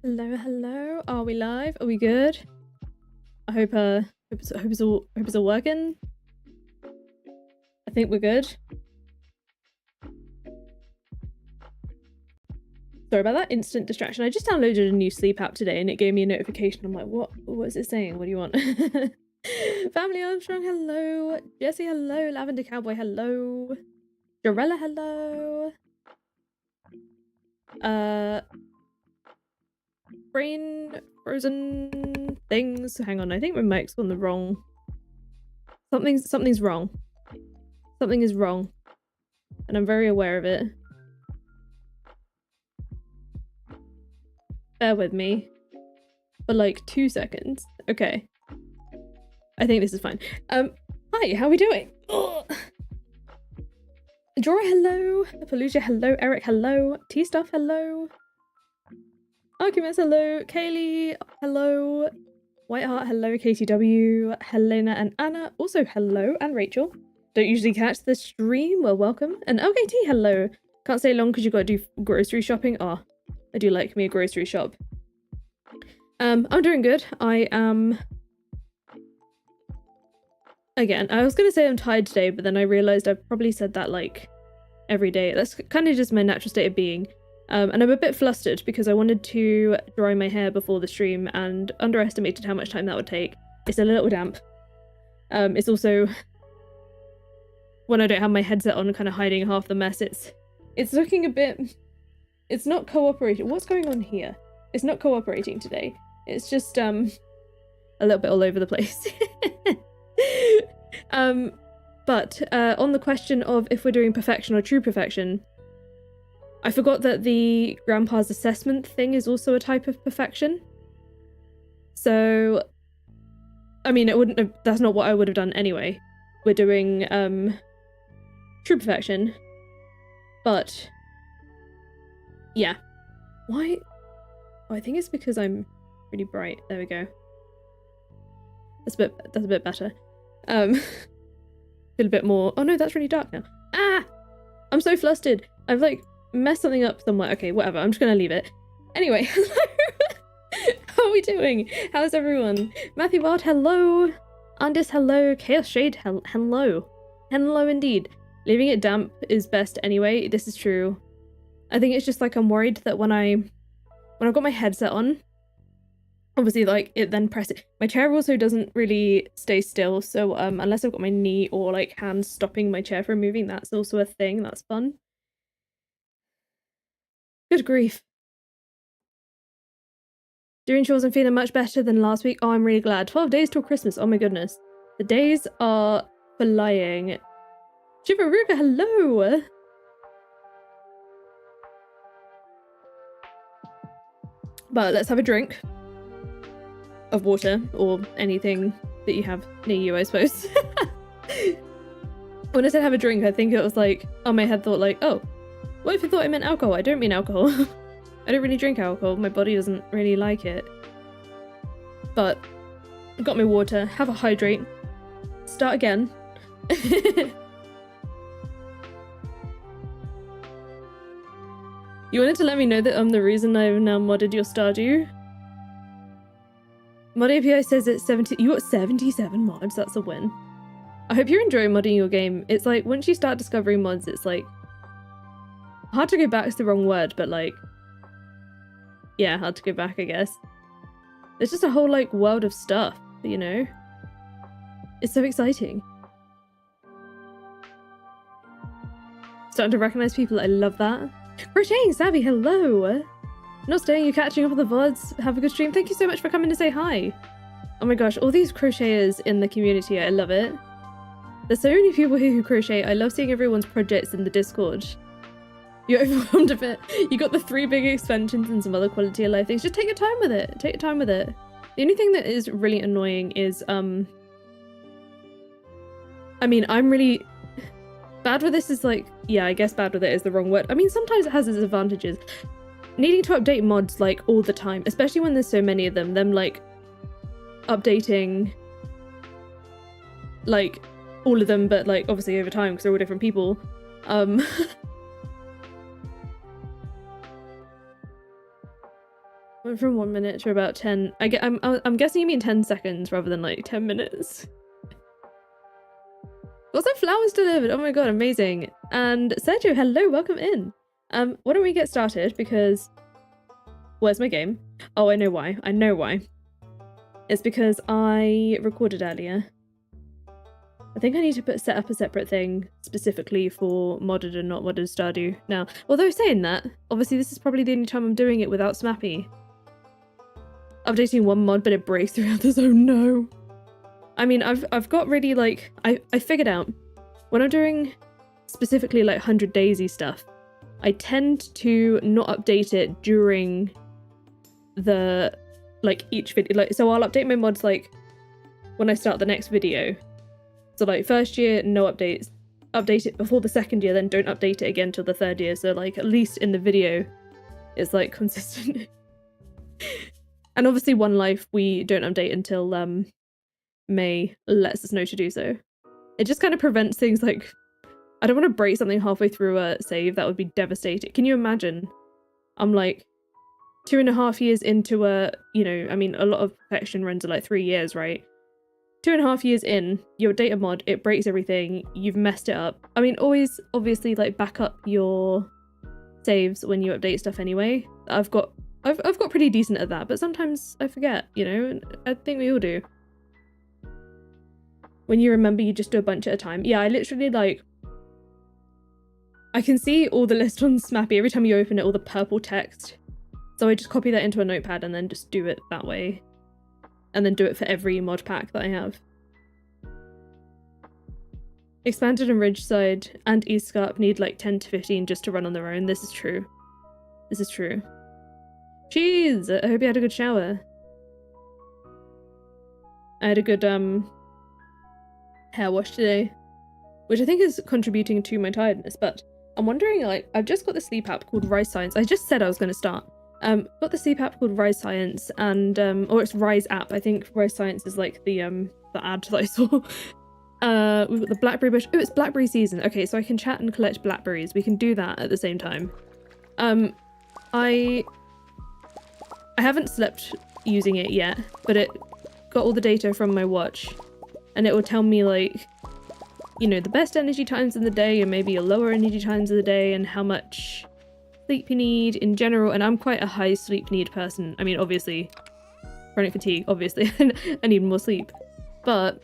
Hello, hello. Are we live? Are we good? I hope it's all working. I think we're good. Sorry about that instant distraction. I just downloaded a new sleep app today and it gave me a notification. I'm like, what is it saying? What do you want? Family Armstrong, hello. Jesse, hello. Lavender Cowboy, hello. Jarella, hello. Brain frozen things. Hang on, I think my mic's on the wrong. Something's wrong. Something is wrong. And I'm very aware of it. Bear with me. For like 2 seconds. Okay. I think this is fine. Hi, how are we doing? Jorah, hello. Pelusia, hello. Eric, hello. T-Stuff, hello. Arguments, hello. Kaylee, hello. Whiteheart, hello. KTW, Helena and Anna, also hello. And Rachel. Don't usually catch the stream. Well, welcome. And LKT, hello. Can't stay long because you've got to do grocery shopping. Oh, I do like me a grocery shop. I'm doing good. I am... Again, I was gonna say I'm tired today, but then I realised I've probably said that like every day. That's kind of just my natural state of being. And I'm a bit flustered because I wanted to dry my hair before the stream and underestimated how much time that would take. It's a little damp. It's also... when I don't have my headset on, kind of hiding half the mess, it's looking a bit... It's not cooperating. What's going on here? It's not cooperating today. It's just a little bit all over the place. But on the question of if we're doing perfection or true perfection, I forgot that the grandpa's assessment thing is also a type of perfection. So, I mean, it wouldn't have, that's not what I would have done anyway. We're doing true perfection, but yeah. Why? Oh, I think it's because I'm really bright. There we go. That's a bit better. Feel a bit more. Oh no, that's really dark now. Ah! I'm so flustered. I've like messed something up somewhere. Okay, whatever. I'm just gonna leave it. Anyway, hello. How are we doing? How's everyone? Matthew Wild, hello. Andis, hello. Chaos Shade, hello. Hello indeed. Leaving it damp is best anyway. This is true. I think it's just like I'm worried that when I've got my headset on, obviously like it then presses. My chair also doesn't really stay still, so unless I've got my knee or like hands stopping my chair from moving, that's also a thing. That's fun. Good grief. Doing chores and feeling much better than last week. Oh, I'm really glad. 12 days till Christmas. Oh my goodness. The days are flying. Shivaruga, hello! But let's have a drink of water or anything that you have near you, I suppose. When I said have a drink, I think it was like, oh, my head thought like, oh, what if you thought I meant alcohol? I don't mean alcohol. I don't really drink alcohol. My body doesn't really like it. But I've got my water, have a hydrate, start again. You wanted to let me know that I'm the reason I've now modded your Stardew? Mod API says it's 70. You got 77 mods. That's a win. I hope you're enjoying modding your game. It's like once you start discovering mods, it's like hard to go back is the wrong word, but like yeah, hard to go back, I guess. There's just a whole like world of stuff, you know? It's so exciting. Starting to recognize people. I love that. Crocheting Savvy, hello! Not staying, you catching up on the VODs. Have a good stream. Thank you so much for coming to say hi. Oh my gosh, all these crocheters in the community, I love it. There's so many people here who crochet. I love seeing everyone's projects in the Discord. You're overwhelmed a bit. You got the 3 big expansions and some other quality of life things. Just take your time with it. Take your time with it. The only thing that is really annoying is, I mean, I'm really... Bad with this is like, yeah, I guess bad with it is the wrong word. I mean, sometimes it has its advantages. Needing to update mods like all the time, especially when there's so many of them like updating like all of them, but like obviously over time because they're all different people. Went from 1 minute to about 10. I'm guessing you mean 10 seconds rather than like 10 minutes. Got some flowers delivered. Oh my god, amazing. And Sergio, hello, welcome in. Why don't we get started because where's my game? Oh, I know why. I know why. It's because I recorded earlier. I think I need to set up a separate thing specifically for modded and not modded Stardew now. Although saying that, obviously this is probably the only time I'm doing it without Smappy. Updating one mod, but it breaks through others. Oh no. I mean, I've got really like, I figured out when I'm doing specifically like 100 Daisy stuff, I tend to not update it during the, like each video. Like, so I'll update my mods like when I start the next video. So like first year, no updates. Update it before the second year, then don't update it again till the third year. So like at least in the video, it's like consistent. And obviously One Life, we don't update until May lets us know to do so. It just kind of prevents things like, I don't want to break something halfway through a save. That would be devastating. Can you imagine? I'm like 2.5 years into a, you know, I mean, a lot of perfection runs are like 3 years, right? 2.5 years in, your data mod, it breaks everything, you've messed it up. I mean, always, obviously, like, back up your saves when you update stuff anyway. I've got pretty decent at that, but sometimes I forget, you know, and I think we all do. When you remember, you just do a bunch at a time. Yeah, I literally, like, I can see all the list on Smappy every time you open it, all the purple text. So I just copy that into a notepad and then just do it that way. And then do it for every mod pack that I have. Expanded and Ridgeside and Eastcarp need like 10 to 15 just to run on their own. This is true. This is true. Cheese! I hope you had a good shower. I had a good hair wash today, which I think is contributing to my tiredness, but I'm wondering, like, I've just got the sleep app called Rise Science. I just said I was going to start. Got the sleep app called Rise Science, and or it's Rise app. I think Rise Science is like the ad that I saw. We've got the blackberry bush. Oh, it's blackberry season. Okay, so I can chat and collect blackberries. We can do that at the same time. I haven't slept using it yet, but it got all the data from my watch, and it will tell me like, you know, the best energy times in the day and maybe your lower energy times of the day and how much sleep you need in general. And I'm quite a high sleep need person. I mean, obviously chronic fatigue, obviously I need more sleep, but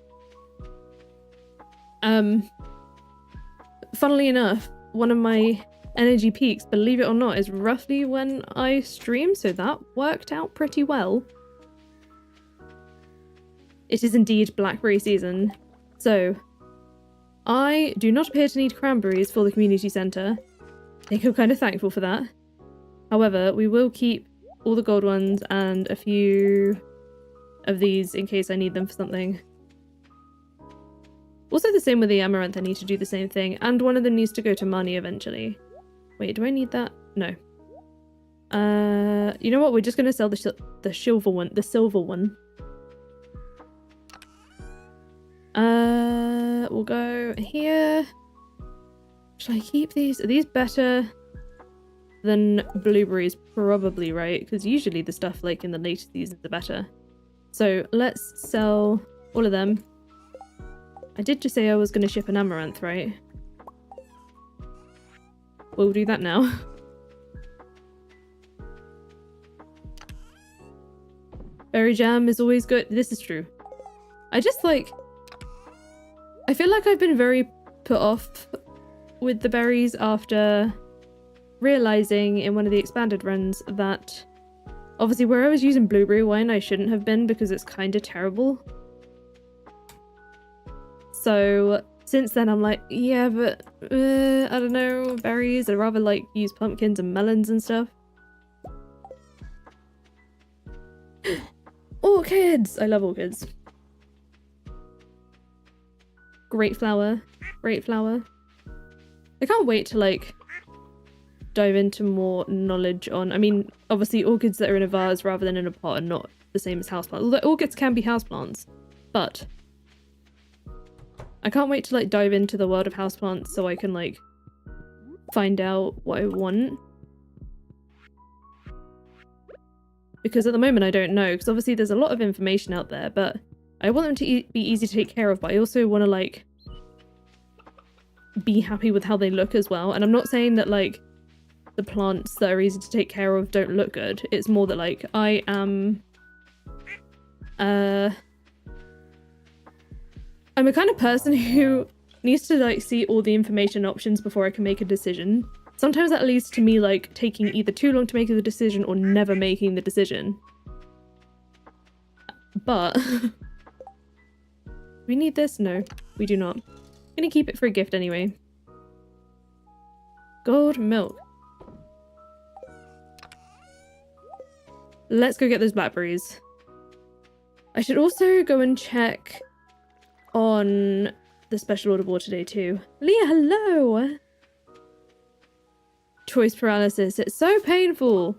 funnily enough, one of my energy peaks, believe it or not, is roughly when I stream, so that worked out pretty well. It is indeed blackberry season, so I do not appear to need cranberries for the community centre. I think I'm kind of thankful for that. However, we will keep all the gold ones and a few of these in case I need them for something. Also the same with the amaranth, I need to do the same thing, and one of them needs to go to Marnie eventually. Wait, do I need that? No. You know what? We're just going to sell the silver one. The silver one. We'll go here. Should I keep these? Are these better than blueberries? Probably, right? Because usually the stuff like in the later seasons are better. So let's sell all of them. I did just say I was going to ship an amaranth, right? We'll do that now. Berry jam is always good. This is true. I just like... I feel like I've been very put off with the berries after realizing in one of the expanded runs that obviously where I was using blueberry wine I shouldn't have been because it's kind of terrible. So since then I'm like, yeah, but I don't know, berries. I'd rather like use pumpkins and melons and stuff. Orchids! I love orchids. Great flower. Great flower. I can't wait to like dive into more knowledge on, I mean, obviously orchids that are in a vase rather than in a pot are not the same as houseplants. Although orchids can be houseplants, but I can't wait to like dive into the world of houseplants so I can like find out what I want. because at the moment I don't know, because obviously there's a lot of information out there, but I want them to be easy to take care of, but I also want to like be happy with how they look as well. And I'm not saying that like the plants that are easy to take care of don't look good. It's more that like I am I'm a kind of person who needs to like see all the information options before I can make a decision. Sometimes that leads to me like taking either too long to make the decision or never making the decision. But we need this? No, we do not. I'm gonna keep it for a gift anyway. Gold milk. Let's go get those blackberries. I should also go and check on the special order board today too. Leah, hello! Choice paralysis. It's so painful.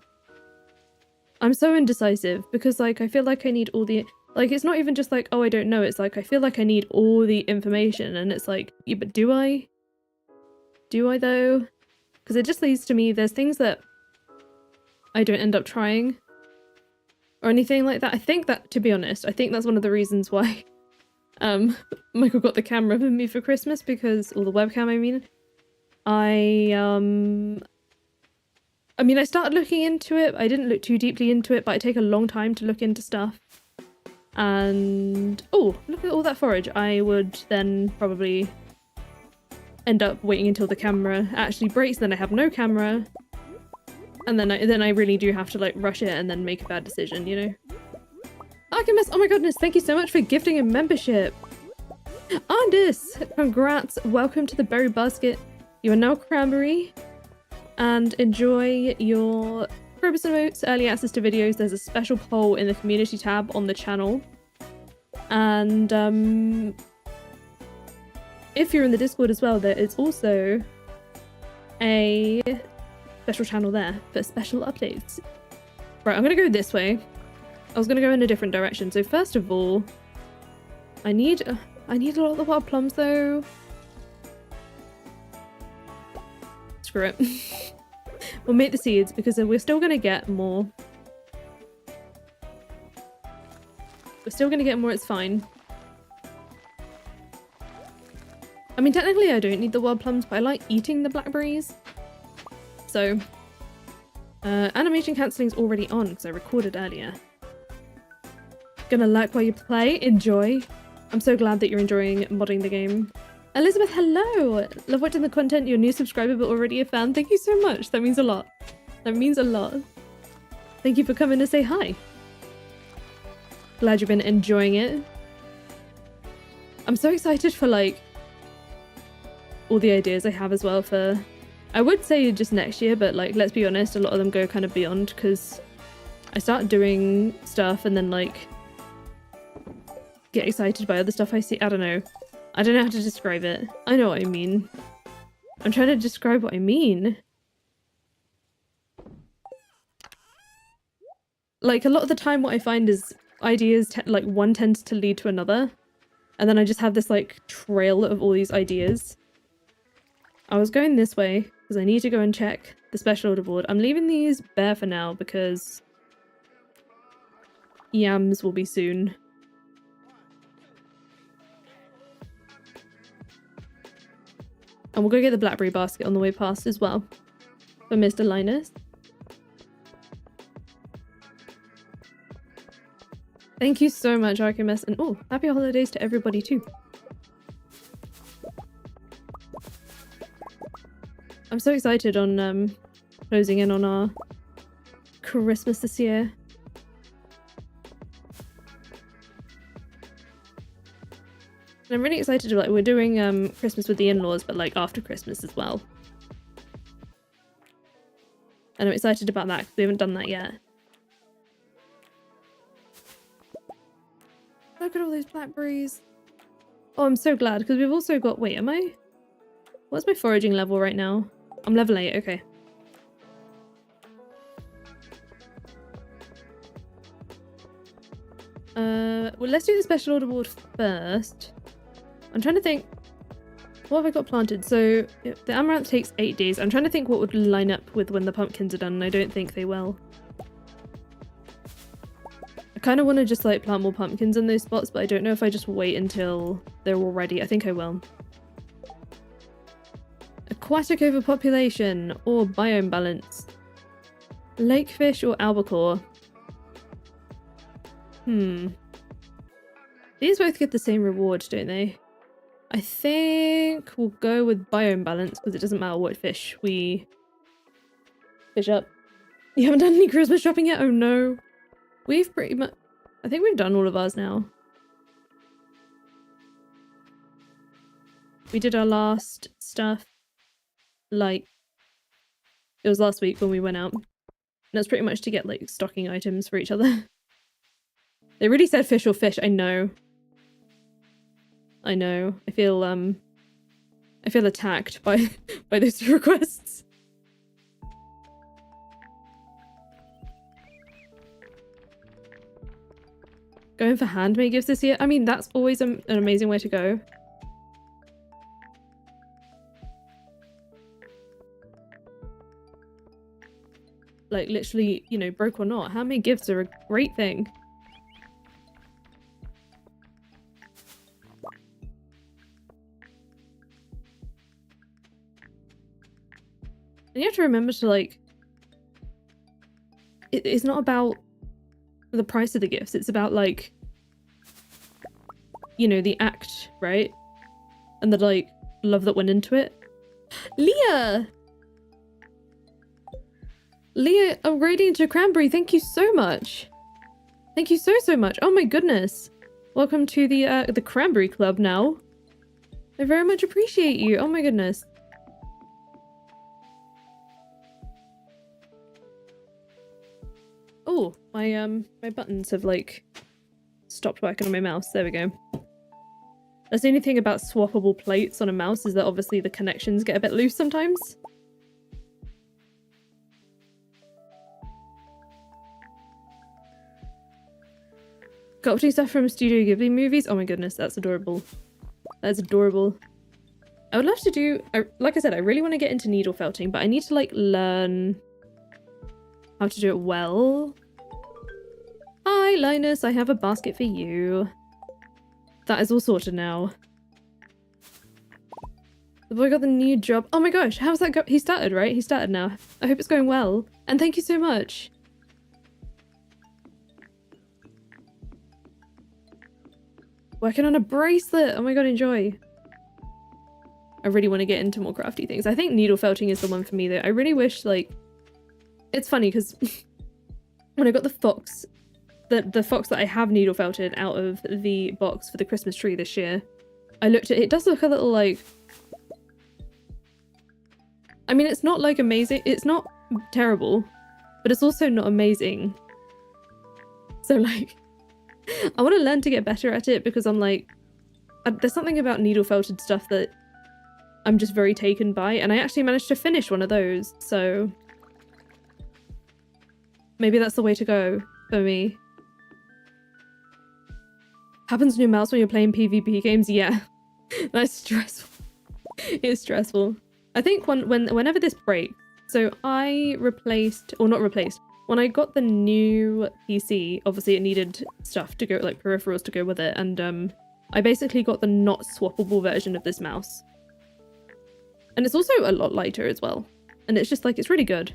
I'm so indecisive because like I feel like I need all the like it's not even just like oh I don't know, it's like I feel like I need all the information and it's like yeah, but do I? Do I though? Because it just leads to me there's things that I don't end up trying or anything like that. I think that, to be honest, I think that's one of the reasons why Michael got the camera for me for Christmas, because or the webcam I mean. I mean, I started looking into it. I didn't look too deeply into it, but I take a long time to look into stuff. And oh, look at all that forage. I would then probably end up waiting until the camera actually breaks, then I have no camera. And then I really do have to like rush it and then make a bad decision, you know? Alchemist, oh my goodness, thank you so much for gifting a membership. Andis, congrats, welcome to the berry basket. You are now cranberry. And enjoy your Probus and Oats early access to videos. There's a special poll in the community tab on the channel. And if you're in the Discord as well, there is also a special channel there for special updates. Right, I'm gonna go this way. I was gonna go in a different direction. So first of all, I need a lot of the wild plums though. Screw it. We'll make the seeds because we're still gonna get more. We're still gonna get more, it's fine. I mean, technically I don't need the wild plums, but I like eating the blackberries. So, animation cancelling's already on because I recorded earlier. Gonna lurk while you play, enjoy. I'm so glad that you're enjoying modding the game. Elizabeth, hello! Love watching the content, you're a new subscriber but already a fan. Thank you so much, that means a lot. That means a lot. Thank you for coming to say hi. Glad you've been enjoying it. I'm so excited for like all the ideas I have as well for, I would say just next year, but like let's be honest, a lot of them go kind of beyond because I start doing stuff and then like get excited by other stuff I see. I don't know how to describe it. I know what I mean. I'm trying to describe what I mean. Like a lot of the time what I find is ideas like one tends to lead to another, and then I just have this like trail of all these ideas. I was going this way because I need to go and check the special order board. I'm leaving these bare for now because yams will be soon. And we'll go get the blackberry basket on the way past as well for Mr. Linus. Thank you so much, Archimedes, and oh, happy holidays to everybody too. I'm so excited on closing in on our Christmas this year. And I'm really excited about, like, we're doing Christmas with the in-laws, but like after Christmas as well. And I'm excited about that because we haven't done that yet. Look at all those blackberries. Oh, I'm so glad because we've also got, wait, what's my foraging level right now? I'm level 8, okay. Well, let's do the special order board first. I'm trying to think, what have I got planted? So the amaranth takes 8 days. I'm trying to think what would line up with when the pumpkins are done, and I don't think they will. I kind of want to just like plant more pumpkins in those spots, but I don't know if I just wait until they're all ready. I think I will. Aquatic overpopulation or biome balance. Lakefish or albacore? These both get the same reward, don't they? I think we'll go with biome balance because it doesn't matter what fish we fish up. You haven't done any Christmas shopping yet? Oh no. We've pretty much... I think we've done all of ours now. We did our last stuff. Like... It was last week when we went out. And that's pretty much to get like stocking items for each other. They really said fish or fish, I know. I know. I feel attacked by those requests. Going for handmade gifts this year? I mean, that's always an amazing way to go. Like, literally, you know, broke or not, handmade gifts are a great thing. And you have to remember to, like... It's not about the price of the gifts, it's about, like... You know, the act, right? And the, like, love that went into it. Leah! Leah, upgrading to cranberry, thank you so much. Thank you so much. Oh my goodness. Welcome to the cranberry club now. I very much appreciate you. Oh my goodness. Oh, my buttons have like stopped working on my mouse. There we go. That's the only thing about swappable plates on a mouse is that obviously the connections get a bit loose sometimes. Sculpting stuff from Studio Ghibli movies? Oh my goodness, that's adorable. That's adorable. I would love to do... like I said, I really want to get into needle felting, but I need to like learn how to do it well. Hi Linus, I have a basket for you. That is all sorted now. The boy got the new job. Oh my gosh, how's that go? He started, right? He started now. I hope it's going well. And thank you so much. Working on a bracelet! Oh my god, enjoy. I really want to get into more crafty things. I think needle felting is the one for me though. I really wish, like... It's funny because when I got the fox, the fox that I have needle felted out of the box for the Christmas tree this year, I looked at it. It does look a little like... I mean, it's not like amazing. It's not terrible, but it's also not amazing. So like... I want to learn to get better at it because I'm like... there's something about needle felted stuff that I'm just very taken by, and I actually managed to finish one of those, so... Maybe that's the way to go for me. Happens to your mouse when you're playing PvP games? Yeah. That's stressful. It's stressful. I think whenever this breaks... So I replaced... Or not replaced. When I got the new PC, obviously it needed stuff to go, like peripherals to go with it, and I basically got the not swappable version of this mouse. And it's also a lot lighter as well. And it's just like, it's really good.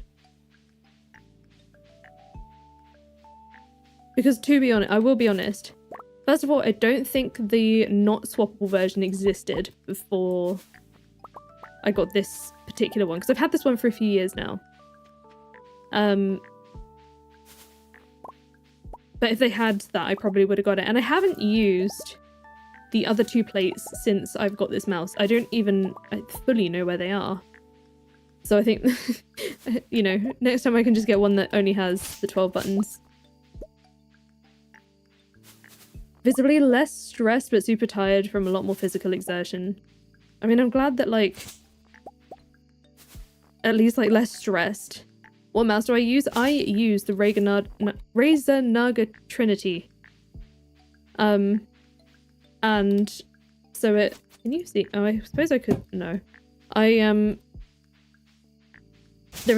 Because to be honest, I will be honest, first of all, I don't think the not swappable version existed before I got this particular one, because I've had this one for a few years now. But if they had that, I probably would have got it. And I haven't used the other two plates since I've got this mouse. I don't even fully know where they are. So I think, you know, next time I can just get one that only has the 12 buttons. Visibly less stressed, but super tired from a lot more physical exertion. I mean, I'm glad that, like, at least, like, less stressed. What mouse do I use? I use the Razer Naga Trinity. And so it... Can you see? Oh, I suppose I could... No. There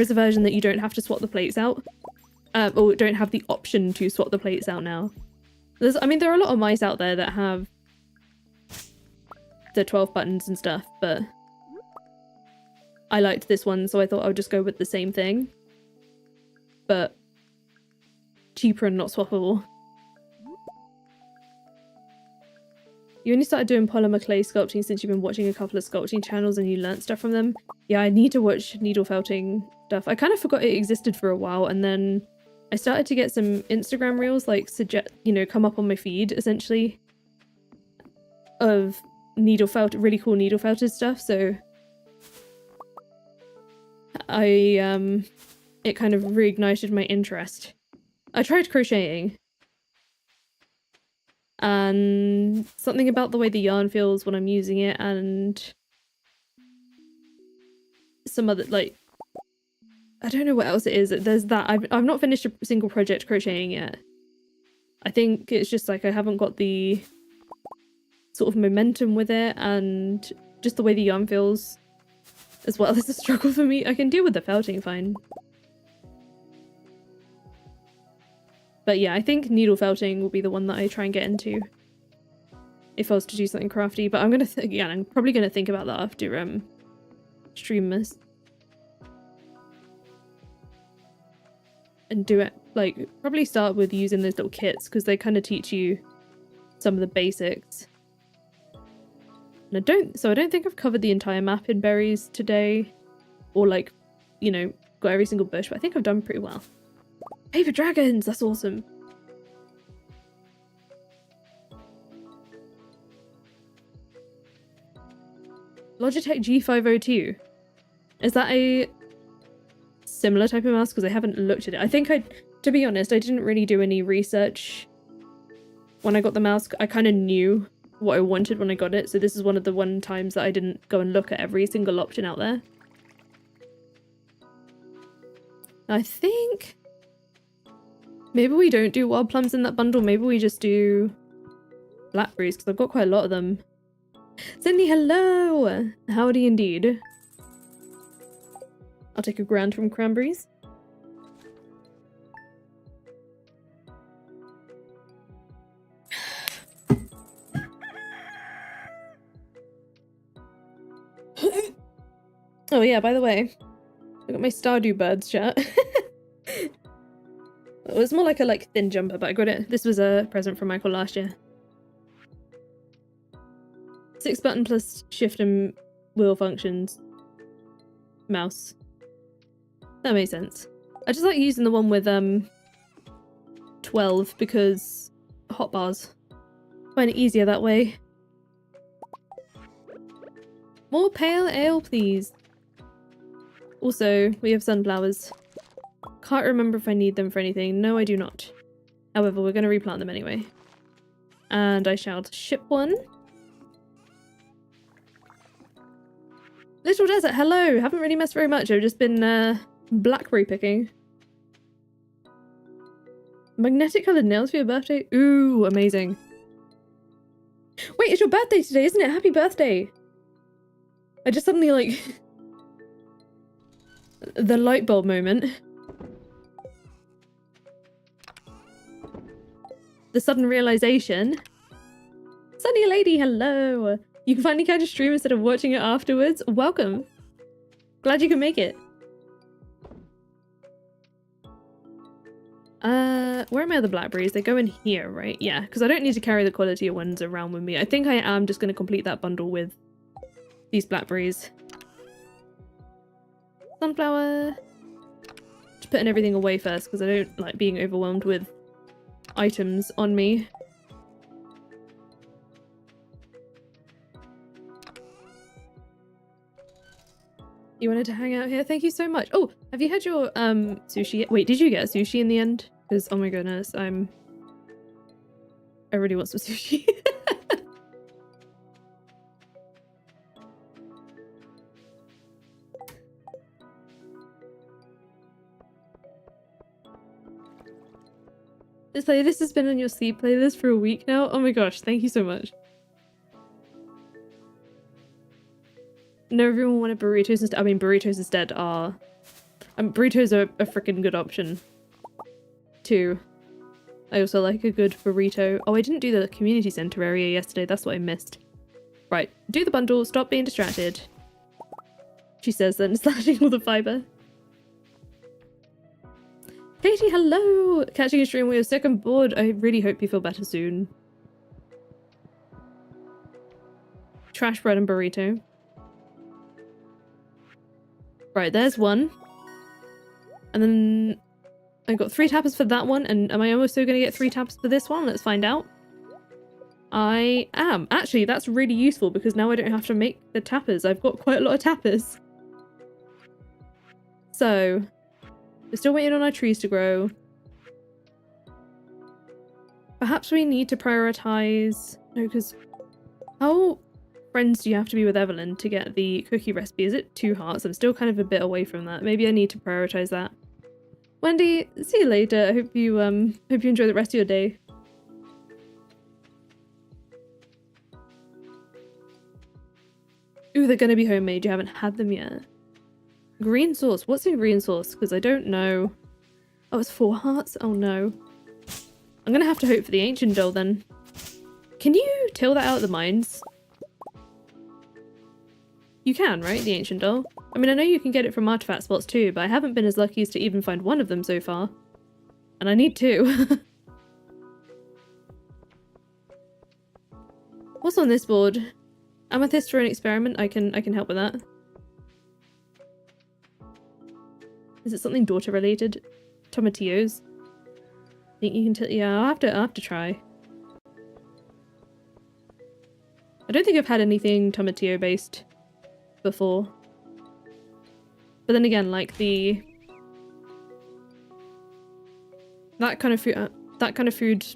is a version that you don't have to swap the plates out. Or don't have the option to swap the plates out now. I mean, there are a lot of mice out there that have the 12 buttons and stuff, but I liked this one, so I thought I would just go with the same thing. But cheaper and not swappable. You only started doing polymer clay sculpting since you've been watching a couple of sculpting channels and you learnt stuff from them. Yeah, I need to watch needle felting stuff. I kind of forgot it existed for a while, and then I started to get some Instagram reels, like, come up on my feed, essentially, of really cool needle felted stuff, so it kind of reignited my interest. I tried crocheting, and something about the way the yarn feels when I'm using it, and some other, like, I don't know what else it is. There's that. I've not finished a single project crocheting yet. I think it's just like I haven't got the sort of momentum with it, and just the way the yarn feels as well is a struggle for me. I can deal with the felting fine. But yeah, I think needle felting will be the one that I try and get into if I was to do something crafty. But I'm gonna I'm probably gonna think about that after stream this. And do it, like, probably start with using those little kits, because they kind of teach you some of the basics. And I don't think I've covered the entire map in berries today, or, like, you know, got every single bush, but I think I've done pretty well. Paper dragons, that's awesome. Logitech G502. Is that a similar type of mouse? Because I haven't looked at it. To be honest, I didn't really do any research when I got the mouse. I kind of knew what I wanted when I got it, so this is one of the times that I didn't go and look at every single option out there. I think maybe we don't do wild plums in that bundle. Maybe we just do blackberries, because I've got quite a lot of them. Cindy, hello! Howdy indeed. I'll take a grand from cranberries. Oh yeah, by the way, I got my Stardew birds shirt. It was more like a thin jumper, but I got it. This was a present from Michael last year. 6 button plus shift and wheel functions. Mouse. That makes sense. I just like using the one with 12 because hotbars. Find it easier that way. More pale ale, please. Also, we have sunflowers. Can't remember if I need them for anything. No, I do not. However, we're going to replant them anyway. And I shall ship one. Little Desert, hello! Haven't really messed very much. I've just been blackberry picking. Magnetic coloured nails for your birthday? Ooh, amazing. Wait, it's your birthday today, isn't it? Happy birthday! I just suddenly, like... the light bulb moment. The sudden realization. Sunny lady, hello! You can finally catch a stream instead of watching it afterwards. Welcome! Glad you can make it. Where are my other blackberries? They go in here, right? Yeah, because I don't need to carry the quality ones around with me. I think I am just going to complete that bundle with these blackberries. Sunflower. Just putting everything away first because I don't like being overwhelmed with items on me. You wanted to hang out here? Thank you so much. Oh, have you had your sushi? Wait, did you get a sushi in the end? Because oh my goodness, I really want some sushi. This playlist has been on your sleep playlist for a week now. Oh my gosh, thank you so much. No, everyone wanted burritos instead. I mean, burritos instead are... burritos are a freaking good option. Too. I also like a good burrito. Oh, I didn't do the community center area yesterday. That's what I missed. Right, do the bundle. Stop being distracted. She says then, slashing all the fiber. Katie, hello! Catching a stream when you're sick and bored. I really hope you feel better soon. Trash bread and burrito. Right, there's one. And then I got 3 tappers for that one, and am I also going to get 3 tappers for this one? Let's find out. I am. Actually, that's really useful because now I don't have to make the tappers. I've got quite a lot of tappers. So, we're still waiting on our trees to grow. Perhaps we need to prioritize... No, because... How friends do you have to be with Evelyn to get the cookie recipe? Is it 2 hearts? I'm still kind of a bit away from that. Maybe I need to prioritize that. Wendy, see you later. I hope you enjoy the rest of your day. Ooh, they're gonna be homemade. You haven't had them yet. Green sauce. What's in green sauce? Because I don't know. Oh, it's 4 hearts? Oh no. I'm gonna have to hope for the ancient doll then. Can you till that out of the mines? You can, right? The ancient doll? I mean, I know you can get it from artifact spots too, but I haven't been as lucky as to even find one of them so far. And I need 2. What's on this board? Amethyst for an experiment? I can help with that. Is it something daughter related? Tomatillos? Think you can yeah, I'll have to try. I don't think I've had anything tomatillo based before. But then again, like that kind of food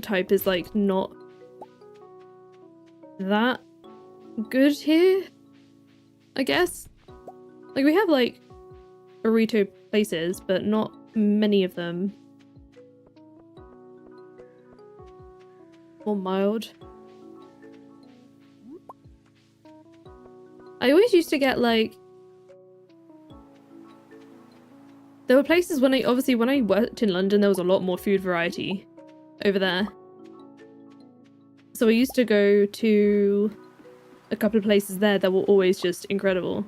type is like not that good here, I guess. Like we have like burrito places, but not many of them. More mild. I always used to get like... There were places when I worked in London, there was a lot more food variety over there. So I used to go to a couple of places there that were always just incredible.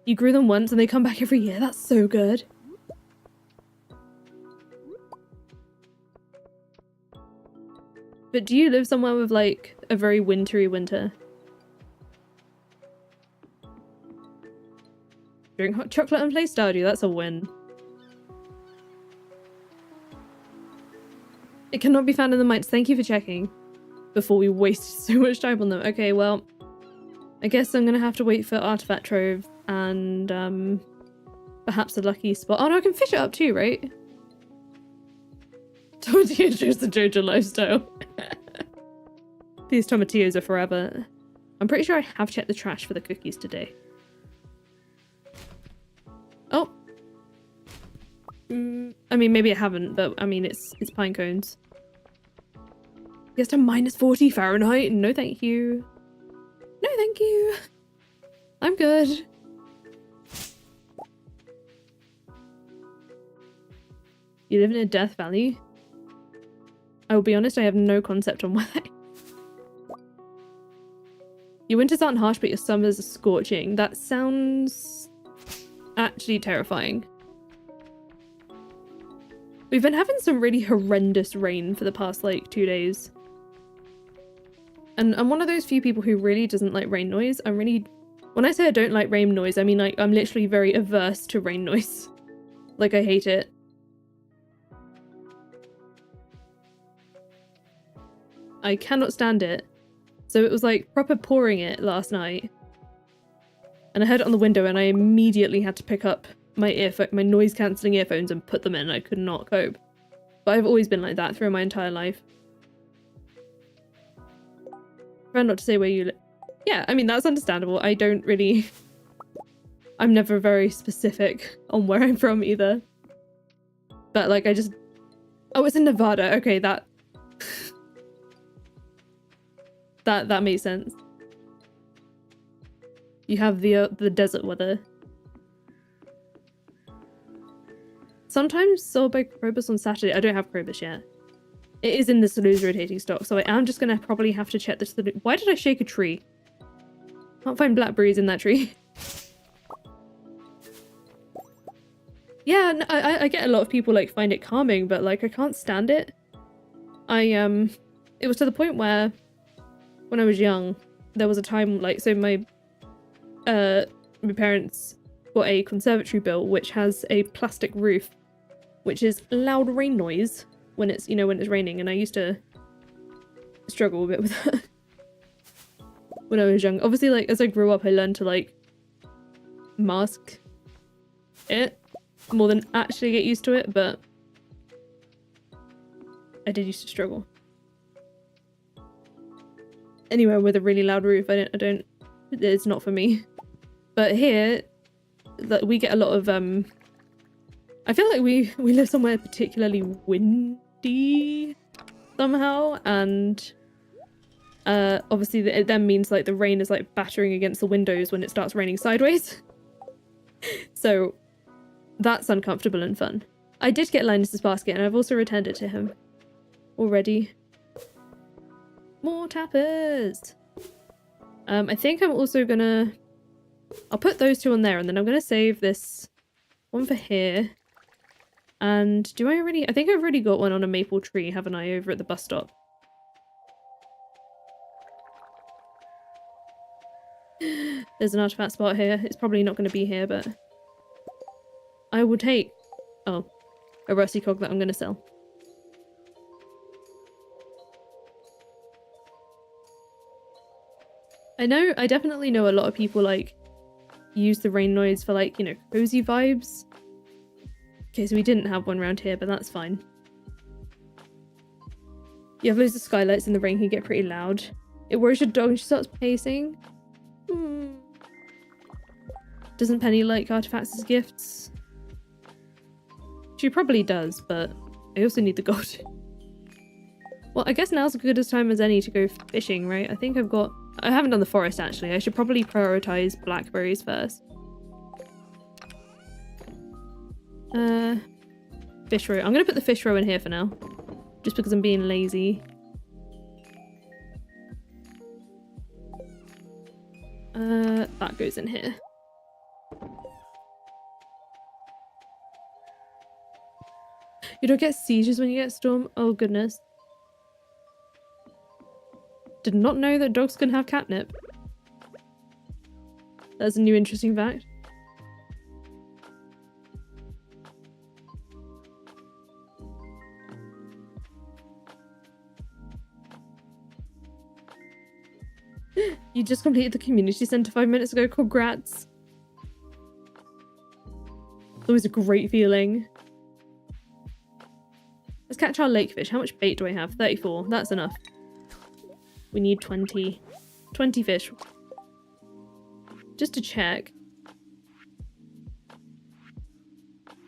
You grew them once and they come back every year. That's so good. But do you live somewhere with like a very wintry winter? Drink hot chocolate and play Stardew, that's a win. It cannot be found in the mines. Thank you for checking. Before we waste so much time on them. Okay, well, I guess I'm gonna have to wait for Artifact Trove and perhaps a lucky spot. Oh no, I can fish it up too, right? Tomatillos the JoJo lifestyle. These tomatillos are forever. I'm pretty sure I have checked the trash for the cookies today. Oh. I mean, maybe I haven't, but I mean, it's pine cones. Yes, to -40 Fahrenheit. No, thank you. No, thank you. I'm good. You live in a Death Valley? I will be honest, I have no concept on where that is. Your winters aren't harsh, but your summers are scorching. That sounds actually terrifying. We've been having some really horrendous rain for the past like 2 days. And I'm one of those few people who really doesn't like rain noise. When I say I don't like rain noise, I mean like I'm literally very averse to rain noise. Like I hate it. I cannot stand it. So it was like proper pouring it last night. And I heard it on the window and I immediately had to pick up my noise cancelling earphones and put them in. I could not cope. But I've always been like that through my entire life. Try not to say where you live. Yeah, I mean, that's understandable. I don't really... I'm never very specific on where I'm from either. But like I just... Oh, it's in Nevada. Okay, that makes sense. You have the desert weather. sometimes sold by Krobus on Saturday. I don't have Krobus yet. It is in the Saloon's rotating stock, so I am just gonna probably have to check the... Why did I shake a tree? Can't find blackberries in that tree. Yeah, no, I get a lot of people like find it calming, but like I can't stand it. It was to the point where when I was young, there was a time like, so my parents got a conservatory built which has a plastic roof, which is loud rain noise when it's, you know, when it's raining, and I used to struggle a bit with that when I was young. Obviously, like as I grew up, I learned to like mask it more than actually get used to it, but I did used to struggle. Anywhere with a really loud roof, it's not for me. But here, we get a lot of, I feel like we live somewhere particularly windy somehow, and obviously it then means like the rain is like battering against the windows when it starts raining sideways. So that's uncomfortable and fun. I did get Linus's basket, and I've also returned it to him already. More tappers! I think I'm also gonna... I'll put those two on there, and then I'm gonna save this one for here. And do I already... I think I've already got one on a maple tree, haven't I, over at the bus stop? There's an artifact spot here. It's probably not going to be here, but... I will take... Oh. A rusty cog that I'm going to sell. I definitely know a lot of people, like, use the rain noise for, like, you know, cozy vibes. Okay, so we didn't have one around here, but that's fine. You have loads of skylights and the rain can get pretty loud. It worries your dog and she starts pacing. Doesn't Penny like artifacts as gifts? She probably does, but I also need the gold. Well, I guess now's as good a time as any to go fishing, right? I haven't done the forest, actually. I should probably prioritize blackberries first. Fish roe. I'm gonna put the fish roe in here for now. Just because I'm being lazy. That goes in here. You don't get seizures when you get storm? Oh goodness. Did not know that dogs can have catnip. That's a new interesting fact. You just completed the community center 5 minutes ago. Congrats. It's always a great feeling. Let's catch our lake fish. How much bait do I have? 34. That's enough. We need 20. 20 fish. Just to check.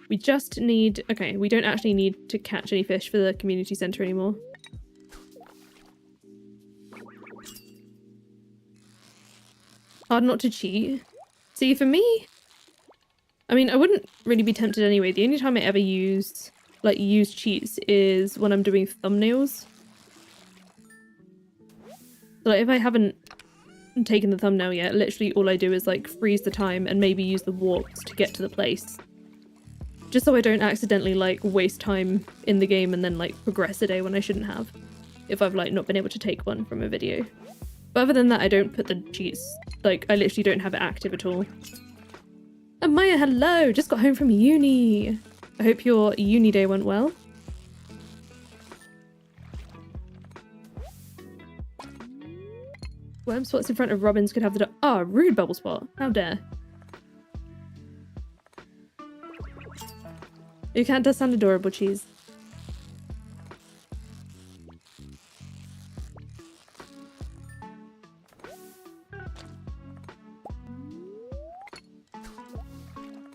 We just need... Okay, we don't actually need to catch any fish for the community center anymore. Hard not to cheat. See, for me... I mean, I wouldn't really be tempted anyway. The only time I ever use cheats is when I'm doing thumbnails. So, like, if I haven't taken the thumbnail yet, literally all I do is, like, freeze the time and maybe use the warps to get to the place. Just so I don't accidentally, like, waste time in the game and then, like, progress a day when I shouldn't have. If I've, like, not been able to take one from a video. But other than that, I don't put the cheats, like, I literally don't have it active at all. And Maya, hello! Just got home from uni! I hope your uni day went well. Worm spots in front of Robins could have the... Ah, rude bubble spot. How dare. Your cat does sound adorable, Cheese.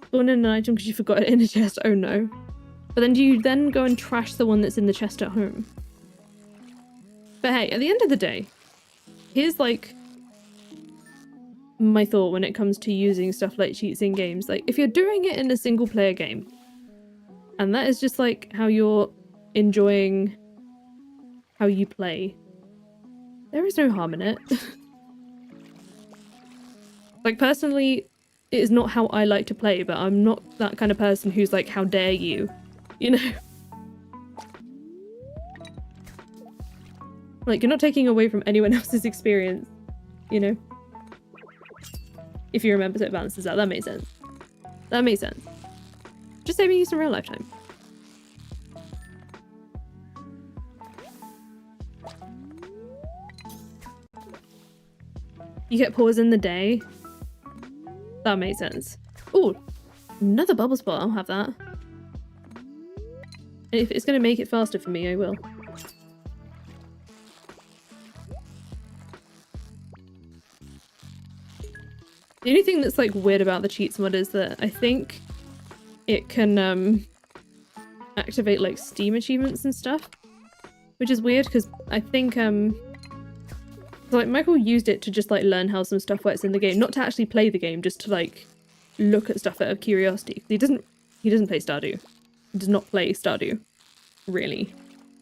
Spawn in an item because you forgot it in a chest. Oh no. But then do you then go and trash the one that's in the chest at home? But hey, at the end of the day, here's like my thought when it comes to using stuff like cheats in games. Like, if you're doing it in a single player game, And that is just like how you're enjoying how you play. There is no harm in it. Like, personally, it is not how I like to play, but I'm not that kind of person who's like, how dare you? You know? Like, you're not taking away from anyone else's experience, you know? If you remember, so it balances out. That makes sense. That makes sense. Just saving you some real lifetime. You get pause in the day. That makes sense. Ooh, another bubble spot. I'll have that. If it's going to make it faster for me, I will. The only thing that's like weird about the cheats mod is that I think it can activate like Steam achievements and stuff, which is weird because I think like Michael used it to just like learn how some stuff works in the game, not to actually play the game, just to like look at stuff out of curiosity. He doesn't play Stardew. He does not play Stardew, really.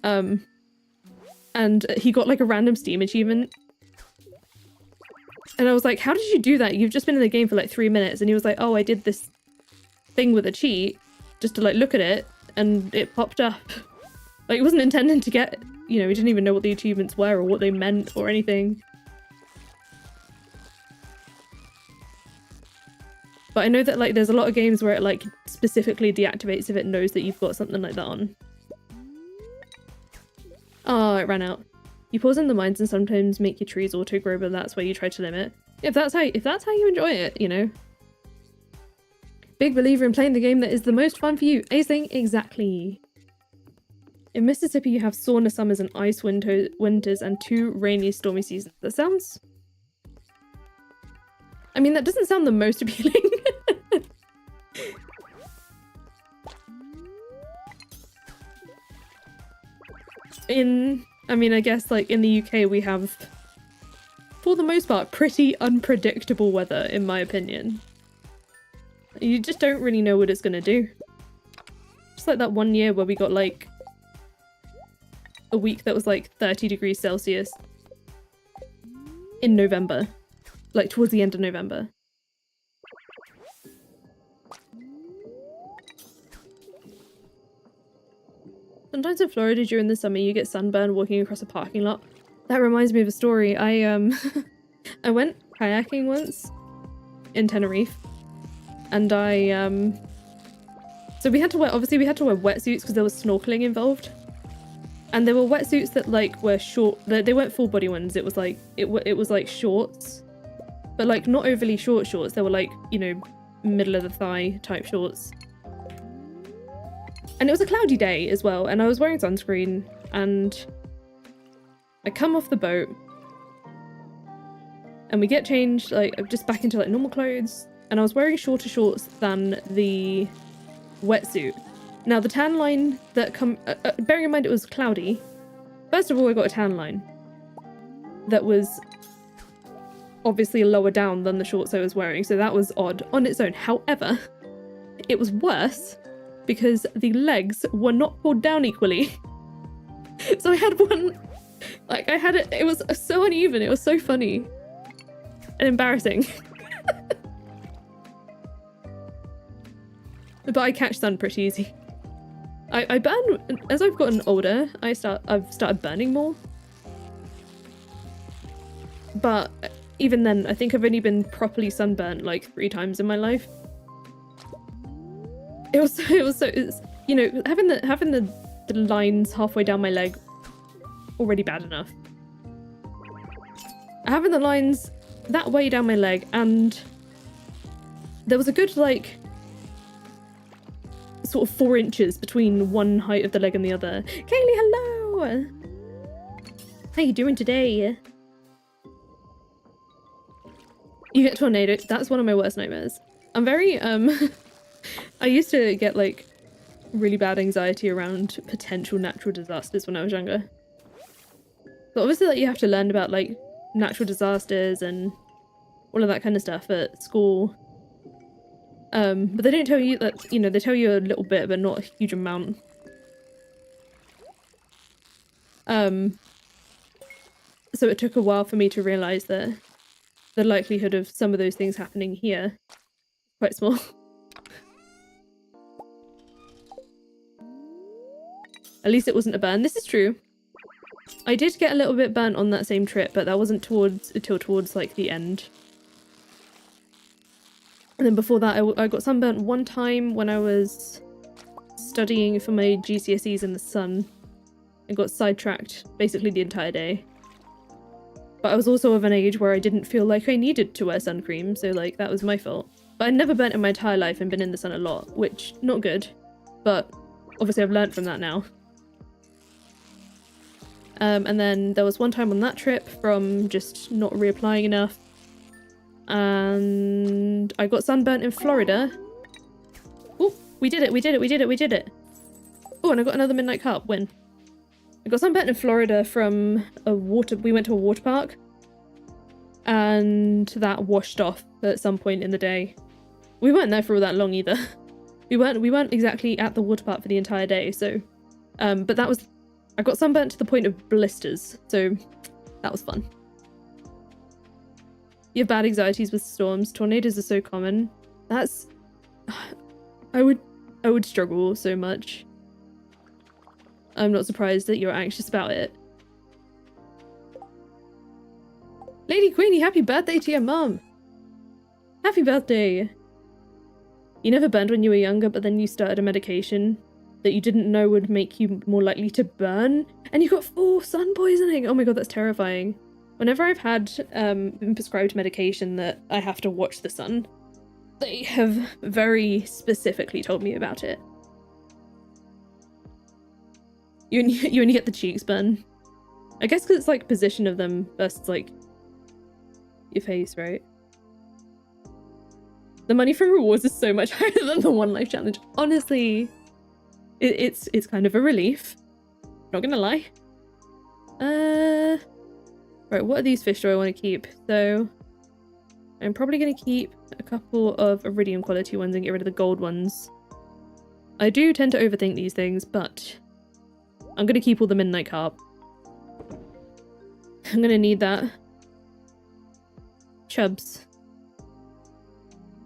And he got like a random Steam achievement. And I was like, how did you do that? You've just been in the game for like 3 minutes. And he was like, oh, I did this thing with a cheat just to like look at it and it popped up. Like, it wasn't intended to get, you know, he didn't even know what the achievements were or what they meant or anything. But I know that like there's a lot of games where it like specifically deactivates if it knows that you've got something like that on. Oh, it ran out. You pause in the mines and sometimes make your trees auto grow, but that's where you try to limit. If that's how you enjoy it, you know. Big believer in playing the game that is the most fun for you. Acing, exactly. In Mississippi, you have sauna summers and ice winters and 2 rainy, stormy seasons. That sounds... I mean, that doesn't sound the most appealing. I mean, I guess, like, in the UK, we have, for the most part, pretty unpredictable weather, in my opinion. You just don't really know what it's gonna do. Just like that one year where we got, like, a week that was, like, 30 degrees Celsius in November. Like, towards the end of November. Sometimes in Florida during the summer you get sunburn walking across a parking lot. That reminds me of a story. I went kayaking once in Tenerife, and so we had to wear wetsuits because there was snorkeling involved, and there were wetsuits that like were short. They weren't full body ones. It was like it was like shorts, but like not overly short shorts. They were like, you know, middle of the thigh type shorts. And it was a cloudy day as well, and I was wearing sunscreen, and I come off the boat, and we get changed, like, just back into, like, normal clothes, and I was wearing shorter shorts than the wetsuit. Now, the tan line that bearing in mind it was cloudy, first of all, I got a tan line that was obviously lower down than the shorts I was wearing, so that was odd on its own. However, it was worse because the legs were not pulled down equally. So I had one, like, it was so uneven, it was so funny and embarrassing. But I catch sun pretty easy. I burn, as I've gotten older, I've started burning more. But even then, I think I've only been properly sunburnt like 3 times in my life. It was you know, having the lines halfway down my leg already bad enough. Having the lines that way down my leg, and there was a good like sort of 4 inches between one height of the leg and the other. Kaylee, hello! How you doing today? You get tornadoed. That's one of my worst nightmares. I'm very I used to get like really bad anxiety around potential natural disasters when I was younger. But obviously, like, you have to learn about like natural disasters and all of that kind of stuff at school. But they don't tell you that, you know, they tell you a little bit, but not a huge amount. So it took a while for me to realize that the likelihood of some of those things happening here quite small. At least it wasn't a burn. This is true. I did get a little bit burnt on that same trip, but that wasn't until towards like the end. And then before that, I got sunburnt one time when I was studying for my GCSEs in the sun and got sidetracked basically the entire day. But I was also of an age where I didn't feel like I needed to wear sun cream, so like that was my fault. But I'd never burnt in my entire life and been in the sun a lot, which not good. But obviously I've learned from that now. And then there was one time on that trip from just not reapplying enough. And I got sunburnt in Florida. Oh, we did it, we did it, we did it, we did it. Oh, and I got another Midnight Carp win. I got sunburnt in Florida from we went to a water park. And that washed off at some point in the day. We weren't there for all that long either. We weren't exactly at the water park for the entire day, so but that was, I got sunburnt to the point of blisters, so that was fun. You have bad anxieties with storms. Tornadoes are so common. That's... I would struggle so much. I'm not surprised that you're anxious about it. Lady Queenie, happy birthday to your mum! Happy birthday! You never burned when you were younger, but then you started a medication that you didn't know would make you more likely to burn, and you got full sun poisoning! Oh my god, that's terrifying. Whenever I've had been prescribed medication that I have to watch the sun, they have very specifically told me about it. You only get the cheeks burn. I guess because it's like position of them versus like your face, right? The money from rewards is so much higher than the One Life Challenge. Honestly, it's kind of a relief. Not gonna lie. Right, what are these fish do I want to keep? So, I'm probably going to keep a couple of iridium quality ones and get rid of the gold ones. I do tend to overthink these things, but I'm going to keep all the Midnight Carp. I'm going to need that. Chubs.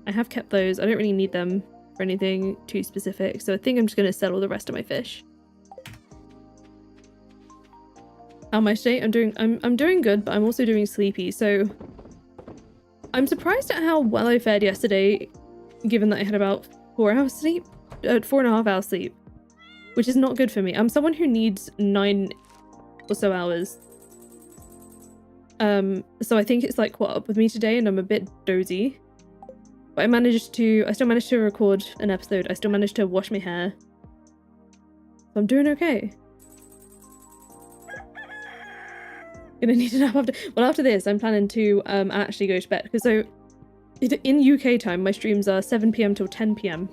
I have kept those. I don't really need them for anything too specific, so I think I'm just going to sell all the rest of my fish. How am I today? I'm doing good, but I'm also doing sleepy, so I'm surprised at how well I fared yesterday, given that I had about 4 hours sleep, 4.5 hours sleep, which is not good for me. I'm someone who needs 9 or so hours. So I think it's like caught up with me today, and I'm a bit dozy. But I still managed to record an episode. I still managed to wash my hair. So I'm doing okay. Gonna need a nap after. Well, after this, I'm planning to actually go to bed because so in UK time, my streams are 7 PM till 10 PM.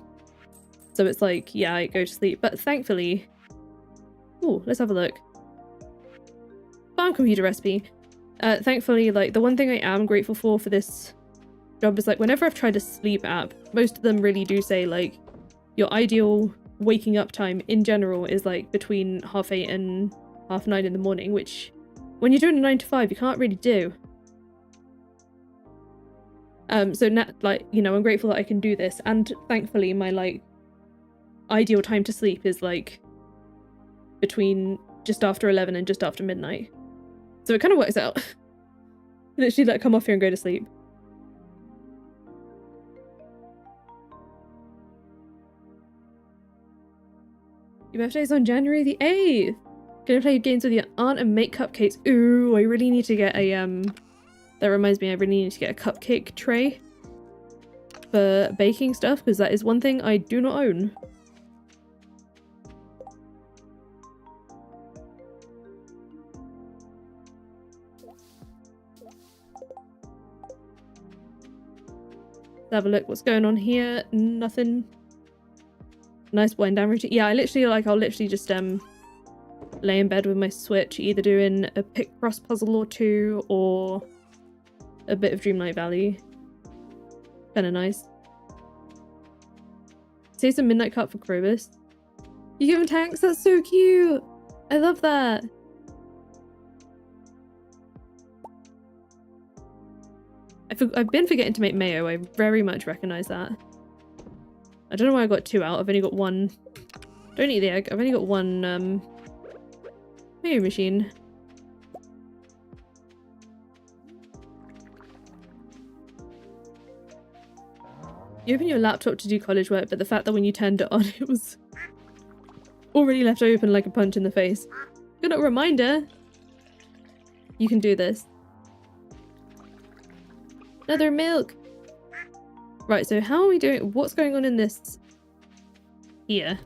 So it's like, yeah, I go to sleep. But thankfully, oh, let's have a look. Farm computer recipe. Thankfully, like the one thing I am grateful for this job is like whenever I've tried a sleep app, most of them really do say like your ideal waking up time in general is like between 8:30 and 9:30 in the morning, which when you're doing a 9 to 5, you can't really do. So now, like, you know, I'm grateful that I can do this, and thankfully my like ideal time to sleep is like between just after 11 and just after midnight. So it kind of works out. Literally like come off here and go to sleep. Your birthday's on January the 8th. Gonna play games with your aunt and make cupcakes. Ooh, I really need to get a that reminds me, I really need to get a cupcake tray for baking stuff, because that is one thing I do not own. Let's have a look what's going on here. Nothing. Nice wind down routine. Yeah, I'll literally just lay in bed with my Switch, either doing a pick cross puzzle or two, or a bit of Dreamlight Valley. Kinda nice. Save some midnight cup for Krobus. You give him tanks? That's so cute! I love that! I've been forgetting to make mayo. I very much recognise that. I don't know why I got 2 out. I've only got 1. Don't eat the egg. I've only got 1 mayo machine. You open your laptop to do college work, but the fact that when you turned it on, it was already left open like a punch in the face. Good little reminder. You can do this. Another milk. Right, so how are we doing? What's going on in this here?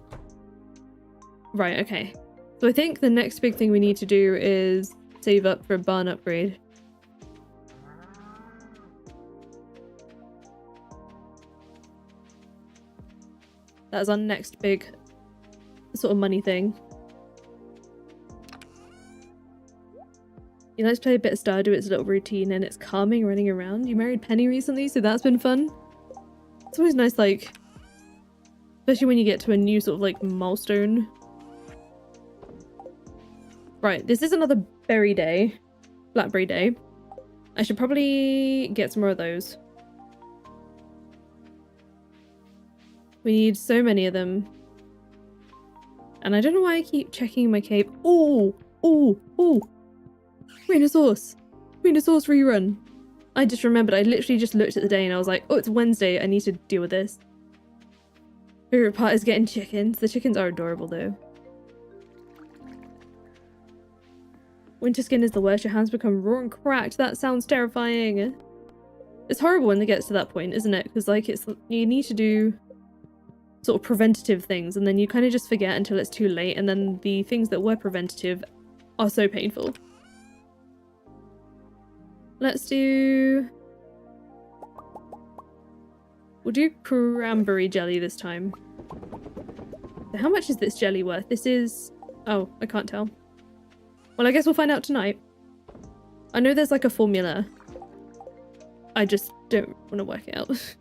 Right, okay. So I think the next big thing we need to do is save up for a barn upgrade. That's our next big sort of money thing. You like to play a bit of Stardew, it's a little routine and it's calming running around. You married Penny recently, so that's been fun. It's always nice, like, especially when you get to a new sort of like milestone. Right, this is another berry day. Blackberry day. I should probably get some more of those. We need so many of them. And I don't know why I keep checking my cape. Oh! Oh! Oh! Queen Sauce! Queen Sauce rerun! I just remembered, I literally just looked at the day and I was like, oh, it's Wednesday, I need to deal with this. Favorite part is getting chickens. The chickens are adorable though. Winter skin is the worst, your hands become raw and cracked. That sounds terrifying. It's horrible when it gets to that point, isn't it? Because like you need to do sort of preventative things and then you kind of just forget until it's too late, and then the things that were preventative are so painful. We'll do cranberry jelly this time. So how much is this jelly worth? This is... oh, I can't tell. Well, I guess we'll find out tonight. I know there's like a formula. I just don't want to work it out.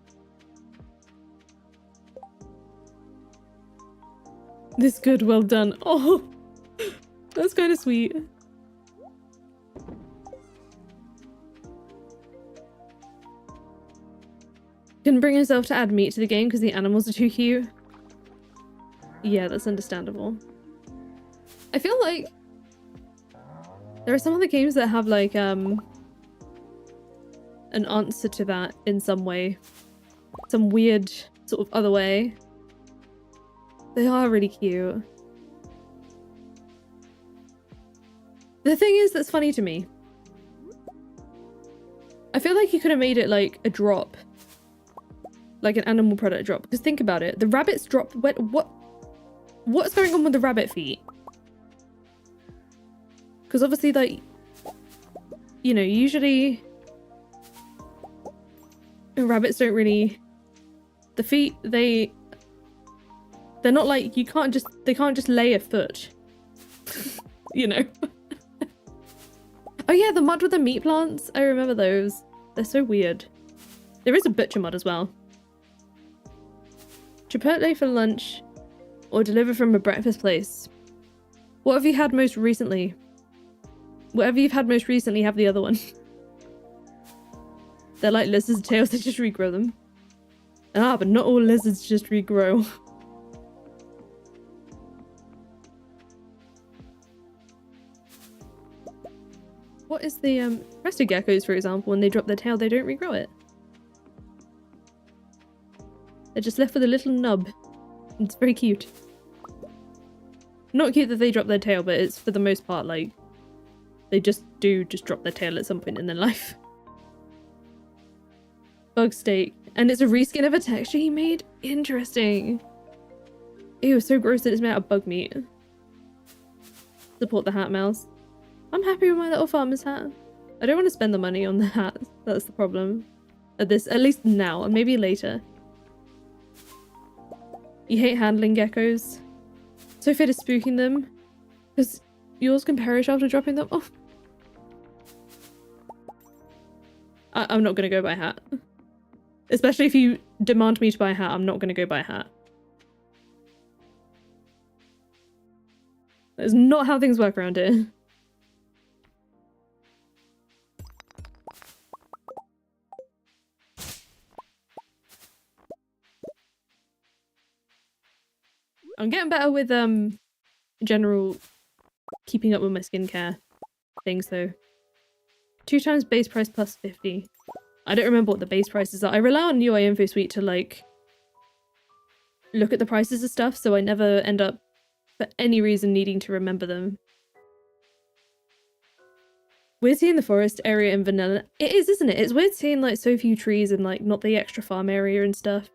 This good, well done. Oh, that's kind of sweet. Couldn't bring herself to add meat to the game because the animals are too cute. Yeah, that's understandable. I feel like there are some other games that have like an answer to that in some way. Some weird sort of other way. They are really cute. The thing is that's funny to me. I feel like you could have made it like a drop. Like an animal product drop. Because think about it. The rabbits drop... What's going on with the rabbit feet? Because obviously, like... you know, usually... rabbits don't really... the feet, they're not like... they can't just lay a foot. You know? Oh yeah, the mod with the meat plants. I remember those. They're so weird. There is a butcher mod as well. Chipotle for lunch or deliver from a breakfast place. What have you had most recently? Whatever you've had most recently, have the other one. They're like lizards' tails, they just regrow them. Ah, but not all lizards just regrow. What is the crested geckos, for example, when they drop their tail, they don't regrow it. They're just left with a little nub. It's very cute. Not cute that they drop their tail, but it's for the most part like they just drop their tail at some point in their life. Bug steak. And it's a reskin of a texture he made? Interesting. Ew, so gross that it's made out of bug meat. Support the hat mouse. I'm happy with my little farmer's hat. I don't want to spend the money on the hat. That's the problem. At least now, and maybe later. You hate handling geckos. So fit is spooking them. Because yours can perish after dropping them. Oh. I'm not going to go buy a hat. Especially if you demand me to buy a hat, I'm not going to go buy a hat. That's not how things work around here. I'm getting better with general keeping up with my skincare things though. 2 times base price plus 50. I don't remember what the base prices are. I rely on UI Info Suite to like look at the prices of stuff, so I never end up for any reason needing to remember them. Weird seeing the forest area in vanilla. It is, isn't it? It's weird seeing like so few trees and like not the extra farm area and stuff.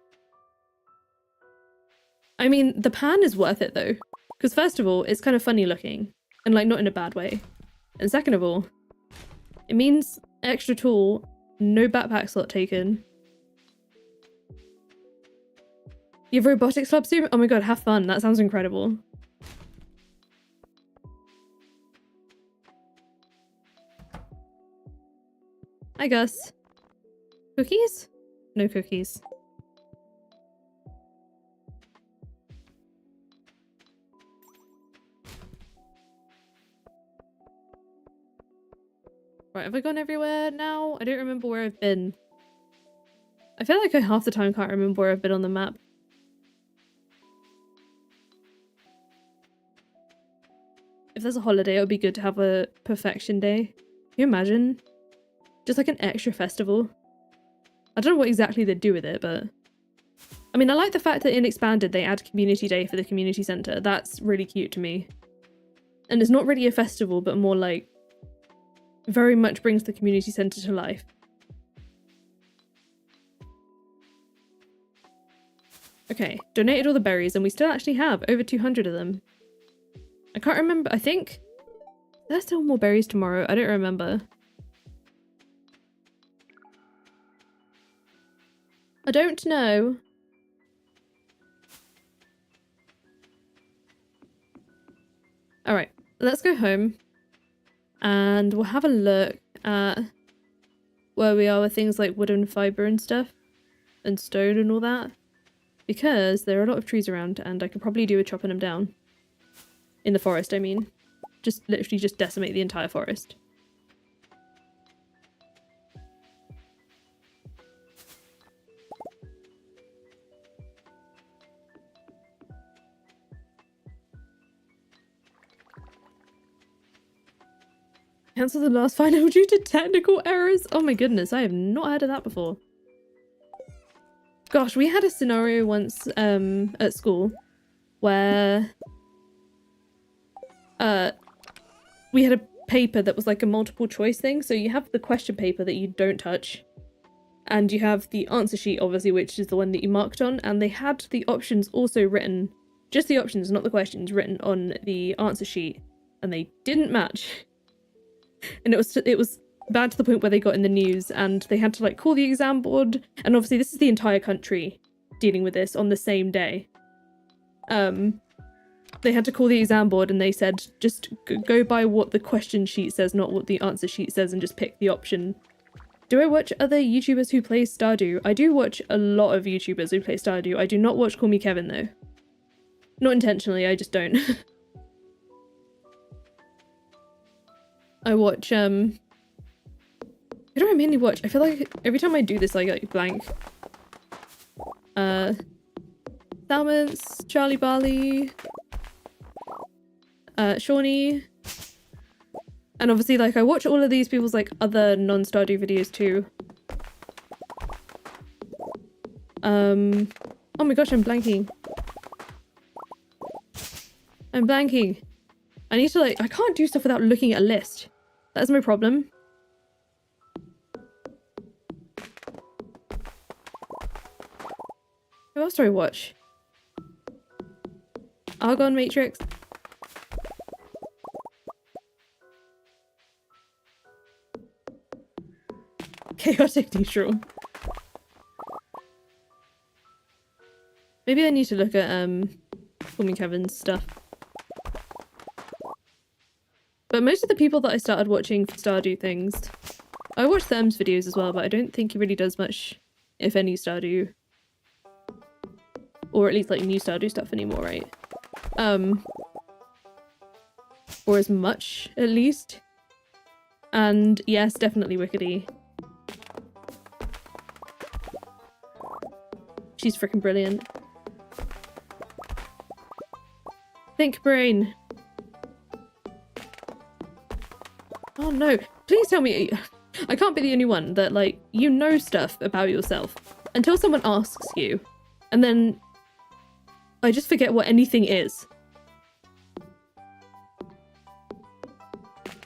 I mean, the pan is worth it though, because first of all, it's kind of funny looking and like not in a bad way. And second of all, it means extra tool, no backpack slot taken. You have robotics club soon? Oh my god, have fun. That sounds incredible. Hi Gus. Cookies? No cookies. Right, have I gone everywhere now? I don't remember where I've been. I feel like I half the time can't remember where I've been on the map. If there's a holiday, it would be good to have a perfection day. Can you imagine? Just like an extra festival. I don't know what exactly they'd do with it, but... I mean, I like the fact that in Expanded they add Community Day for the community centre. That's really cute to me. And it's not really a festival, but more like... very much brings the community centre to life. Okay, donated all the berries and we still actually have over 200 of them. I can't remember, I think there's still more berries tomorrow, I don't remember. I don't know. Alright, let's go home. And we'll have a look at where we are with things like wood and fibre and stuff. And stone and all that. Because there are a lot of trees around and I could probably do with chopping them down. In the forest, I mean. Just literally just decimate the entire forest. Cancel the last final due to technical errors? Oh my goodness, I have not heard of that before. Gosh, we had a scenario once at school where we had a paper that was like a multiple choice thing. So you have the question paper that you don't touch and you have the answer sheet, obviously, which is the one that you marked on, and they had the options also written, just the options, not the questions, written on the answer sheet, and they didn't match. And it was bad to the point where they got in the news and they had to like call the exam board, and obviously this is the entire country dealing with this on the same day. They had to call the exam board and they said just go by what the question sheet says, not what the answer sheet says, and just pick the option. Do I watch other YouTubers who play Stardew? I do watch a lot of YouTubers who play Stardew. I do not watch Call Me Kevin though. Not intentionally, I just don't. I watch who do I mainly watch? I feel like every time I do this I get blank. Salmons, Charlie Barley, Shawnee. And obviously like I watch all of these people's like other non-Stardew videos too. Oh my gosh, I'm blanking. I'm blanking. I need to like, I can't do stuff without looking at a list. That's my problem. Who else do I watch? Argon Matrix. Chaotic Neutral. Maybe I need to look at Call Me Kevin's stuff. But most of the people that I started watching for Stardew things, I watch Therm's videos as well, but I don't think he really does much, if any, Stardew. Or at least like new Stardew stuff anymore, right? or as much at least. And yes, definitely Wickedy. She's freaking brilliant. Think brain. Oh no, please tell me I can't be the only one that, like, you know stuff about yourself until someone asks you, and then I just forget what anything is.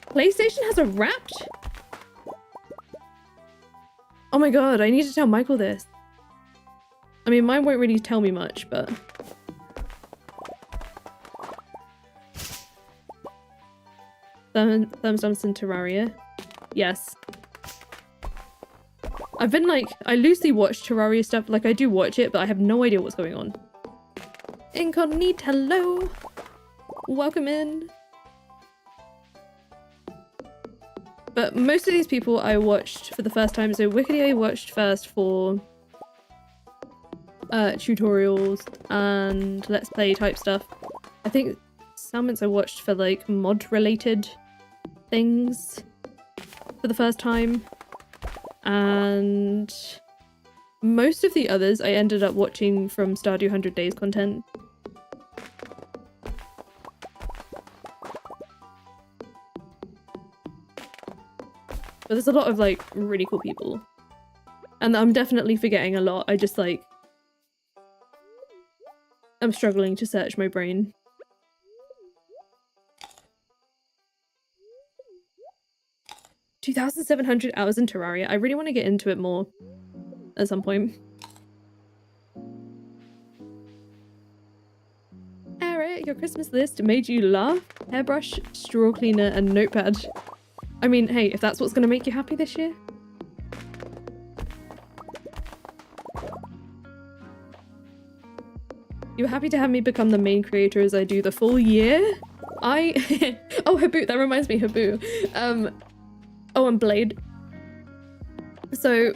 PlayStation has a Wrapped? Oh my god, I need to tell Michael this. I mean, mine won't really tell me much, but... Thermostats and Terraria. Yes. I've been like, I loosely watch Terraria stuff, like I do watch it, but I have no idea what's going on. Incognito, hello! Welcome in. But most of these people I watched for the first time, so Wickedy I watched first for tutorials and let's play type stuff. I think Salmons I watched for like mod related things for the first time. And most of the others I ended up watching from Stardew 100 Days content. But there's a lot of like really cool people. And I'm definitely forgetting a lot. I just like... I'm struggling to search my brain. $2,700 hours in Terraria. I really want to get into it more at some point. Eric, your Christmas list made you laugh? Hairbrush, straw cleaner, and notepad. I mean, hey, if that's what's going to make you happy this year. You were happy to have me become the main creator as I do the full year? Oh, Habu, that reminds me, Habu. Oh, and Blade. So,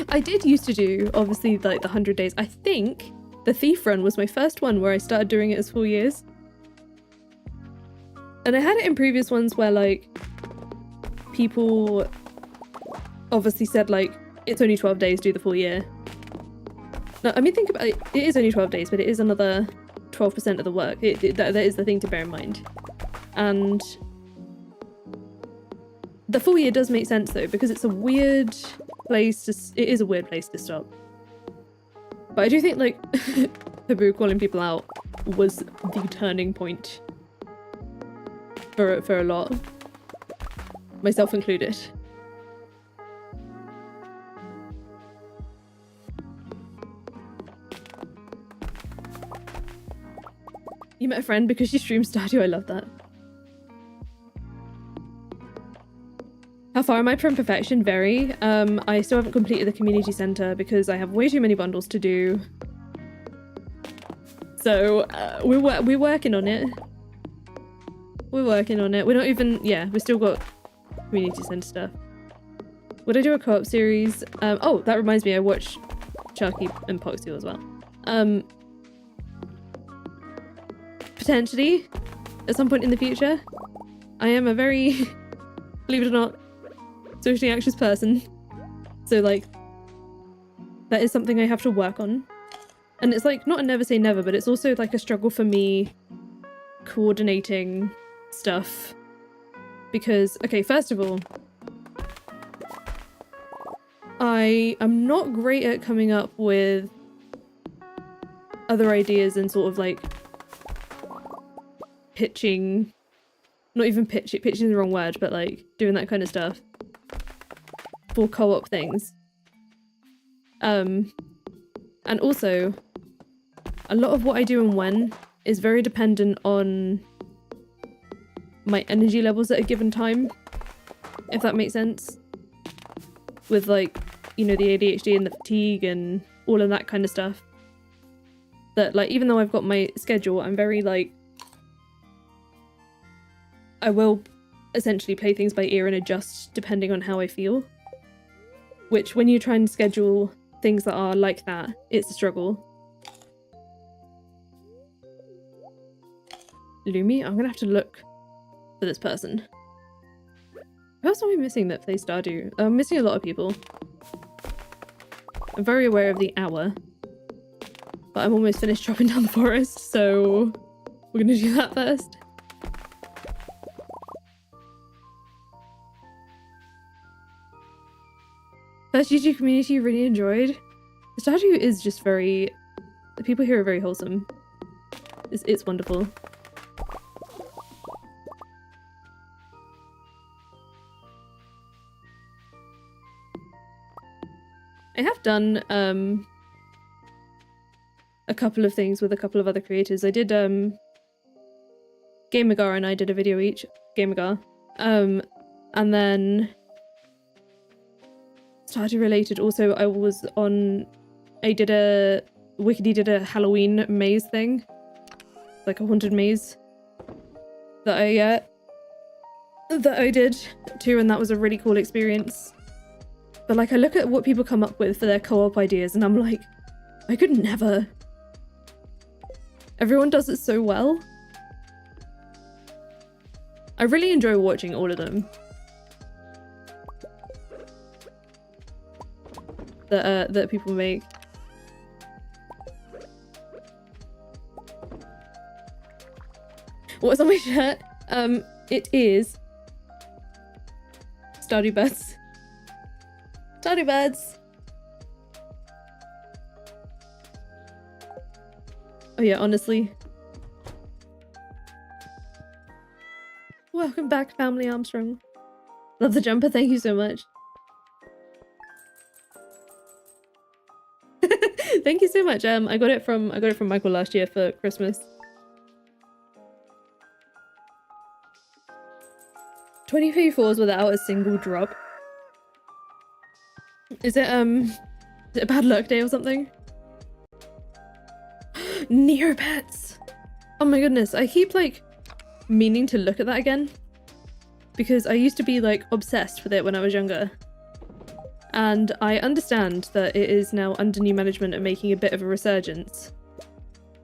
I did used to do, obviously, like the 100 days. I think the Thief Run was my first one where I started doing it as full years. And I had it in previous ones where, like, people obviously said, like, it's only 12 days, do the full year. No, I mean, think about it. It is only 12 days, but it is another 12% of the work. That is the thing to bear in mind. And the full year does make sense, though, because it's a weird place to... It is a weird place to stop. But I do think, like, Habu calling people out was the turning point for a lot. Myself included. You met a friend because she streams Stardew. I love that. How far am I from perfection? Very. I still haven't completed the community center because I have way too many bundles to do. So we're working on it. We're working on it. We're not even... Yeah, we still got community center stuff. Would I do a co-op series? Oh, that reminds me. I watched Chucky and Poxy as well. Potentially, at some point in the future. I am a very, believe it or not, socially anxious person. So, like, that is something I have to work on. And it's like, not a never say never, but it's also like a struggle for me coordinating stuff. Because, okay, first of all, I am not great at coming up with other ideas and sort of like pitching, not even pitching is the wrong word, but like doing that kind of stuff for co-op things. And also a lot of what I do and when is very dependent on my energy levels at a given time, if that makes sense. With like, you know, the ADHD and the fatigue and all of that kind of stuff. That like, even though I've got my schedule, I'm very like, I will essentially play things by ear and adjust depending on how I feel. Which, when you try and schedule things that are like that, it's a struggle. Lumi? I'm gonna have to look for this person. Who else am I missing that plays Stardew? I'm missing a lot of people. I'm very aware of the hour. But I'm almost finished chopping down the forest, so we're gonna do that first. First YouTube community you really enjoyed? Stardew is just very... The people here are very wholesome. It's wonderful. I have done a couple of things with a couple of other creators. I did Gamergar and I did a video each. Gamergar. And then Stardew related also Wickedy did a Halloween maze thing. Like a haunted maze. That I did too, and that was a really cool experience. But like I look at what people come up with for their co-op ideas and I'm like, I could never. Everyone does it so well. I really enjoy watching all of them. That people make. What's on my shirt? It is Stardew Birds. Stardew Birds. Oh yeah, honestly. Welcome back, Family Armstrong. Love the jumper, thank you so much. Thank you so much. I got it from Michael last year for Christmas. 2024s without a single drop. Is it a bad luck day or something? Neopets! Oh my goodness, I keep like meaning to look at that again. Because I used to be like obsessed with it when I was younger. And I understand that it is now under new management and making a bit of a resurgence.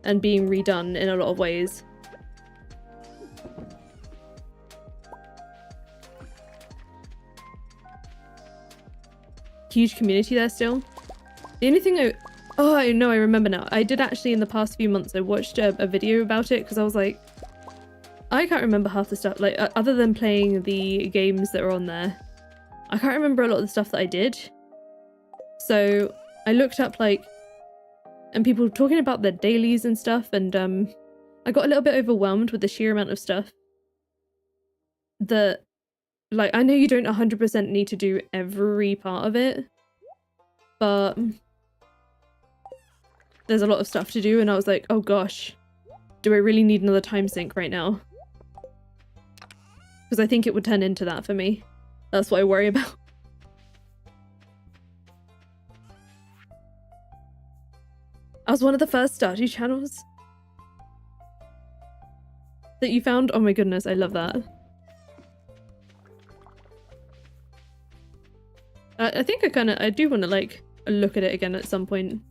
And being redone in a lot of ways. Huge community there still. The only thing I know, I remember now. I did actually in the past few months, I watched a video about it because I was like, I can't remember half the stuff, like other than playing the games that are on there. I can't remember a lot of the stuff that I did. So I looked up like, and people talking about their dailies and stuff, and I got a little bit overwhelmed with the sheer amount of stuff that, like, I know you don't 100% need to do every part of it, but there's a lot of stuff to do, and I was like, oh gosh, do I really need another time sink right now? Because I think it would turn into that for me. That's what I worry about. I was one of the first Stardew channels that you found. Oh my goodness, I love that. I think I do want to like look at it again at some point.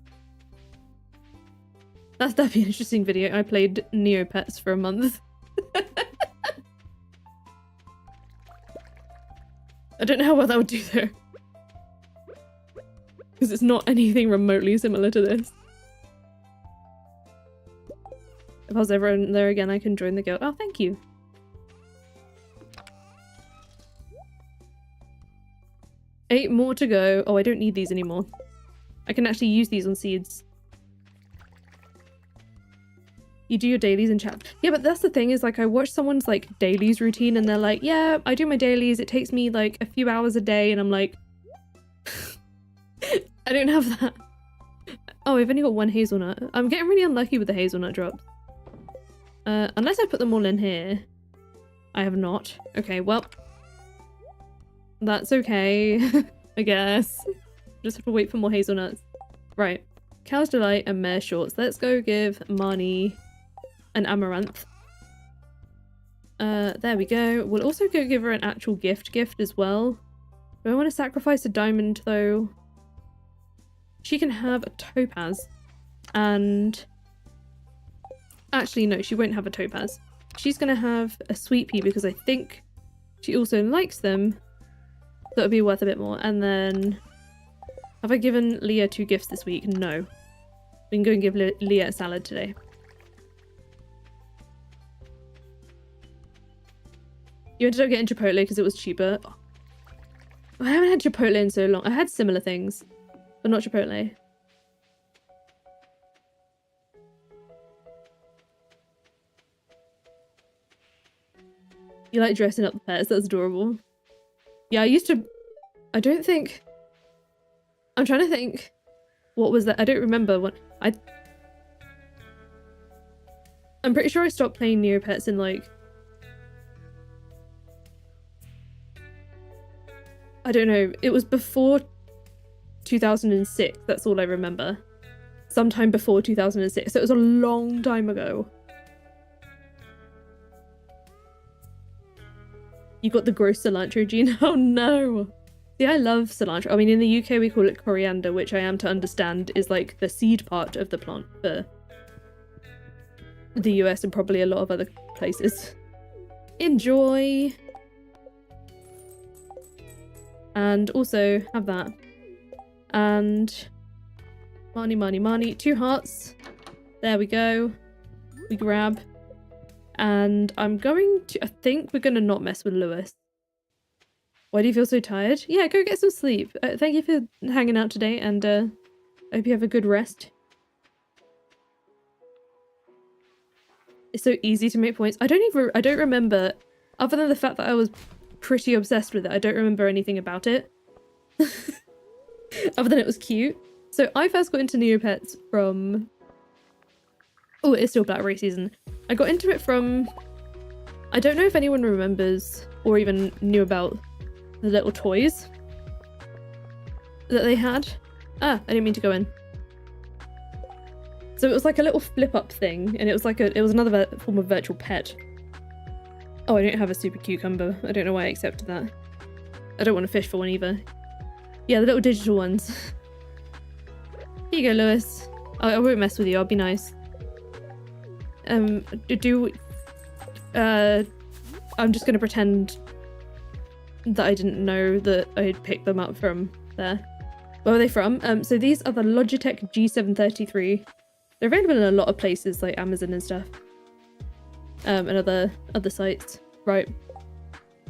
That'd be an interesting video. I played Neopets for a month. I don't know how well that would do though. Because it's not anything remotely similar to this. If I was ever in there again, I can join the guild. Oh, thank you. Eight more to go. Oh, I don't need these anymore. I can actually use these on seeds. You do your dailies in chat. Yeah, but that's the thing is like I watch someone's like dailies routine and they're like, yeah, I do my dailies. It takes me like a few hours a day. And I'm like, I don't have that. Oh, I've only got one hazelnut. I'm getting really unlucky with the hazelnut drops. Unless I put them all in here. I have not. Okay, well. That's okay. I guess. Just have to wait for more hazelnuts. Right. Cow's Delight and Mare Shorts. Let's go give Marnie an amaranth. There we go. We'll also go give her an actual gift as well. Do I want to sacrifice a diamond though? She can have a topaz. And actually no, she won't have a topaz. she's gonna have a sweet pea because I think she also likes them. So it'll be worth a bit more. And then, have I given Leah 2 gifts this week? No. We can go and give Leah a salad today. You ended up getting Chipotle because it was cheaper. Oh, I haven't had Chipotle in so long. I had similar things, but not Chipotle. You like dressing up the pets? That's adorable. Yeah, I don't think... I'm trying to think. What was that? I don't remember what... I'm pretty sure I stopped playing Neopets in like... I don't know. It was before 2006. That's all I remember. Sometime before 2006. So it was a long time ago. You got the gross cilantro gene? Oh no! See, I love cilantro. I mean, in the UK we call it coriander, which I am to understand is like the seed part of the plant for the US and probably a lot of other places. Enjoy! And also have that. And money. 2 hearts. There we go. We grab. And I'm going to... I think we're going to not mess with Lewis. Why do you feel so tired? Yeah, go get some sleep. Thank you for hanging out today, and I hope you have a good rest. It's so easy to make points. I don't remember, other than the fact that I was pretty obsessed with it, I don't remember anything about it. Other than it was cute. So I first got into Neopets from... Oh, it's still Blackberry season. I got into it from... I don't know if anyone remembers or even knew about the little toys that they had. Ah, I didn't mean to go in. So it was like a little flip-up thing, and it was like it was another form of virtual pet. Oh, I don't have a super cucumber. I don't know why I accepted that. I don't want to fish for one either. Yeah, the little digital ones. Here you go, Lewis. I won't mess with you. I'll be nice. I'm just gonna pretend that I didn't know that I had picked them up from there. Where were they from? So these are the Logitech G733. They're available in a lot of places like Amazon and stuff. And other sites. Right.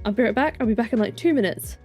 I'll be right back. I'll be back in like 2 minutes.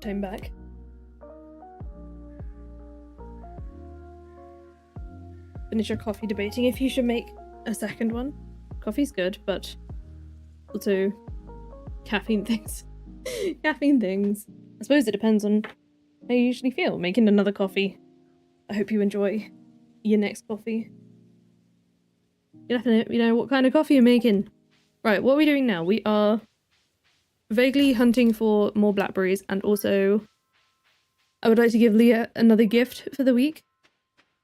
time back. Finish your coffee debating if you should make a second one. Coffee's good, but also caffeine things. Caffeine things. I suppose it depends on how you usually feel making another coffee. I hope you enjoy your next coffee. You definitely know what kind of coffee you're making. Right, what are we doing now? We are vaguely hunting for more blackberries, and also I would like to give Leah another gift for the week.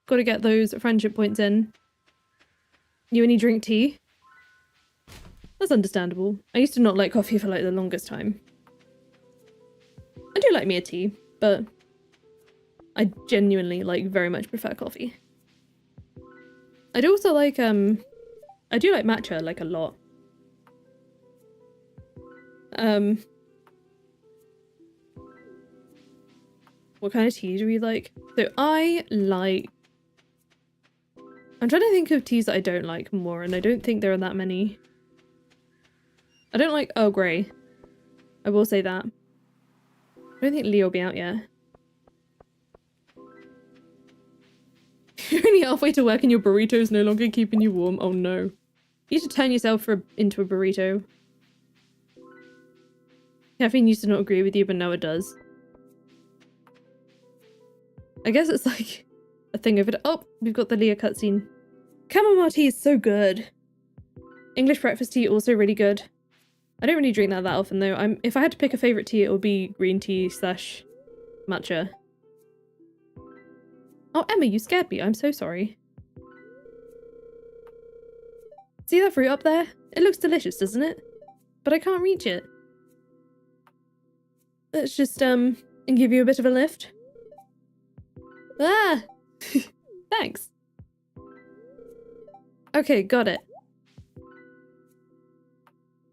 Got to get those friendship points in. You only drink tea? That's understandable. I used to not like coffee for like the longest time. I do like me a tea, but I genuinely like very much prefer coffee. I do also like I do like matcha like a lot. What kind of tea do we like? So I'm trying to think of teas that I don't like more, and I don't think there are that many. I don't like Earl Grey. I will say that. I don't think Leah will be out yet. You're only halfway to work and your burrito's no longer keeping you warm. Oh no. You need to turn yourself into a burrito. Caffeine used to not agree with you, but now it does. I guess it's like a thing over the— oh, we've got the Leah cutscene. Chamomile tea is so good. English breakfast tea also really good. I don't really drink that often though. If I had to pick a favourite tea, it would be green tea / matcha. Oh, Emma, you scared me. I'm so sorry. See that fruit up there? It looks delicious, doesn't it? But I can't reach it. Let's just, give you a bit of a lift. Ah! Thanks. Okay, got it.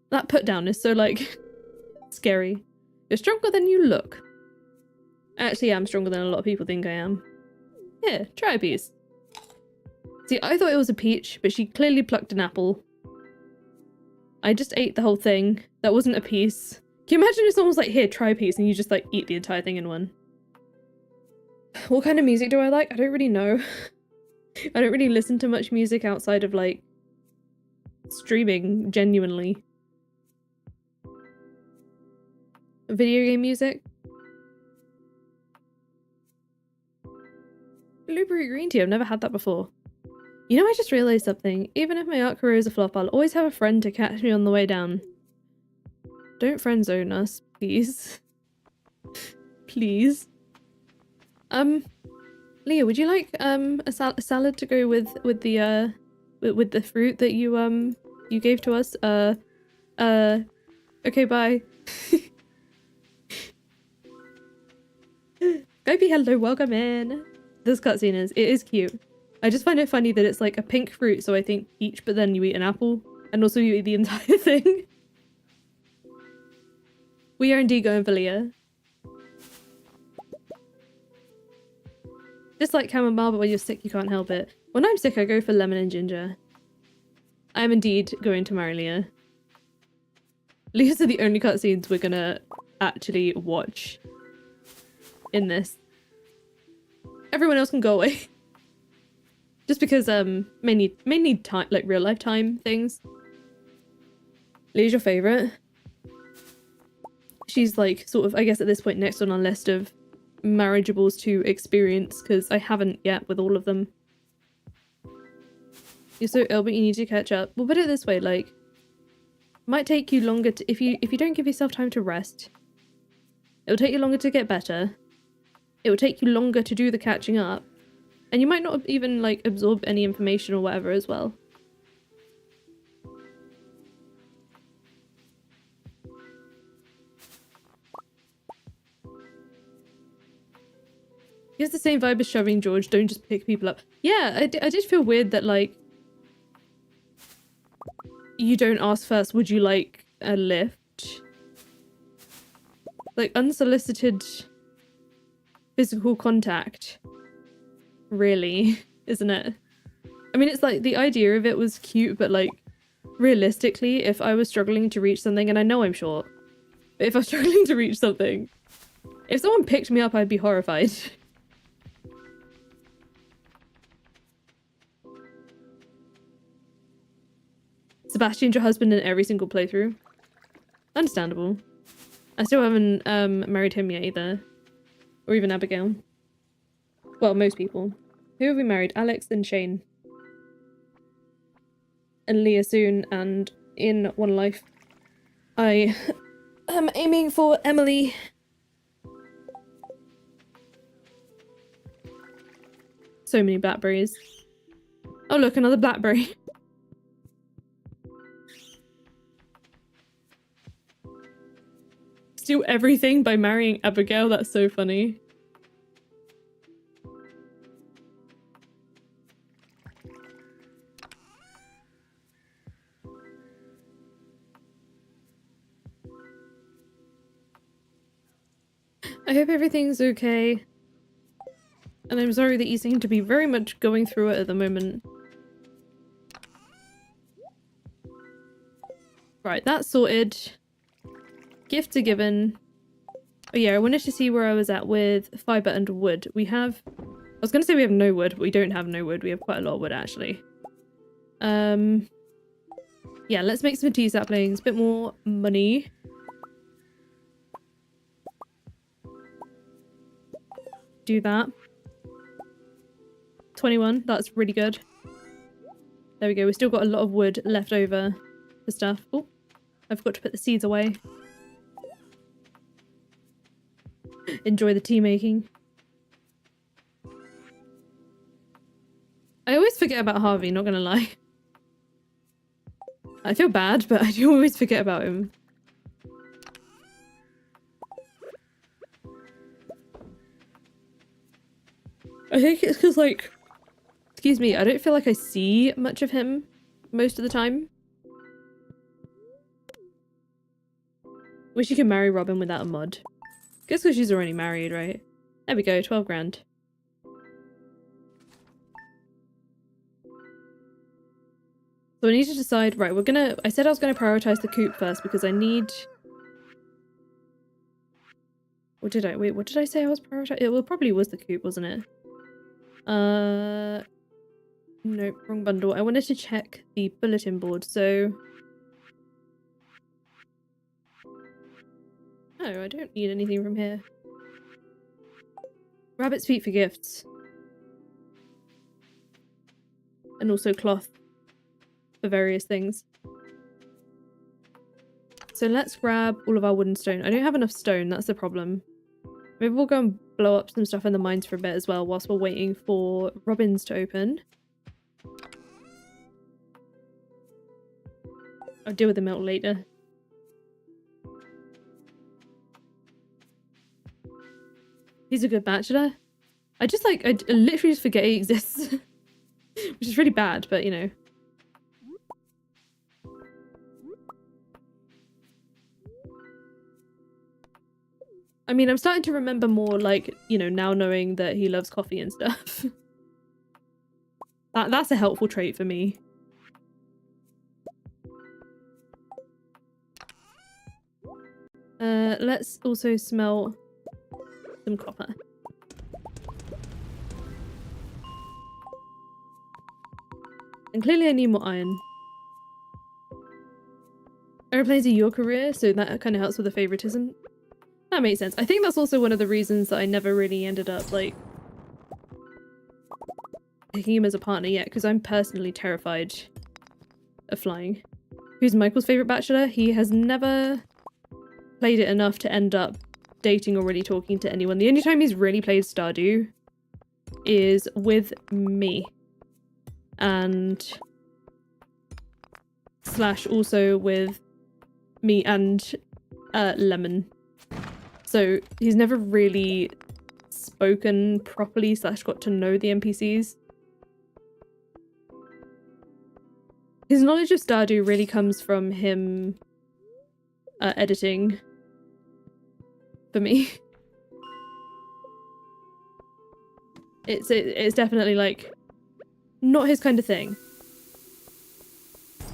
That put down is so, like, scary. You're stronger than you look. Actually, I'm stronger than a lot of people think I am. Here, try a piece. See, I thought it was a peach, but she clearly plucked an apple. I just ate the whole thing. That wasn't a piece. Can you imagine if someone was like, here, try a piece, and you just, like, eat the entire thing in one? What kind of music do I like? I don't really know. I don't really listen to much music outside of, like, streaming, genuinely. Video game music? Blueberry green tea, I've never had that before. You know, I just realised something. Even if my art career is a flop, I'll always have a friend to catch me on the way down. Don't friend zone us, please. Please. Leah, would you like a salad to go with the fruit that you gave to us? Okay, bye. Gobi, hello, welcome in. This cutscene is cute. I just find it funny that it's like a pink fruit, so I think peach, but then you eat an apple, and also you eat the entire thing. We are indeed going for Leah. Just like chamomile, but when you're sick, you can't help it. When I'm sick, I go for lemon and ginger. I am indeed going to marry Leah. These are the only cutscenes we're gonna actually watch in this. Everyone else can go away. Just because may need time, like real life time things. Leah's your favourite. She's like sort of, I guess at this point, next on our list of marriageables to experience, because I haven't yet with all of them. You're so ill, but you need to catch up. We'll put it this way, like, might take you longer to, if you don't give yourself time to rest, it'll take you longer to get better. It will take you longer to do the catching up, and you might not even like absorb any information or whatever as well. He has the same vibe as shoving George. Don't just pick people up. Yeah, I did feel weird that like you don't ask first, would you like a lift? Like unsolicited physical contact, really, isn't it? I mean, it's like the idea of it was cute, but like realistically, if I was struggling to reach something, and I know I'm short, but if I'm struggling to reach something, If someone picked me up, I'd be horrified. Sebastian's your husband in every single playthrough. Understandable. I still haven't married him yet either. Or even Abigail. Well, most people. Who have we married? Alex and Shane. And Leah soon, and in one life. I am aiming for Emily. So many blackberries. Oh look, another blackberry. Steal everything by marrying Abigail, that's so funny. I hope everything's okay. And I'm sorry that you seem to be very much going through it at the moment. Right, that's sorted. Gifts are given. Oh yeah, I wanted to see where I was at with fibre and wood. We have... I was going to say we have no wood, but we don't have no wood. We have quite a lot of wood, actually. Yeah, let's make some tea saplings. Bit more money. Do that. 21, that's really good. There we go, we've still got a lot of wood left over for stuff. Oh, I forgot to put the seeds away. Enjoy the tea making. I always forget about Harvey, not gonna lie. I feel bad, but I do always forget about him. I think it's because, like, excuse me, I don't feel like I see much of him most of the time. Wish you could marry Robin without a mod. Guess because she's already married, right? There we go, 12 grand. So I need to decide, right, I said I was gonna prioritize the coop first because I need... What did I say I was prioritizing? It probably was the coop, wasn't it? Nope, wrong bundle. I wanted to check the bulletin board, so... No, I don't need anything from here. Rabbit's feet for gifts. And also cloth for various things. So let's grab all of our wooden stone. I don't have enough stone, that's the problem. Maybe we'll go and blow up some stuff in the mines for a bit as well whilst we're waiting for Robin's to open. I'll deal with the milk later. He's a good bachelor. I literally just forget he exists. Which is really bad, but you know. I mean, I'm starting to remember more, like, you know, now knowing that he loves coffee and stuff. That's a helpful trait for me. Let's also smell some copper. And clearly I need more iron. Airplanes are your career, so that kind of helps with the favoritism. That makes sense. I think that's also one of the reasons that I never really ended up, like, picking him as a partner yet, because I'm personally terrified of flying. Who's Michael's favorite bachelor? He has never played it enough to end up dating or really talking to anyone. The only time he's really played Stardew is with me. And slash also with me and Lemon. So he's never really spoken properly slash got to know the NPCs. His knowledge of Stardew really comes from him editing for me. It's definitely like not his kind of thing.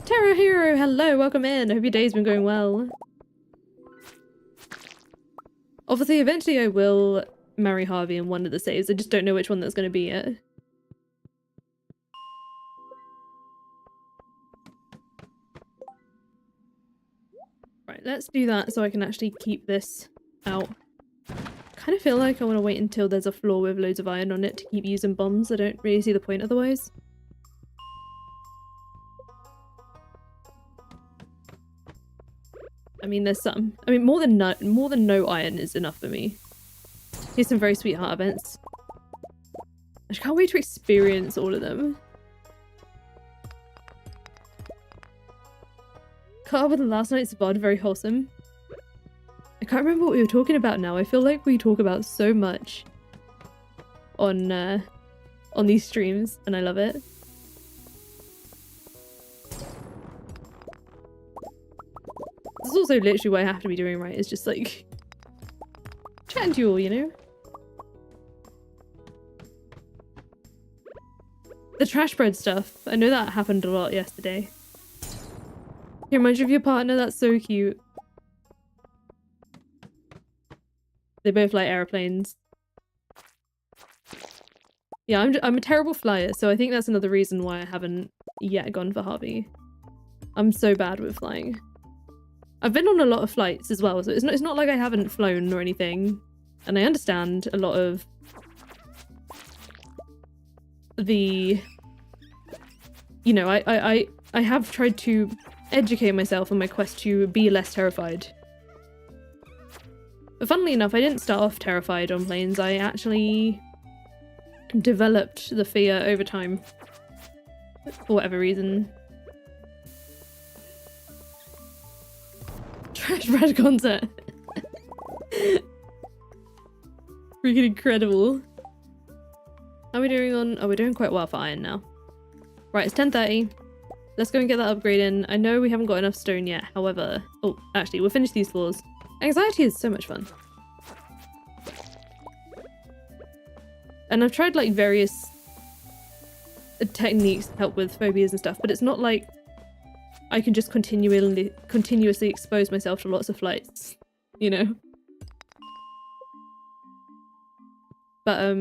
Terra Hero, hello, welcome in. I hope your day's been going well. Obviously, eventually I will marry Harvey in one of the saves. I just don't know which one that's going to be yet. Right, let's do that so I can actually keep this out. Kind of feel like I want to wait until there's a floor with loads of iron on it to keep using bombs. I don't really see the point otherwise. I mean, there's some. I mean, more than no iron is enough for me. Here's some very sweet heart events. I just can't wait to experience all of them. Caught up with last night's VOD, very wholesome. I can't remember what we were talking about now. I feel like we talk about so much on these streams, and I love it. This is also literally what I have to be doing, right? It's just like chatting to you all, you know? The trash bread stuff. I know that happened a lot yesterday. He reminds you of your partner, that's so cute. They both like airplanes. Yeah, I'm a terrible flyer, so I think that's another reason why I haven't yet gone for Harvey. I'm so bad with flying. I've been on a lot of flights as well, so it's not like I haven't flown or anything. And I understand a lot of the... You know, I have tried to educate myself on my quest to be less terrified. But funnily enough, I didn't start off terrified on planes. I actually developed the fear over time. For whatever reason. Trash bread concert. Freaking incredible. How are we doing on... Oh, we're doing quite well for iron now. Right, it's 10:30. Let's go and get that upgrade in. I know we haven't got enough stone yet, however... Oh, actually, we'll finish these floors. Anxiety is so much fun. And I've tried, like, various techniques to help with phobias and stuff, but it's not like I can just continuously expose myself to lots of flights, you know? But,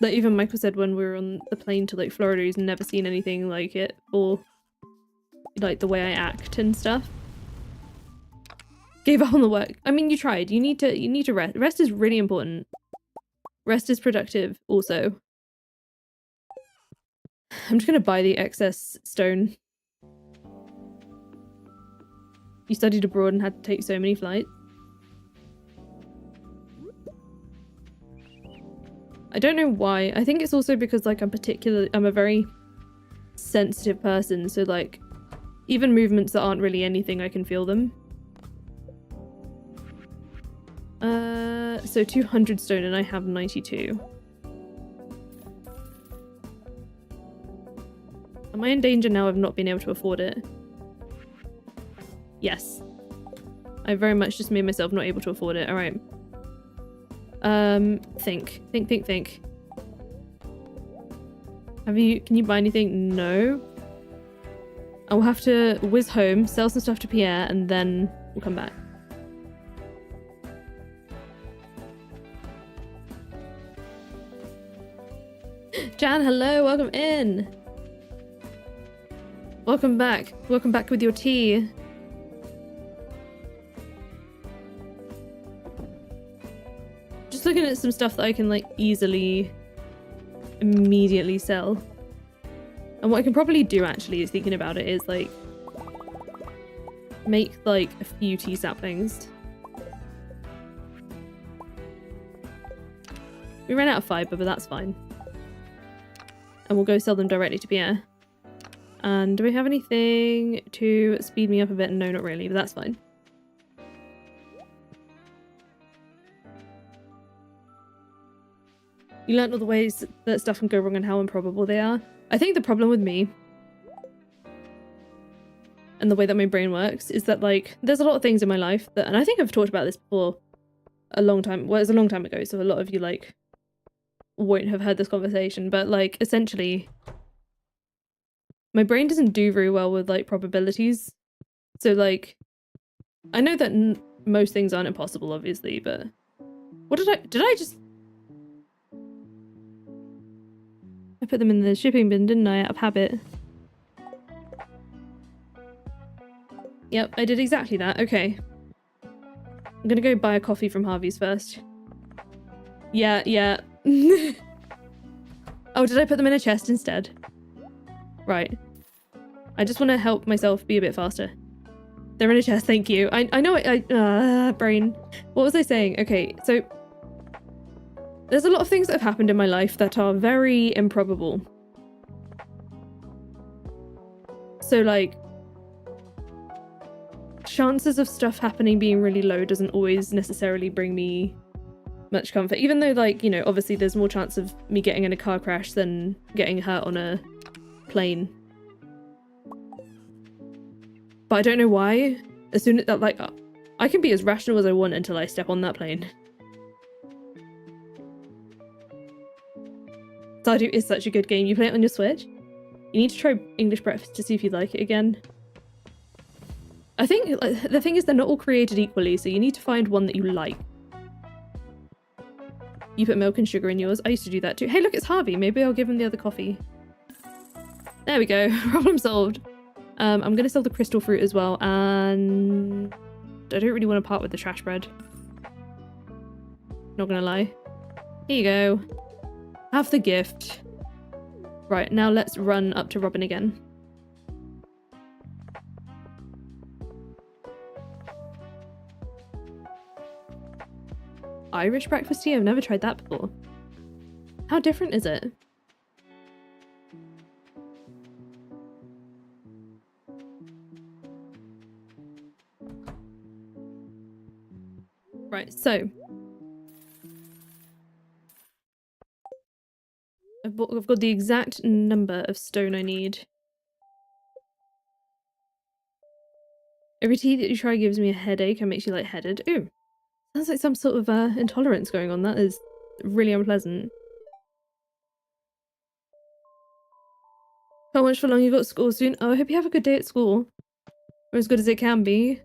like even Michael said when we were on the plane to like Florida, he's never seen anything like it, or like the way I act and stuff. Gave up on the work. I mean, you tried. You need to rest. Rest is really important. Rest is productive also. I'm just gonna buy the excess stone. You studied abroad and had to take so many flights. I don't know why. I think it's also because like I'm a very sensitive person, so like even movements that aren't really anything, I can feel them. So 200 stone and I have 92. Am I in danger now of not being able to afford it? Yes. I very much just made myself not able to afford it. Alright. Think. Can you buy anything? No. I will have to whiz home, sell some stuff to Pierre, and then we'll come back. Jan, hello, welcome in. Welcome back. Welcome back with your tea. Just looking at some stuff that I can like easily immediately sell. And what I can probably do actually is thinking about it is like make like a few tea saplings. We ran out of fiber, but that's fine. And we'll go sell them directly to Pierre. And do we have anything to speed me up a bit? No, not really, but that's fine. You learned all the ways that stuff can go wrong and how improbable they are. I think the problem with me and the way that my brain works is that like there's a lot of things in my life that, and I think I've talked about this before a long time, well, it's a long time ago, so a lot of you like won't have heard this conversation, but like essentially my brain doesn't do very well with like probabilities. So like I know that most things aren't impossible, obviously, but... What did I just... I put them in the shipping bin, didn't I, out of habit? Yep, I did exactly that. Okay. I'm gonna go buy a coffee from Harvey's first. Yeah. Oh, did I put them in a chest instead? Right. I just want to help myself be a bit faster. They're in a chest, thank you. I know brain. What was I saying? Okay, so... There's a lot of things that have happened in my life that are very improbable. So, like... chances of stuff happening being really low doesn't always necessarily bring me much comfort. Even though, like, you know, obviously there's more chance of me getting in a car crash than getting hurt on a plane. But I don't know why. As soon as, like, I can be as rational as I want until I step on that plane. Stardew is such a good game. You play it on your Switch? You need to try English Breakfast to see if you like it again. I think the thing is they're not all created equally, so you need to find one that you like. You put milk and sugar in yours. I used to do that too. Hey, look, it's Harvey. Maybe I'll give him the other coffee. There we go. Problem solved. I'm going to sell the crystal fruit as well, and I don't really want to part with the trash bread. Not going to lie. Here you go. Have the gift. Right, now let's run up to Robin again. Irish breakfast tea? I've never tried that before. How different is it? Right, so I've got the exact number of stone I need. Every tea that you try gives me a headache and makes you lightheaded. Ooh, sounds like some sort of intolerance going on. That is really unpleasant. How much for long you got school soon? Oh, I hope you have a good day at school. Or as good as it can be.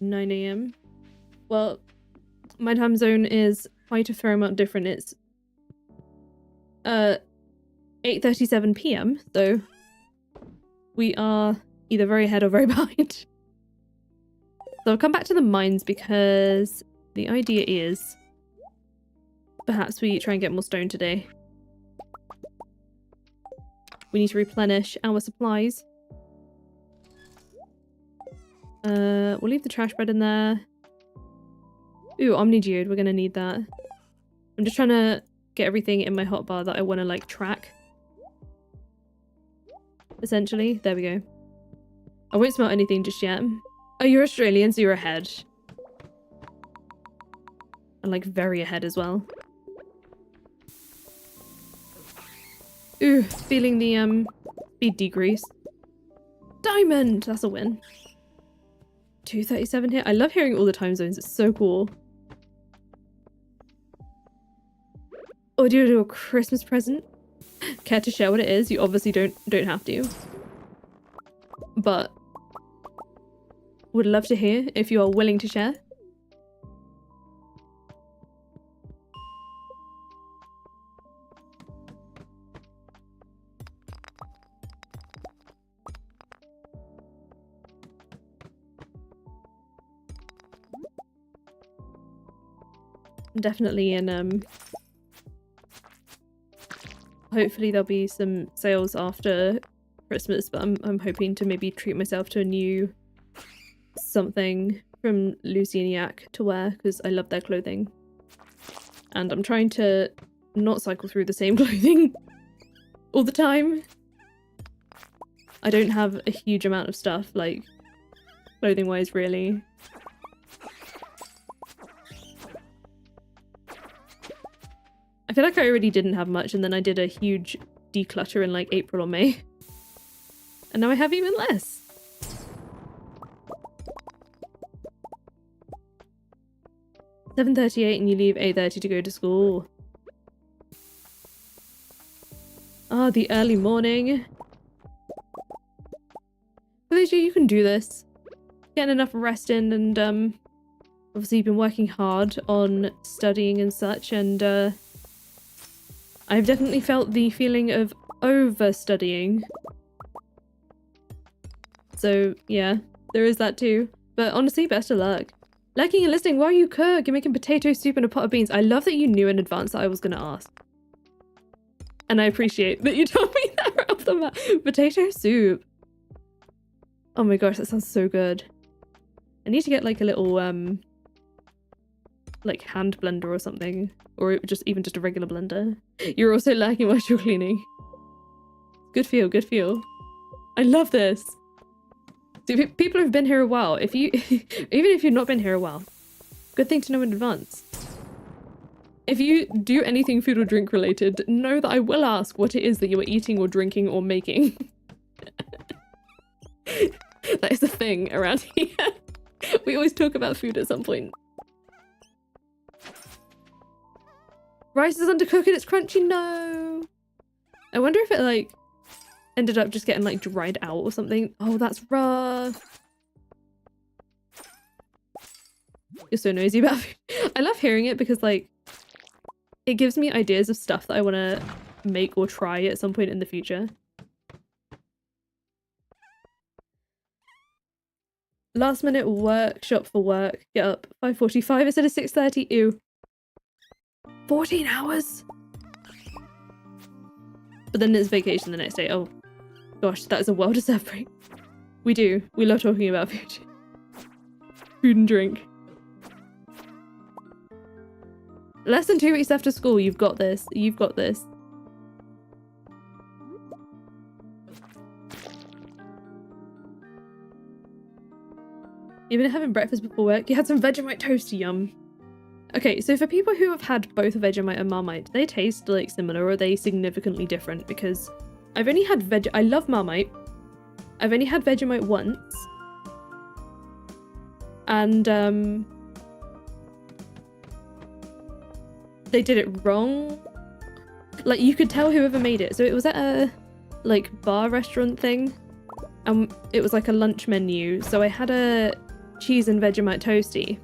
$9 AM. Well, my time zone is quite a fair amount different. It's 8:37 PM, so we are either very ahead or very behind. So I'll come back to the mines because the idea is perhaps we try and get more stone today. We need to replenish our supplies. We'll leave the trash bread in there. Ooh, Omnigeode, we're gonna need that. I'm just trying to get everything in my hotbar that I want to, like, track. Essentially. There we go. I won't smell anything just yet. Oh, you're Australian, so you're ahead. And, like, very ahead as well. Ooh, feeling the, speed decrease. Diamond! That's a win. 2:37 here. I love hearing all the time zones. It's so cool. Oh, do you do a Christmas present? Care to share what it is? You obviously don't have to. But would love to hear if you are willing to share. Definitely in hopefully there'll be some sales after Christmas, but I'm hoping to maybe treat myself to a new something from Lucy and Yak to wear because I love their clothing. And I'm trying to not cycle through the same clothing all the time. I don't have a huge amount of stuff, like, clothing wise, really. I feel like I already didn't have much, and then I did a huge declutter in, like, April or May. And now I have even less. 7:38 and you leave 8:30 to go to school. Ah, the early morning. Felicia, you can do this. Getting enough rest in, and obviously you've been working hard on studying and such, and I've definitely felt the feeling of over-studying. So yeah, there is that too. But honestly, best of luck. Liking and listening while you cook. You're making potato soup and a pot of beans. I love that you knew in advance that I was going to ask. And I appreciate that you told me that right off the bat. Potato soup. Oh my gosh, that sounds so good. I need to get like a little like hand blender or something, or even just a regular blender. You're also lacking while you're cleaning. Good feel, good feel. I love this. See, people who've been here a while, if you even if you've not been here a while, good thing to know in advance. If you do anything food or drink related, know that I will ask what it is that you are eating or drinking or making. That is a thing around here. We always talk about food at some point. Rice is undercooked and it's crunchy. No. I wonder if it like ended up just getting like dried out or something. Oh, that's rough. You're so nosy about food. I love hearing it because like it gives me ideas of stuff that I want to make or try at some point in the future. Last minute workshop for work. Get up 5:45 instead of 6:30. Ew. 14 hours? But then it's vacation the next day. Oh gosh, that is a well-deserved break. We do. We love talking about food. Food and drink. Less than 2 weeks after school. You've got this. You've got this. Even having breakfast before work, you had some Vegemite toast, yum. Okay, so for people who have had both Vegemite and Marmite, do they taste like similar or are they significantly different? Because I've only had I love Marmite. I've only had Vegemite once. And they did it wrong. Like you could tell whoever made it. So it was at a like bar restaurant thing. And it was like a lunch menu. So I had a cheese and Vegemite toasty.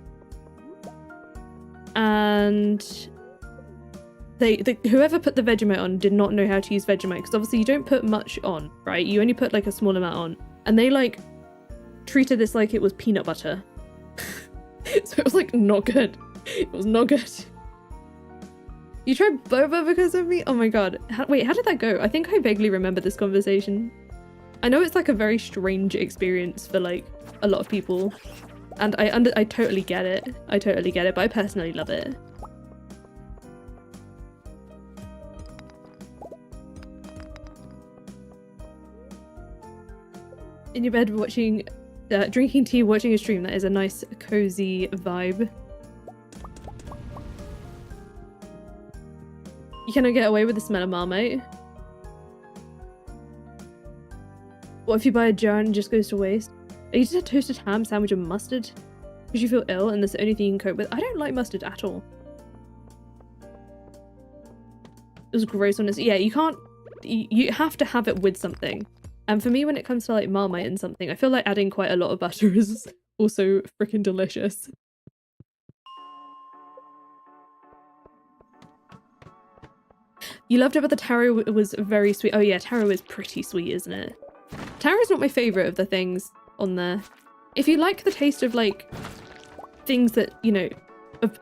And whoever put the Vegemite on did not know how to use Vegemite, because obviously you don't put much on, right? You only put like a small amount on. And they like treated this like it was peanut butter. So it was like not good. It was not good. You tried boba because of me? Oh my god. Wait, how did that go? I think I vaguely remember this conversation. I know it's like a very strange experience for like a lot of people. And I totally get it. I totally get it, but I personally love it. In your bed watching, drinking tea, watching a stream. That is a nice, cozy vibe. You cannot get away with the smell of Marmite. What if you buy a jar and it just goes to waste? I used to have toasted ham sandwich and mustard because you feel ill and that's the only thing you can cope with. I don't like mustard at all. It was gross on this. Yeah, you can't. You have to have it with something. And for me, when it comes to like Marmite and something, I feel like adding quite a lot of butter is also freaking delicious. You loved it, but the taro was very sweet. Oh yeah, taro is pretty sweet, isn't it? Taro is not my favorite of the things on there. If you like the taste of like things that, you know,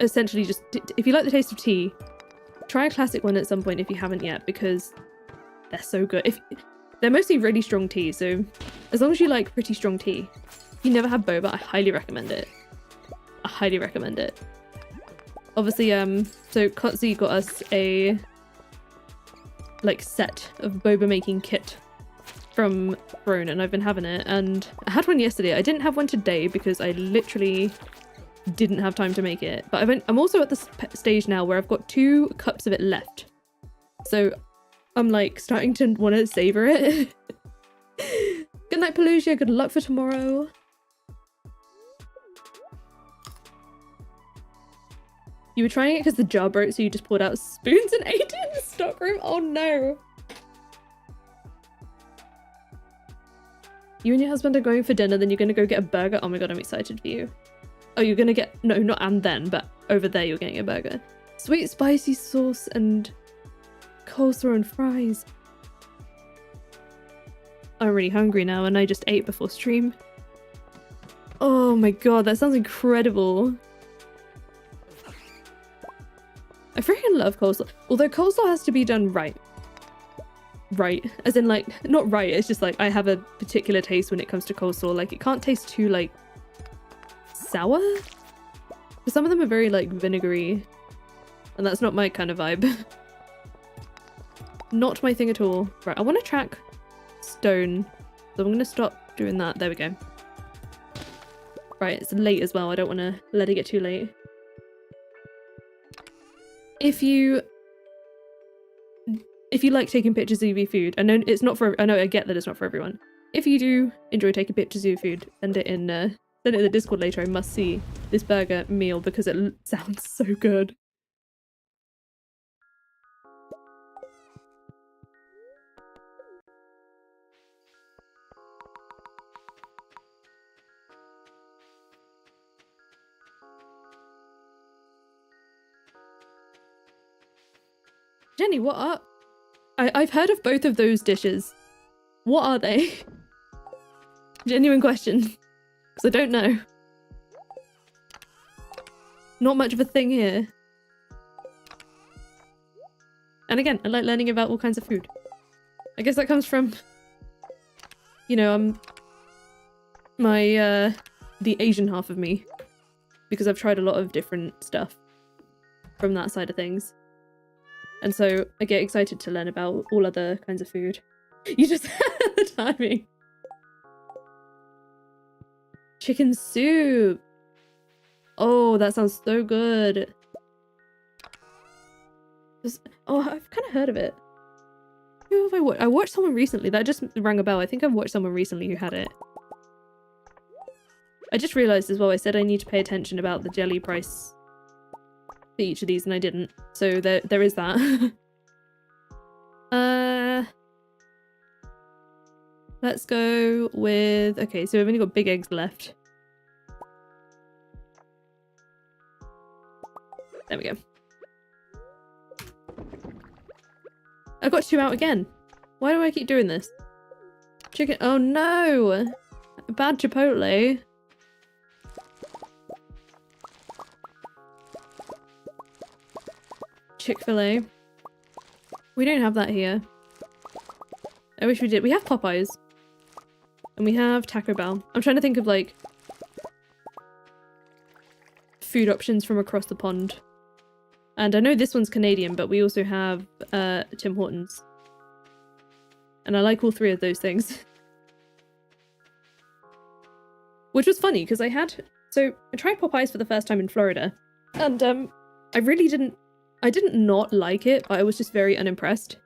essentially just, if you like the taste of tea, try a classic one at some point if you haven't yet, because they're so good. They're mostly really strong tea, so as long as you like pretty strong tea, if you never had boba, I highly recommend it. I highly recommend it. Obviously, so Kotzi got us a like set of boba making kit from Throne, and I've been having it, and I had one yesterday. I didn't have one today because I literally didn't have time to make it, but I'm also at the stage now where I've got 2 cups of it left, so I'm like starting to want to savor it. Good night, Pelusia. Good luck for tomorrow. You were trying it because the jar broke, so you just poured out spoons and ate it in the stockroom? Oh no. You and your husband are going for dinner, then you're going to go get a burger? Oh my god, I'm excited for you. Oh, you're going to get... No, not and then, but over there you're getting a burger. Sweet spicy sauce and coleslaw and fries. I'm really hungry now and I just ate before stream. Oh my god, that sounds incredible. I freaking love coleslaw. Although coleslaw has to be done right. Right. As in, like, not right, it's just like I have a particular taste when it comes to coleslaw. Like, it can't taste too, like, sour? But some of them are very, like, vinegary. And that's not my kind of vibe. Not my thing at all. Right, I want to track stone. So I'm going to stop doing that. There we go. Right, it's late as well. I don't want to let it get too late. If you like taking pictures of your food, I know it's not for, I know I get that it's not for everyone. If you do enjoy taking pictures of your food, send it in the Discord later. I must see this burger meal because it sounds so good. Jenny, what up? I've heard of both of those dishes. What are they? Genuine question. Because I don't know. Not much of a thing here. And again, I like learning about all kinds of food. I guess that comes from, you know, the Asian half of me. Because I've tried a lot of different stuff from that side of things. And so I get excited to learn about all other kinds of food. You just had the timing. Chicken soup. Oh, that sounds so good. Oh, I've kind of heard of it. Who have I watched? I watched someone recently. That just rang a bell. I think I've watched someone recently who had it. I just realised as well, I said I need to pay attention about the jelly price for each of these, and I didn't. So there is that. Let's go with... Okay, so we've only got big eggs left. There we go. I got 2 out again. Why do I keep doing this? Chicken... Oh no! Bad Chipotle. Chick-fil-A. We don't have that here. I wish we did. We have Popeyes. And we have Taco Bell. I'm trying to think of, like, food options from across the pond. And I know this one's Canadian, but we also have Tim Hortons. And I like all 3 of those things. Which was funny, because I tried Popeyes for the first time in Florida. And I really didn't... I didn't not like it, but I was just very unimpressed.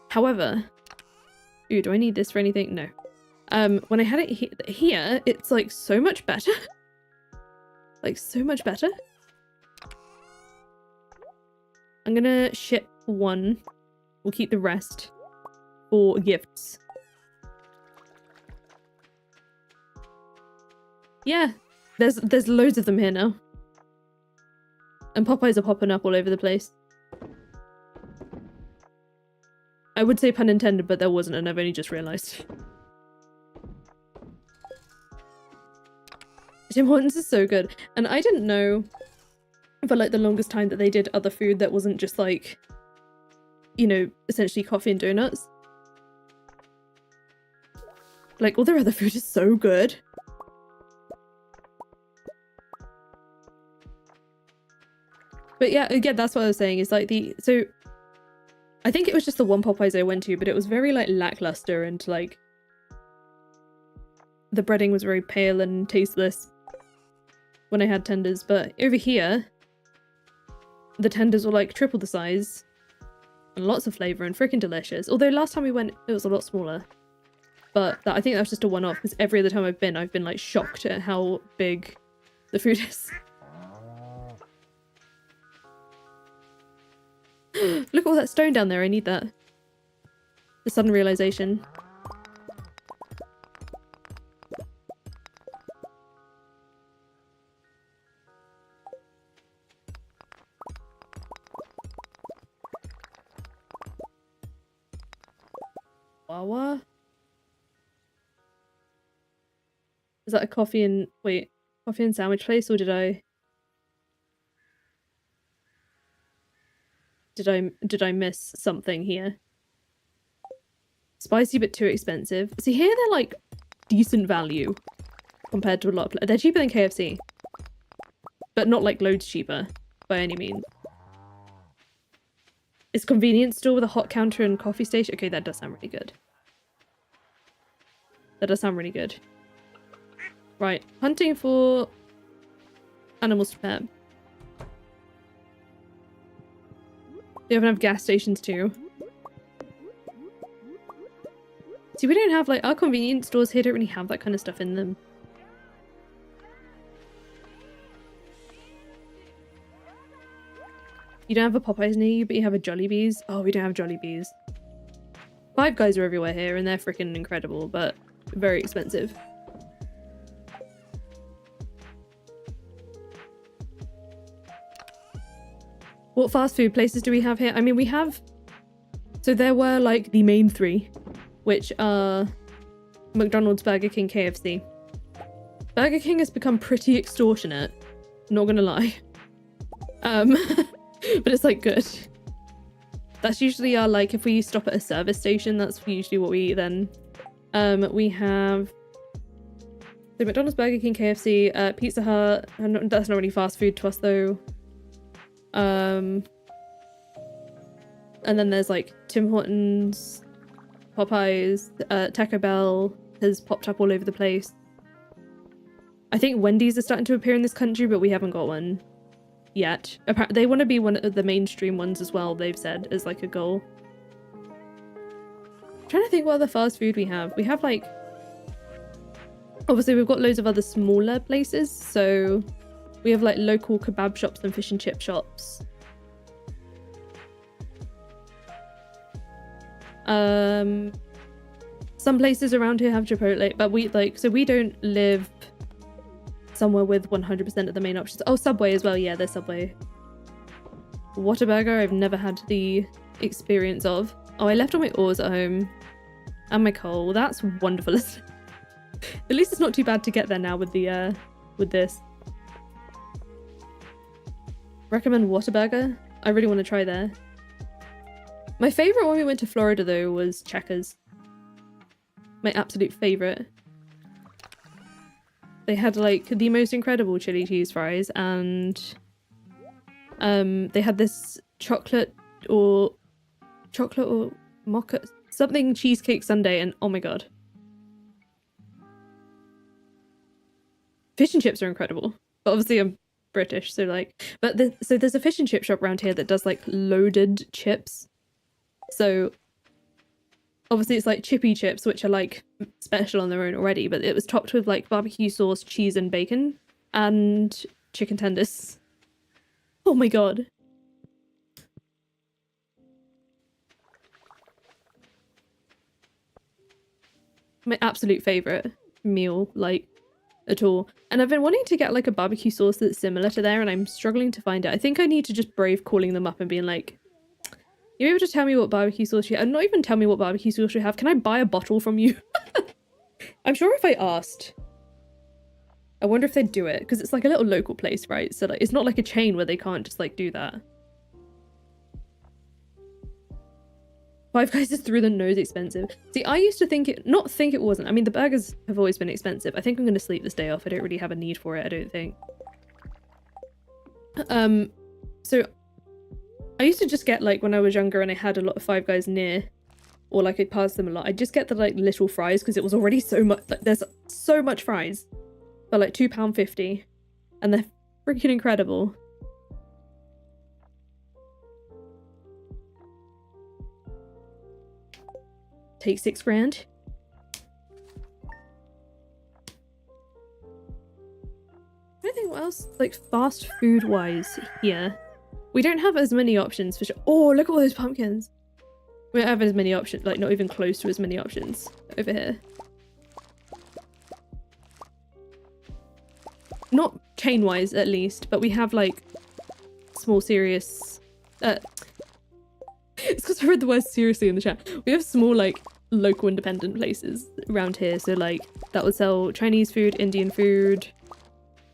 However... Ooh, do I need this for anything? No. When I had it here, it's like so much better. Like so much better. I'm gonna ship 1. We'll keep the rest for gifts. Yeah, there's loads of them here now. And Popeyes are popping up all over the place. I would say pun intended, but there wasn't, and I've only just realised. Tim Hortons is so good. And I didn't know for like the longest time that they did other food that wasn't just like, you know, essentially coffee and donuts. Like all their other food is so good. But yeah, again, that's what I was saying is like so I think it was just the one Popeyes I went to, but it was very like lackluster and like the breading was very pale and tasteless when I had tenders. But over here, the tenders were like triple the size and lots of flavour and freaking delicious. Although last time we went, it was a lot smaller. But I think that was just a one-off because every other time I've been like shocked at how big the food is. Look at all that stone down there. I need that. The sudden realization. Wawa? Is that a coffee and wait, coffee and sandwich place, or did I miss something here? Spicy but too expensive. See, here they're like decent value compared to a lot of... They're cheaper than KFC. But not like loads cheaper by any means. It's a convenience store with a hot counter and coffee station. Okay, that does sound really good. That does sound really good. Right, hunting for animals to pet. They even have gas stations too. See, we don't have like our convenience stores here don't really have that kind of stuff in them. You don't have a Popeyes near you, but you have a Jollibees. Oh, we don't have Jollibees. Five Guys are everywhere here, and they're freaking incredible, but very expensive. What fast food places do we have here? I mean, we have... So there were, like, the main three, which are McDonald's, Burger King, KFC. Burger King has become pretty extortionate, not gonna lie. But it's, like, good. That's usually our, like, if we stop at a service station, that's usually what we eat then. We have... So McDonald's, Burger King, KFC, Pizza Hut. That's not really fast food to us, though. And then there's like Tim Hortons, Popeyes, Taco Bell has popped up all over the place. I think Wendy's is starting to appear in this country, but we haven't got one yet. Apparently, they want to be one of the mainstream ones as well, they've said, as like a goal. I'm trying to think what other fast food we have. We have like... Obviously, we've got loads of other smaller places, so... We have like local kebab shops and fish and chip shops. Some places around here have Chipotle, but we don't live somewhere with 100% of the main options. Oh, Subway as well. Yeah, there's Subway. Whataburger, I've never had the experience of. Oh, I left all my oars at home and my coal. That's wonderful. At least it's not too bad to get there now with the with this. Recommend Whataburger? I really want to try there. My favourite when we went to Florida though was Checkers. My absolute favourite. They had like the most incredible chili cheese fries, and they had this chocolate or mocha something cheesecake sundae, and oh my god. Fish and chips are incredible. But obviously I'm British, so like, but so there's a fish and chip shop around here that does like loaded chips. So obviously it's like chippy chips, which are like special on their own already, but it was topped with like barbecue sauce, cheese and bacon and chicken tenders. Oh my god. My absolute favorite meal, like, at all. And I've been wanting to get like a barbecue sauce that's similar to there, and I'm struggling to find it. I think I need to just brave calling them up and being like, you're able to tell me what barbecue sauce you have? And not even tell me what barbecue sauce you have. Can I buy a bottle from you? I'm sure if I asked, I wonder if they'd do it, because it's like a little local place, right? So like, it's not like a chain where they can't just like do that. Five Guys is through the nose expensive. See, I used to think it, not think it wasn't. I mean, the burgers have always been expensive. I think I'm going to sleep this day off. I don't really have a need for it, I don't think. So I used to just get like when I was younger and I had a lot of Five Guys near, or like I passed them a lot, I'd just get the like little fries because it was already so much, like there's so much fries for like £2.50 and they're freaking incredible. Take £6 grand. I don't think what else, like fast food wise here. We don't have as many options for sure. Oh, look at all those pumpkins. We don't have as many options, like not even close to as many options over here. Not chain-wise, at least, but we have like small serious... It's because I read the word seriously in the chat. We have small like local independent places around here. So like that would sell Chinese food, Indian food,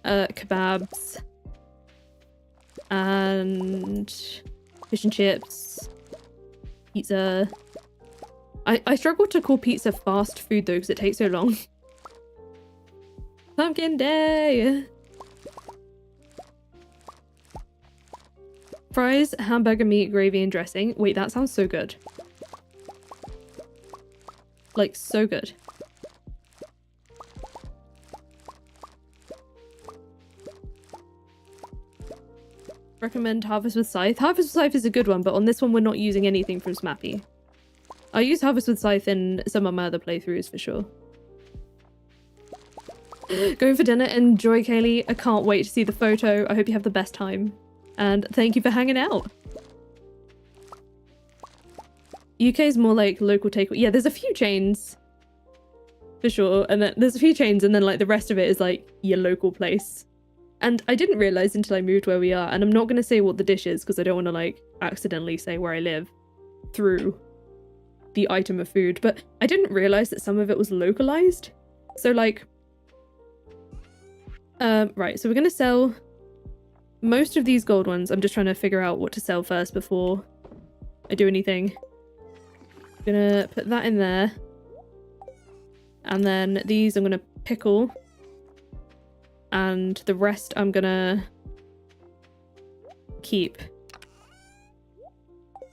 kebabs, and fish and chips, pizza. I struggle to call pizza fast food though because it takes so long. Pumpkin day! Fries, hamburger meat, gravy, and dressing. Wait, that sounds so good. Like, so good. Recommend Harvest with Scythe. Harvest with Scythe is a good one, but on this one we're not using anything from Smappy. I use Harvest with Scythe in some of my other playthroughs for sure. Going for dinner. Enjoy, Kaylee. I can't wait to see the photo. I hope you have the best time. And thank you for hanging out. UK is more like local takeaway. Yeah, there's a few chains. For sure. And then there's a few chains and then like the rest of it is like your local place. And I didn't realise until I moved where we are. And I'm not going to say what the dish is because I don't want to like accidentally say where I live through the item of food. But I didn't realise that some of it was localised. So like... right, so we're going to sell most of these gold ones. I'm just trying to figure out what to sell first before I do anything. I'm gonna put that in there. And then these I'm gonna pickle. And the rest I'm gonna keep.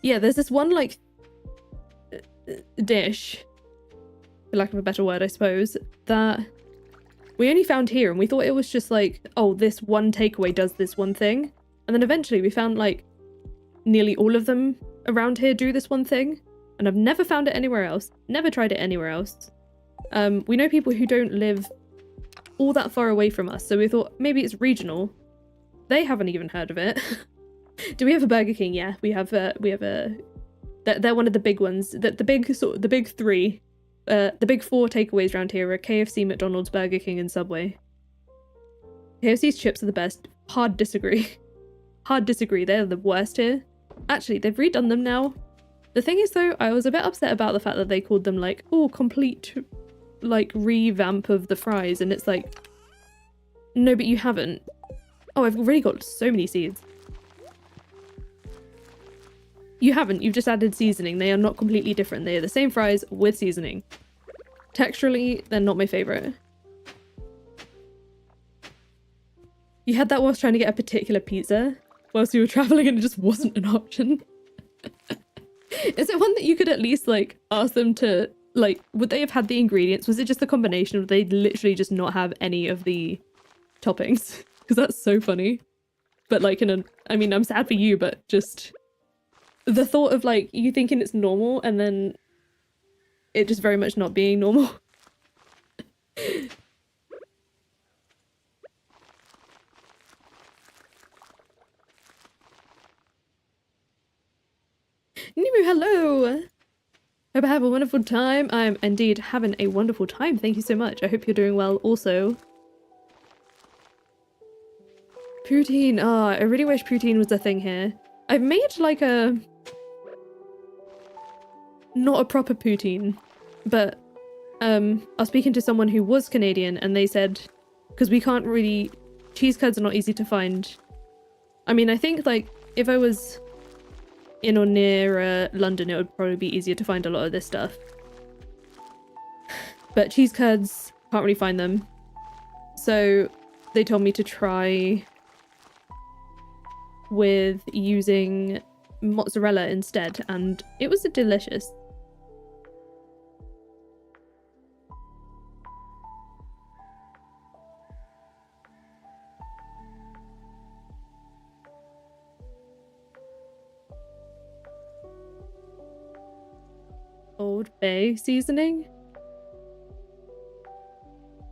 Yeah, there's this one like dish, for lack of a better word I suppose, that we only found here and we thought it was just like, oh, this one takeaway does this one thing. And then eventually we found like nearly all of them around here do this one thing. And I've never found it anywhere else. Never tried it anywhere else. We know people who don't live all that far away from us. So we thought maybe it's regional. They haven't even heard of it. Do we have a Burger King? Yeah, we have a, they're one of the big ones. The big three. The big four takeaways around here are KFC, McDonald's, Burger King, and Subway. KFC's chips are the best. Hard disagree. Hard disagree. They're the worst here. Actually, they've redone them now. The thing is, though, I was a bit upset about the fact that they called them, like, oh, complete, like, revamp of the fries. And it's like, no, but you haven't. Oh, I've already got so many seeds. You haven't. You've just added seasoning. They are not completely different. They are the same fries with seasoning. Texturally, they're not my favorite. You had that whilst trying to get a particular pizza whilst you were traveling and it just wasn't an option. Is it one that you could at least, like, ask them to, like, would they have had the ingredients? Was it just a combination or did they literally just not have any of the toppings? Because that's so funny. But, like, I mean, I'm sad for you, but just... the thought of, like, you thinking it's normal and then it just very much not being normal. Nimu, hello! Hope I have a wonderful time. I'm indeed having a wonderful time. Thank you so much. I hope you're doing well also. Poutine. Oh, I really wish poutine was a thing here. I've made, like, a... not a proper poutine, but I was speaking to someone who was Canadian and they said, because we can't really, cheese curds are not easy to find. I mean, I think like if I was in or near London, it would probably be easier to find a lot of this stuff. But cheese curds, can't really find them. So they told me to try with using mozzarella instead, and it was delicious. Old Bay seasoning?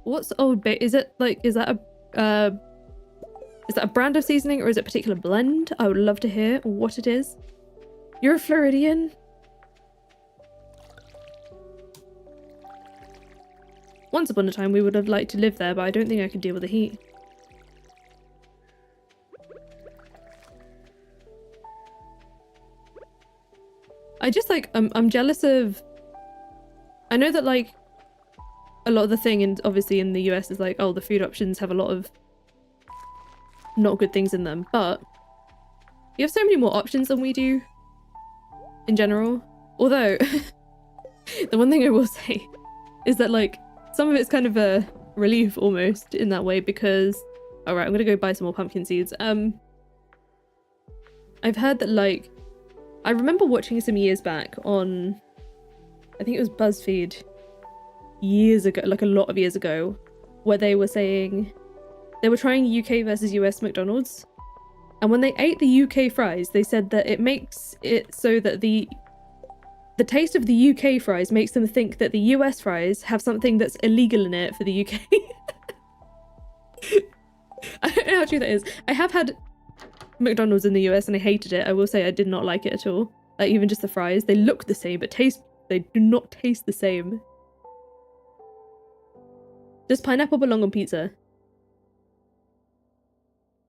What's Old Bay? Is it like, is that a Is that a brand of seasoning or is it a particular blend? I would love to hear what it is. You're a Floridian? Once upon a time we would have liked to live there, but I don't think I could deal with the heat. I just like, I'm jealous of... I know that like, a lot of the thing, and obviously in the US is like, oh, the food options have a lot of not good things in them, but you have so many more options than we do in general. Although, the one thing I will say is that like, some of it's kind of a relief almost in that way because... Alright, I'm gonna go buy some more pumpkin seeds. I've heard that like... I remember watching some years back on... I think it was BuzzFeed years ago, like a lot of years ago, where they were saying... They were trying UK versus US McDonald's. And when they ate the UK fries, they said that it makes it so that the taste of the UK fries makes them think that the US fries have something that's illegal in it for the UK. I don't know how true that is. I have had McDonald's in the US and I hated it. I will say I did not like it at all. Like even just the fries, they look the same, but they do not taste the same. Does pineapple belong on pizza?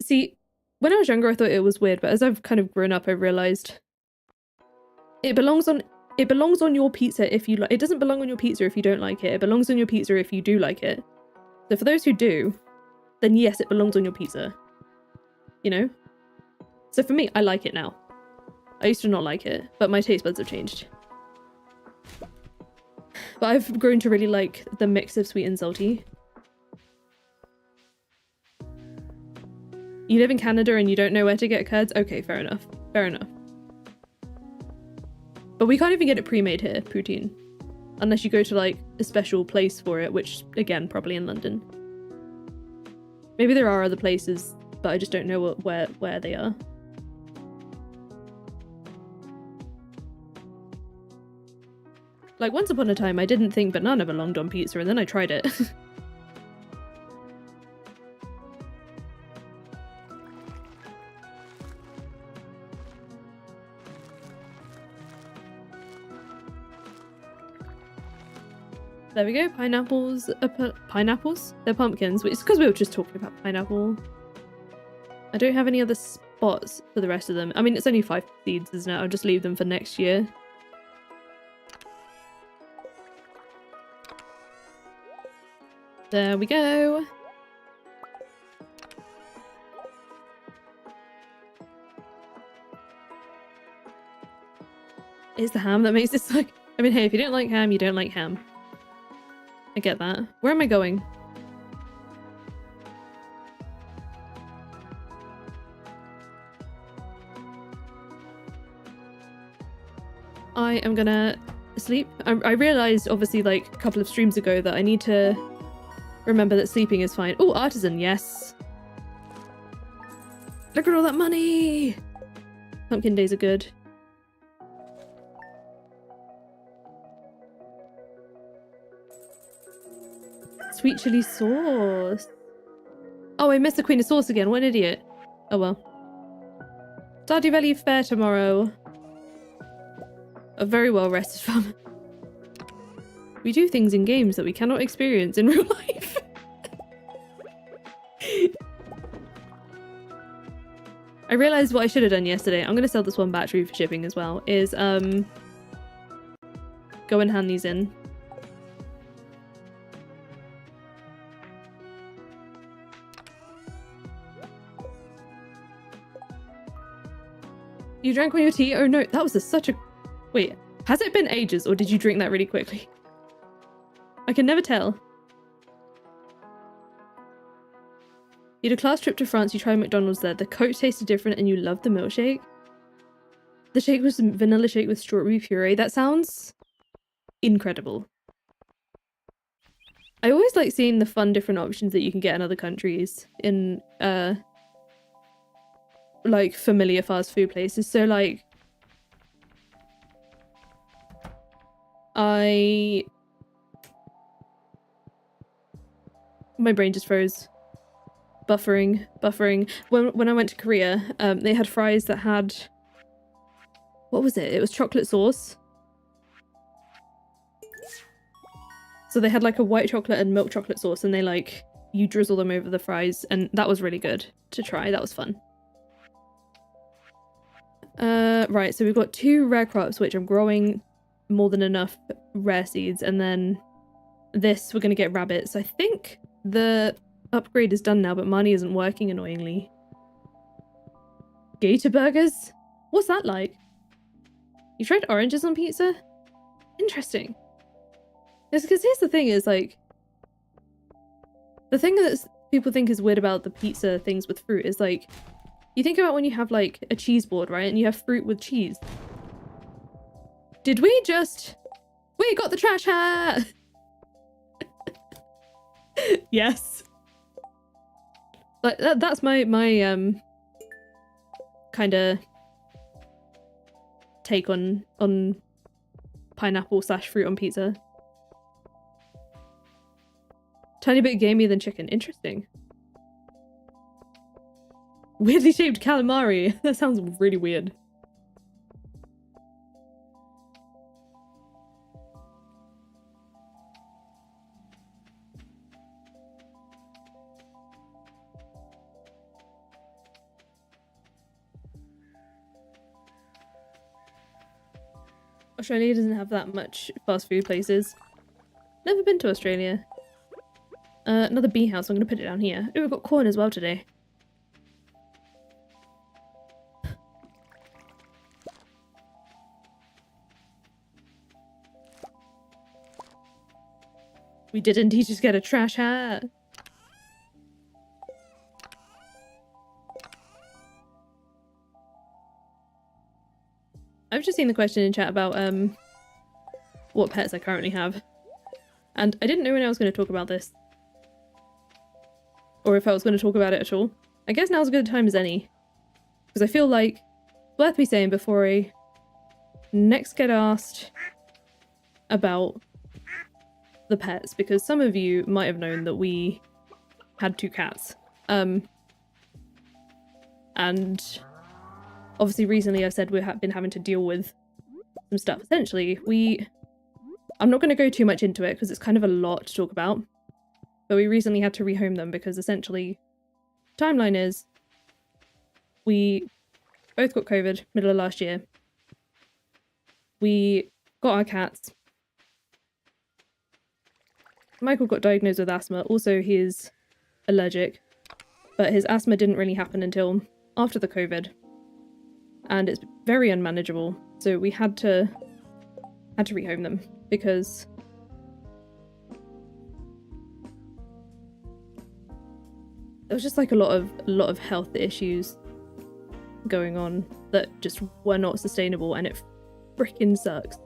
See, when I was younger I thought it was weird, but as I've kind of grown up I realized it belongs on your pizza if you like. It doesn't belong on your pizza if you don't like it. It belongs on your pizza if you do like it. So for those who do, then yes, it belongs on your pizza. You know? So for me, I like it now. I used to not like it, but my taste buds have changed. But I've grown to really like the mix of sweet and salty. You live in Canada and you don't know where to get curds? Okay, fair enough. Fair enough. But we can't even get it pre-made here, poutine. Unless you go to like a special place for it, which again, probably in London. Maybe there are other places, but I just don't know where they are. Like once upon a time I didn't think banana belonged on pizza and then I tried it. There we go, pineapples. Pineapples? They're pumpkins, which is because we were just talking about pineapple. I don't have any other spots for the rest of them. I mean, it's only 5 seeds, isn't it? I'll just leave them for next year. There we go. It's the ham that makes this like... I mean, hey, if you don't like ham, you don't like ham. I get that. Where am I going? I am gonna sleep. I realized, obviously, like a couple of streams ago that I need to remember that sleeping is fine. Oh, artisan, yes. Look at all that money! Pumpkin days are good. Sweet chili sauce. Oh, I missed the Queen of Sauce again. What an idiot. Oh well. Stardew Valley fair tomorrow. A very well rested farmer. We do things in games that we cannot experience in real life. I realized what I should have done yesterday. I'm gonna sell this one battery for shipping as well. Is go and hand these in. You drank all your tea? Oh no, that was such a... Wait, has it been ages or did you drink that really quickly? I can never tell. You had a class trip to France, you tried McDonald's there. The Coke tasted different and you loved the milkshake? The shake was a vanilla shake with strawberry puree. That sounds incredible. I always like seeing the fun different options that you can get in other countries in like familiar fast food places. So like my brain just froze. Buffering. When I went to Korea, they had fries that had, what was it? It was chocolate sauce. So they had like a white chocolate and milk chocolate sauce, and they like, you drizzle them over the fries, and that was really good to try. That was fun. Right, so we've got 2 rare crops, which I'm growing more than enough rare seeds, and then this, we're gonna get rabbits. I think the upgrade is done now, but Marnie isn't working, annoyingly. Gator burgers? What's that like? You tried oranges on pizza? Interesting. Because here's the thing is, like, the thing that people think is weird about the pizza things with fruit is, like, you think about when you have, like, a cheese board, right? And you have fruit with cheese. Did we just... We got the trash hat! Yes. Like, that's my kind of take on pineapple / fruit on pizza. Tiny bit gamier than chicken. Interesting. Weirdly shaped calamari. That sounds really weird. Australia doesn't have that much fast food places. Never been to Australia. Another bee house. I'm gonna put it down here. Oh, we've got corn as well today. We did indeed just get a trash hat. I've just seen the question in chat about what pets I currently have. And I didn't know when I was going to talk about this. Or if I was going to talk about it at all. I guess now's as good a time as any. Because I feel like it's worth me saying before I next get asked about the pets, because some of you might have known that we had 2 cats. And obviously recently I've said we've been having to deal with some stuff. Essentially, I'm not going to go too much into it because it's kind of a lot to talk about, but we recently had to rehome them because essentially, timeline is, we both got COVID middle of last year. We got our cats. Michael got diagnosed with asthma. Also, he is allergic, but his asthma didn't really happen until after the COVID, and it's very unmanageable. So we had to rehome them because there was just like a lot of health issues going on that just were not sustainable, and it freaking sucks.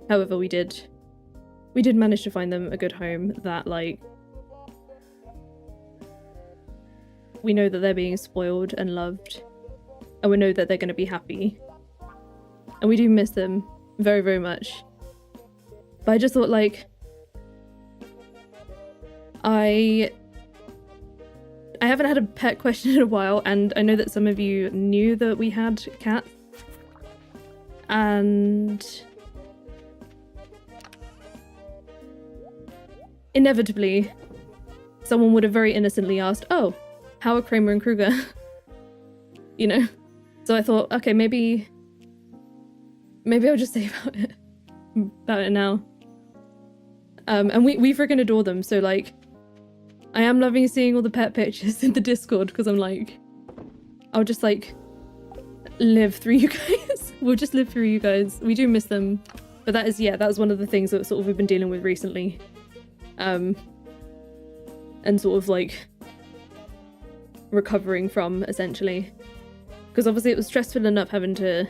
However, we did manage to find them a good home that, like, we know that they're being spoiled and loved, and we know that they're going to be happy, and we do miss them very, very much. But I just thought, like, I haven't had a pet question in a while, and I know that some of you knew that we had cats, and inevitably someone would have very innocently asked, oh, how are Kramer and Kruger? You know? So I thought, okay, maybe I'll just say about it now. And we freaking adore them, so, like, I am loving seeing all the pet pictures in the Discord, because I'm like, I'll just, like, live through you guys. We'll just live through you guys. We do miss them. But that was one of the things that sort of we've been dealing with recently. And sort of, like, recovering from, essentially. Because obviously it was stressful enough having to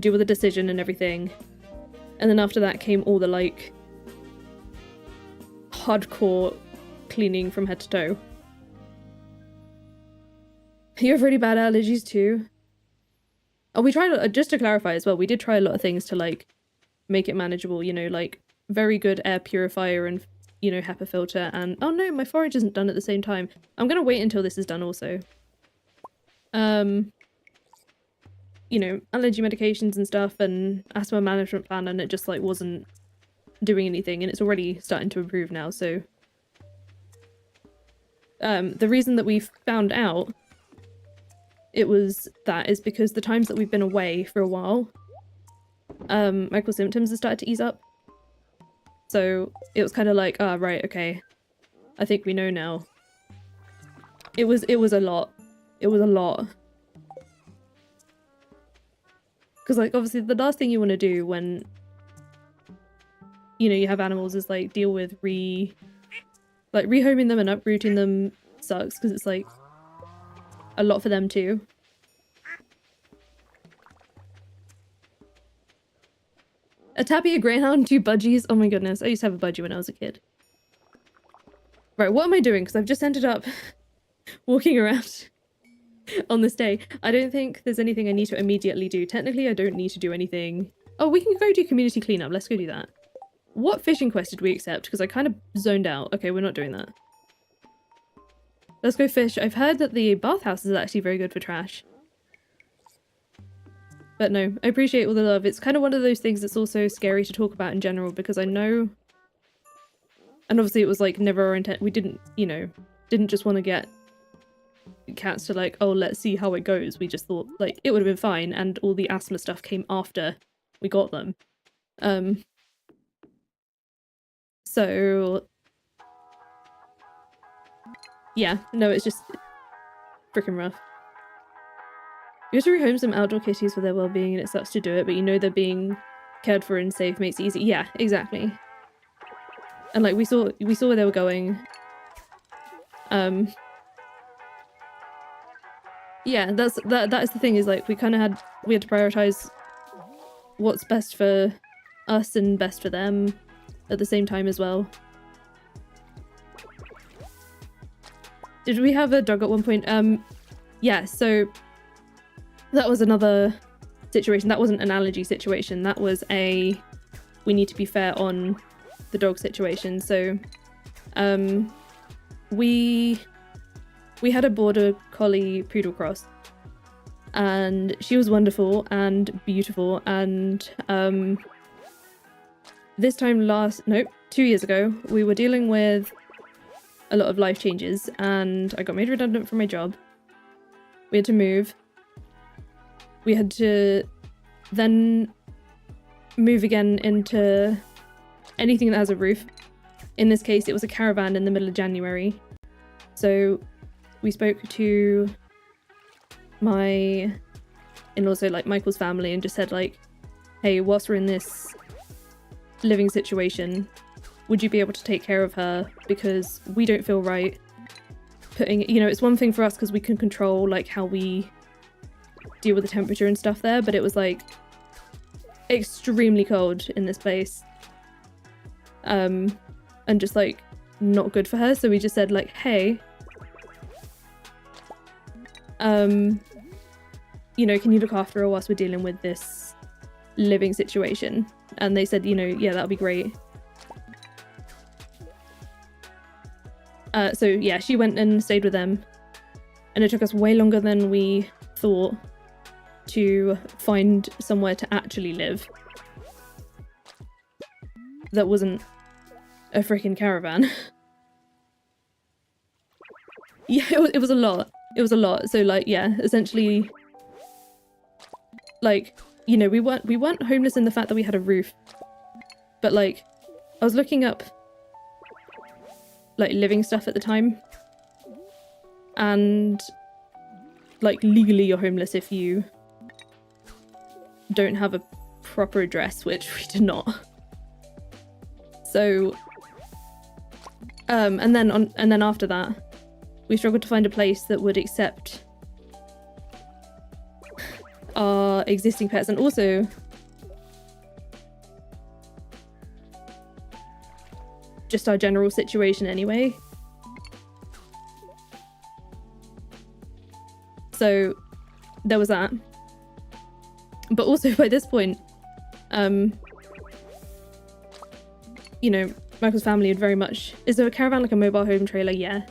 deal with the decision and everything. And then after that came all the, like, hardcore cleaning from head to toe. You have really bad allergies too? Oh, we tried, just to clarify as well, we did try a lot of things to, like, make it manageable, you know, like, very good air purifier and, you know, HEPA filter and... Oh no, my forage isn't done at the same time. I'm gonna wait until this is done also. You know, allergy medications and stuff and asthma management plan, and it just like wasn't doing anything, and it's already starting to improve now, so... the reason that we found out it was that is because the times that we've been away for a while, Michael's symptoms have started to ease up. So it was kind of like, ah, right, okay. I think we know now. It was a lot. It was a lot. Because, like, obviously the last thing you want to do when, you know, you have animals is, like, deal with rehoming them and uprooting them sucks, because it's, like, a lot for them too. A tabby, a greyhound, 2 budgies. Oh my goodness, I used to have a budgie when I was a kid. Right, what am I doing? Because I've just ended up walking around on this day. I don't think there's anything I need to immediately do. Technically, I don't need to do anything. Oh, we can go do community cleanup. Let's go do that. What fishing quest did we accept? Because I kind of zoned out. Okay, we're not doing that. Let's go fish. I've heard that the bathhouse is actually very good for trash. But no, I appreciate all the love. It's kind of one of those things that's also scary to talk about in general, because I know... And obviously it was like never our intent. We didn't, you know, didn't just want to get cats to like, oh, let's see how it goes. We just thought like it would have been fine, and all the asthma stuff came after we got them. So yeah, no, it's just freaking rough. You have to rehome some outdoor kitties for their well-being, and it sucks to do it, but you know they're being cared for and safe makes it easy. Yeah, exactly. And like we saw where they were going. Yeah, that is the thing, is like we had to prioritize what's best for us and best for them at the same time as well. Did we have a dog at one point? Yeah, so that was another situation. That wasn't an allergy situation. That was a we need to be fair on the dog situation. So we had a border collie poodle cross, and she was wonderful and beautiful, and this time 2 years ago we were dealing with a lot of life changes, and I got made redundant from my job. We had to move. We had to then move again into anything that has a roof. In this case, it was a caravan in the middle of January. So we spoke to my in-laws, so like Michael's family, and just said like, hey, whilst we're in this living situation, would you be able to take care of her? Because we don't feel right putting, you know, it's one thing for us because we can control like how we deal with the temperature and stuff there, but it was like extremely cold in this place, and just like not good for her. So we just said like, hey, you know, can you look after her whilst we're dealing with this living situation? And they said, you know, yeah, that'll be great. So yeah, she went and stayed with them, and it took us way longer than we thought to find somewhere to actually live that wasn't a freaking caravan. Yeah, it was a lot. It was a lot. So like, yeah, essentially, like, you know, we weren't homeless in the fact that we had a roof, but like, I was looking up like living stuff at the time, and like legally you're homeless if you don't have a proper address, which we did not. So and then after that we struggled to find a place that would accept our existing pets, and also just our general situation anyway. So there was that. But also by this point, you know, Michael's family had very much... Is there a caravan like a mobile home trailer? Yeah.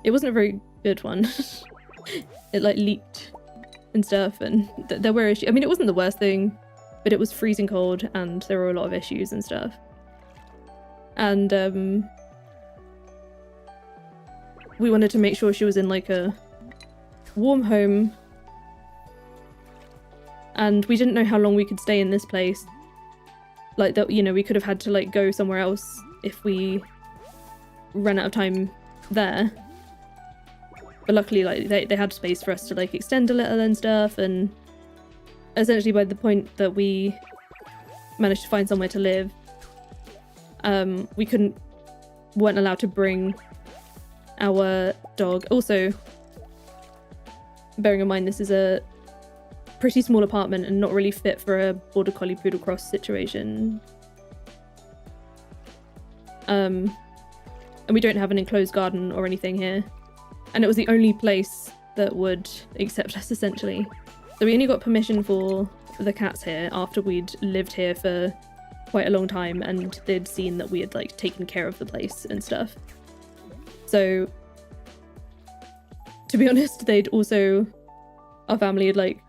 It wasn't a very good one. It like leaked and stuff, and there were issues. I mean, it wasn't the worst thing, but it was freezing cold and there were a lot of issues and stuff. And we wanted to make sure she was in like a warm home, and we didn't know how long we could stay in this place. Like that, you know, we could have had to like go somewhere else if we ran out of time there. But luckily, like they had space for us to like extend a little and stuff, and essentially by the point that we managed to find somewhere to live, we weren't allowed to bring our dog. Also, bearing in mind this is a pretty small apartment and not really fit for a border collie poodle cross situation. And we don't have an enclosed garden or anything here. And it was the only place that would accept us, essentially. So we only got permission for the cats here after we'd lived here for quite a long time and they'd seen that we had like taken care of the place and stuff. So, to be honest, our family had like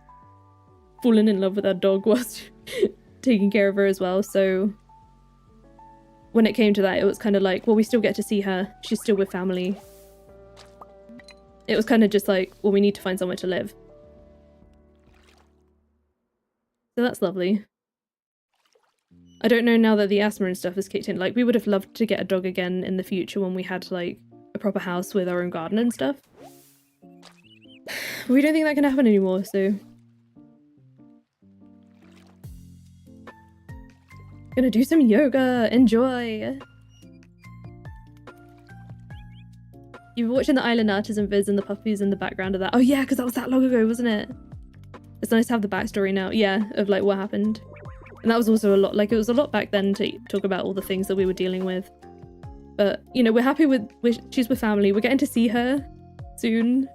fallen in love with our dog whilst taking care of her as well. So when it came to that, it was kind of like, well, we still get to see her. She's still with family. It was kind of just like, well, we need to find somewhere to live. So that's lovely. I don't know now that the asthma and stuff has kicked in. Like, we would have loved to get a dog again in the future when we had like a proper house with our own garden and stuff. But we don't think that can happen anymore, so... Gonna do some yoga! Enjoy! You were watching the Island Artisan vids and the puppies in the background of that. Oh yeah, because that was that long ago, wasn't it? It's nice to have the backstory now, yeah, of like what happened. And that was also a lot, like it was a lot back then to talk about all the things that we were dealing with. But, you know, we're happy she's with family. We're getting to see her soon.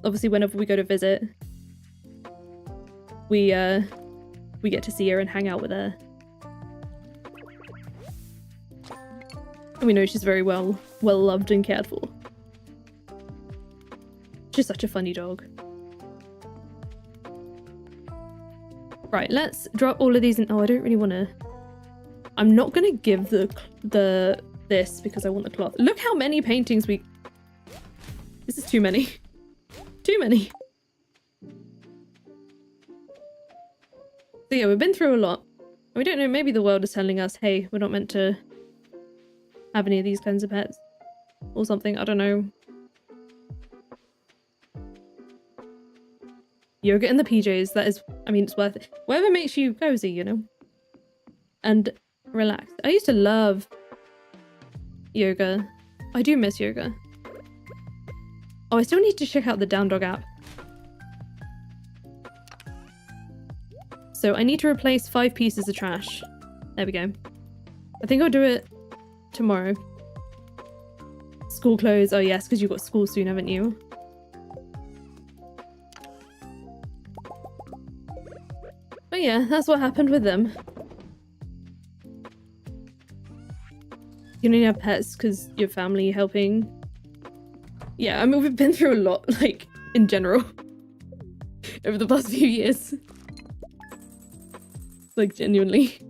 Obviously whenever we go to visit, we get to see her and hang out with her. And we know she's very well loved and cared for. She's such a funny dog. Right, let's drop all of these in. Oh, I don't really want to. I'm not going to give this because I want the cloth. Look how many paintings we... This is too many. Too many. So yeah, we've been through a lot. We don't know, maybe the world is telling us, hey, we're not meant to have any of these kinds of pets. Or something, I don't know. Yoga in the PJs, that is, I mean, it's worth it. Whatever makes you cozy, you know? And relaxed. I used to love yoga. I do miss yoga. Oh, I still need to check out the Down Dog app. So I need to replace 5 pieces of trash. There we go. I think I'll do it tomorrow. School clothes. Oh yes, because you've got school soon, haven't you? But yeah, that's what happened with them. You only have pets because your family helping. Yeah, I mean, we've been through a lot, like, in general. Over the past few years. Like, genuinely.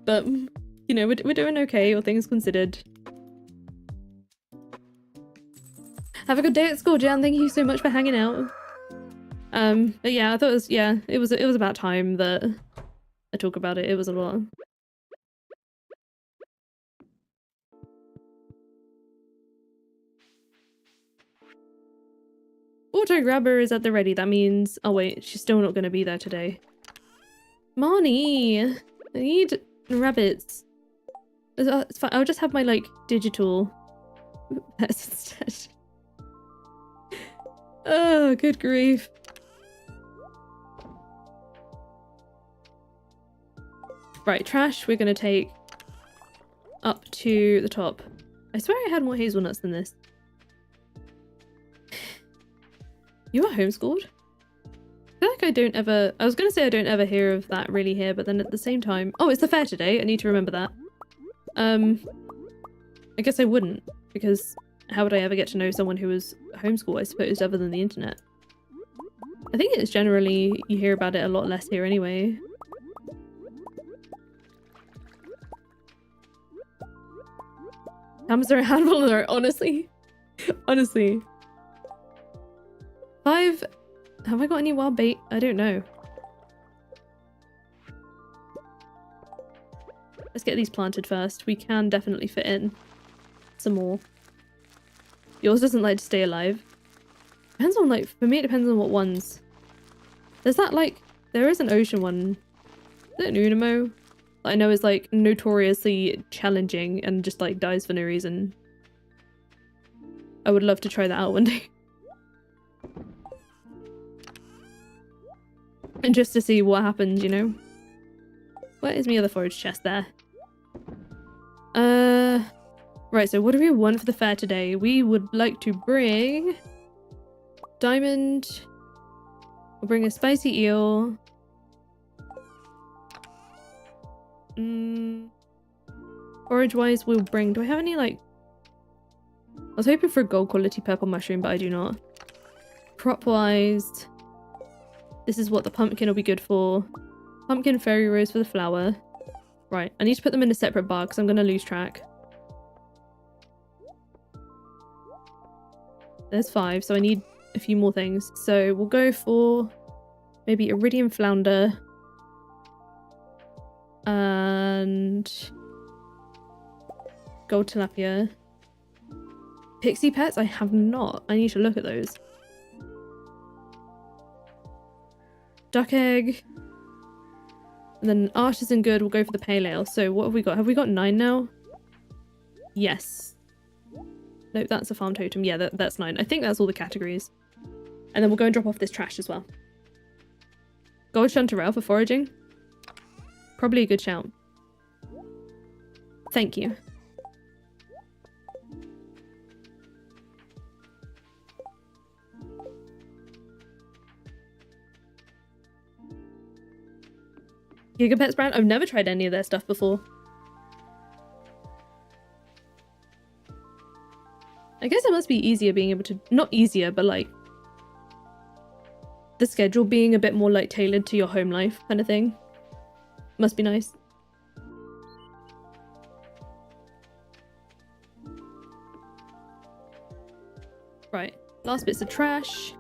But, you know, we're doing okay, all things considered. Have a good day at school, Jan. Thank you so much for hanging out. But yeah, I thought it was about time that I talk about it. It was a lot. Auto grabber is at the ready. That means, oh wait, she's still not going to be there today. Marnie, I need rabbits. It's fine. I'll just have my like digital pets instead. Oh, good grief. Right, trash we're gonna take up to the top. I swear I had more hazelnuts than this. You are homeschooled? I feel like I don't ever... I was gonna say I don't ever hear of that really here, but then at the same time... Oh, it's the fair today. I need to remember that. I guess I wouldn't, because how would I ever get to know someone who was homeschooled, I suppose, other than the internet? I think it's generally, you hear about it a lot less here anyway. Hammers are a handful of honestly. Honestly. 5. Have I got any wild bait? I don't know. Let's get these planted first. We can definitely fit in some more. Yours doesn't like to stay alive. Depends on, like, for me it depends on what ones. There's that, like, there is an ocean one. Is it an Unimo? That I know is, like, notoriously challenging and just, like, dies for no reason. I would love to try that out one day. And just to see what happens, you know? Where is my other forage chest there? Right, so what do we want for the fair today? We would like to bring... Diamond. We'll bring a spicy eel. Forage-wise, we'll bring... Do I have any, like... I was hoping for a gold quality purple mushroom, but I do not. Crop-wise... This is what the pumpkin will be good for. Pumpkin, fairy rose for the flower. Right, I need to put them in a separate bar because I'm going to lose track. There's 5, so I need a few more things. So we'll go for maybe iridium flounder. And gold tilapia. Pixie pets? I have not. I need to look at those. Duck egg. And then artisan good, we'll go for the pale ale. So what have we got? Have we got 9 now? Yes. No, that's a farm totem. Yeah, that's 9. I think that's all the categories. And then we'll go and drop off this trash as well. Gold chanterelle for foraging. Probably a good shout. Thank you. Gigapets brand? I've never tried any of their stuff before. I guess it must be easier being able to... Not easier, but like... The schedule being a bit more like tailored to your home life kind of thing. Must be nice. Right, last bits of trash.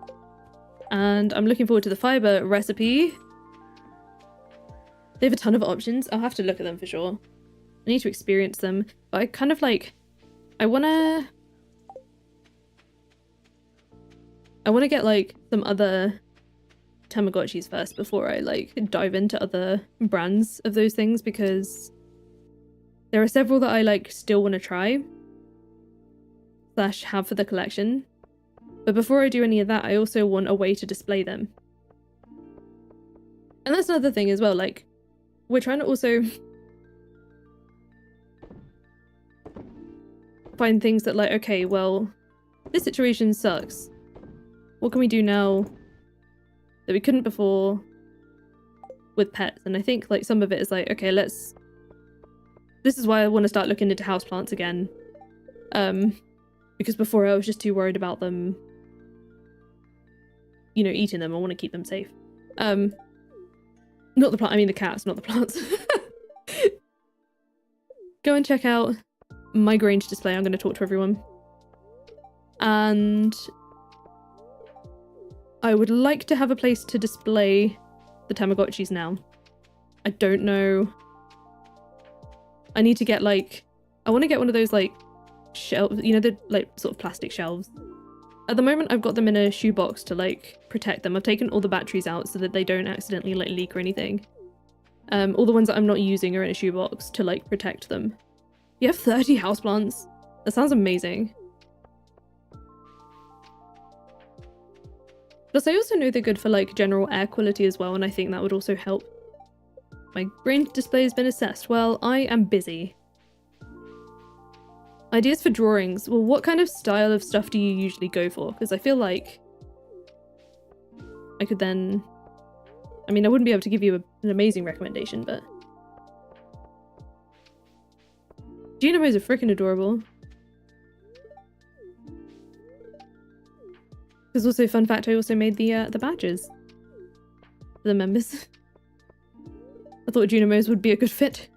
And I'm looking forward to the fiber recipe. They have a ton of options. I'll have to look at them for sure. I need to experience them. But I kind of like... I want to get like some other Tamagotchis first before I like dive into other brands of those things, because there are several that I like still want to try / have for the collection. But before I do any of that, I also want a way to display them. And that's another thing as well, like we're trying to also find things that like, okay, well, this situation sucks. What can we do now that we couldn't before with pets? And I think like some of it is like, okay, this is why I want to start looking into houseplants again. Because before I was just too worried about them, you know, eating them. I want to keep them safe. Not the plant, I mean the cats, not the plants. Go and check out my Grange display. I'm going to talk to everyone. And I would like to have a place to display the Tamagotchis now. I don't know. I need to get like... I want to get one of those like shelves, you know, the like sort of plastic shelves. At the moment I've got them in a shoebox to like protect them. I've taken all the batteries out so that they don't accidentally like leak or anything. All the ones that I'm not using are in a shoebox to like protect them. You have 30 houseplants? That sounds amazing. Plus I also know they're good for like general air quality as well, and I think that would also help. My Grange display has been assessed. Well, I am busy. Ideas for drawings. Well, what kind of style of stuff do you usually go for? Because I feel like I could then... I mean, I wouldn't be able to give you an amazing recommendation, but... Genomos are freaking adorable. Because also, fun fact, I also made the badges for the members. I thought Genomos would be a good fit.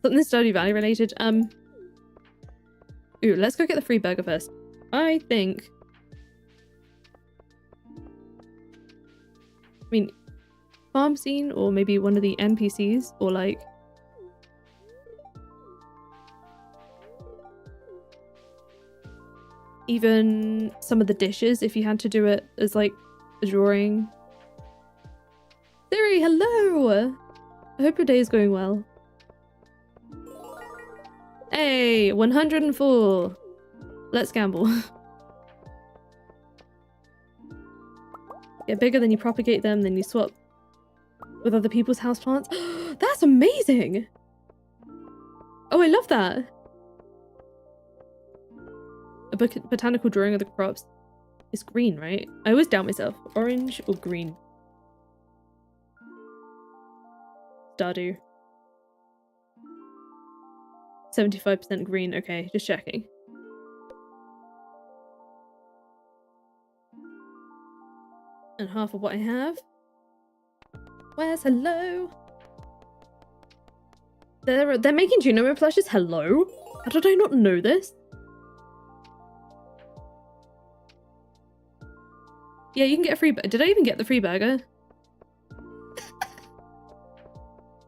Something Stardew Valley related. Ooh, let's go get the free burger first. I think... I mean, farm scene, or maybe one of the NPCs, or like... even some of the dishes, if you had to do it as like a drawing. Siri, hello! I hope your day is going well. Hey, 104! Let's gamble. Get bigger, then you propagate them, then you swap with other people's houseplants. That's amazing! Oh, I love that! A botanical drawing of the crops. It's green, right? I always doubt myself. Orange or green? Stardew. 75% green. Okay, just checking. And half of what I have. Where's hello? They're making Genome plushes. Hello? How did I not know this? Yeah, you can get a free... Did I even get the free burger?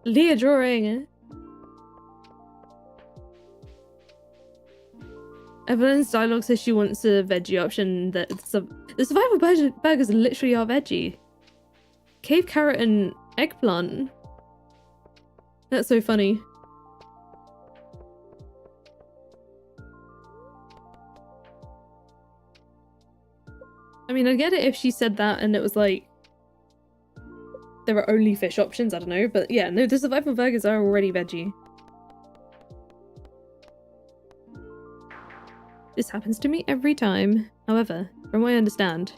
Leah drawing. Evelyn's dialogue says she wants a veggie option. That the survival burgers literally are veggie. Cave carrot and eggplant. That's so funny. I mean, I get it if she said that and it was like there are only fish options, I don't know, but yeah, no, the survival burgers are already veggie. This happens to me every time. However, from what I understand,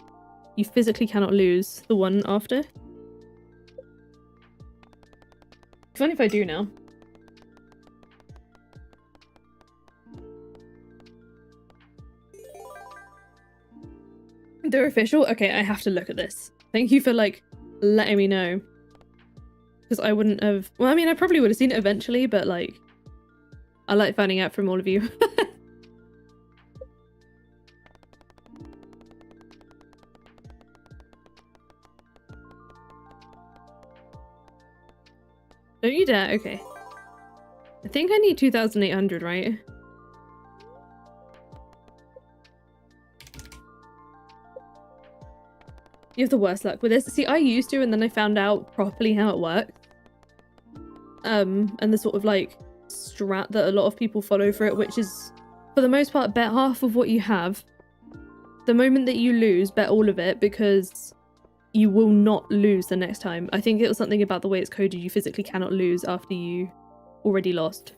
you physically cannot lose the one after. Funny if I do now. They're official? Okay, I have to look at this. Thank you for, like, letting me know. Because I wouldn't have... Well, I mean, I probably would have seen it eventually, but, like... I like finding out from all of you. Don't you dare. Okay. I think I need 2,800, right? You have the worst luck with this. See, I used to, and then I found out properly how it works. And the sort of like strat that a lot of people follow for it, which is, for the most part, bet half of what you have. The moment that you lose, bet all of it, because you will not lose the next time. I think it was something about the way it's coded. You physically cannot lose after you already lost.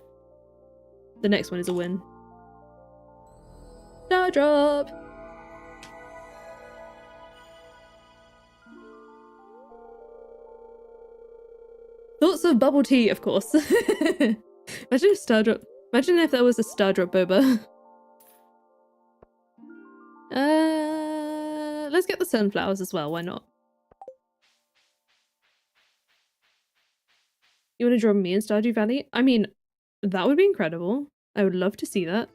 The next one is a win. Star drop! Thoughts of bubble tea, of course. Imagine a star drop. Imagine if there was a star drop boba. Let's get the sunflowers as well. Why not? You want to draw me in Stardew Valley? I mean, that would be incredible. I would love to see that.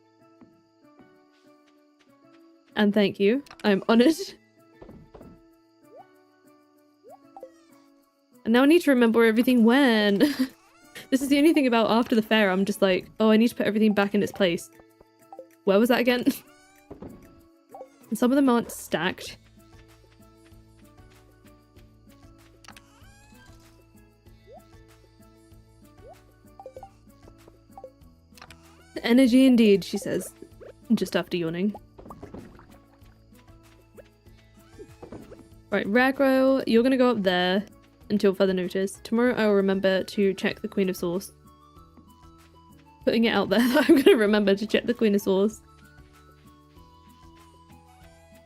And thank you. I'm honored. And now I need to remember where everything went. This is the only thing about after the fair. I'm just like, oh, I need to put everything back in its place. Where was that again? And some of them aren't stacked. Energy indeed, she says, just after yawning. Right, Ragro, you're gonna go up there until further notice. Tomorrow I will remember to check the Queen of Sauce. Putting it out there that I'm gonna remember to check the Queen of Sauce.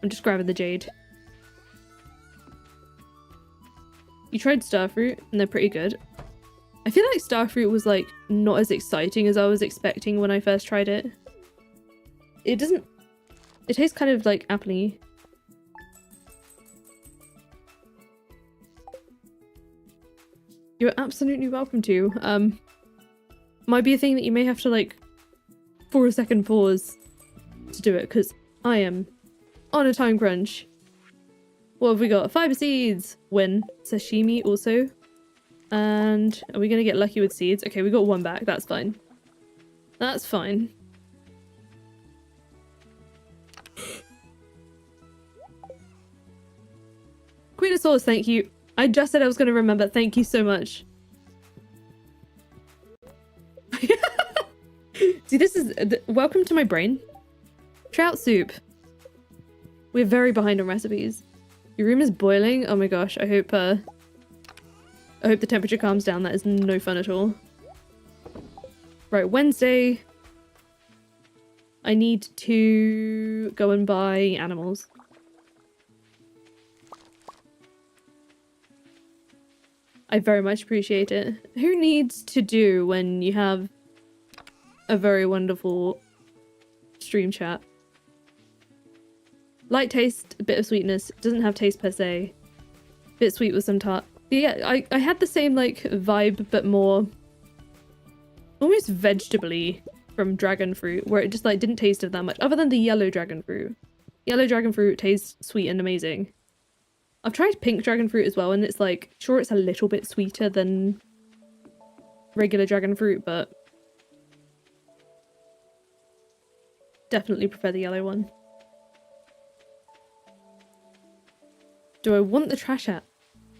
I'm just grabbing the jade. You tried starfruit and they're pretty good. I feel like starfruit was like not as exciting as I was expecting when I first tried it. It doesn't... It tastes kind of like appley. You're absolutely welcome to. Might be a thing that you may have to like for a second pause to do it because I am on a time crunch. What have we got? Fiber seeds! Win. Sashimi also. And are we gonna get lucky with seeds? Okay, we got one back. That's fine. That's fine. Queen of Swords, thank you. I just said I was gonna remember. Thank you so much. See, this is... welcome to my brain. Trout soup. We're very behind on recipes. Your room is boiling? Oh my gosh, I hope the temperature calms down. That is no fun at all. Right, Wednesday. I need to go and buy animals. I very much appreciate it. Who needs to do when you have a very wonderful stream chat? Light taste, a bit of sweetness. Doesn't have taste per se. Bit sweet with some tart. Yeah, I had the same like vibe, but more almost vegetable-y from dragon fruit, where it just like didn't taste of that much, other than the yellow dragon fruit. Yellow dragon fruit tastes sweet and amazing. I've tried pink dragon fruit as well, and it's like, sure, it's a little bit sweeter than regular dragon fruit, but definitely prefer the yellow one. Do I want the trash hat?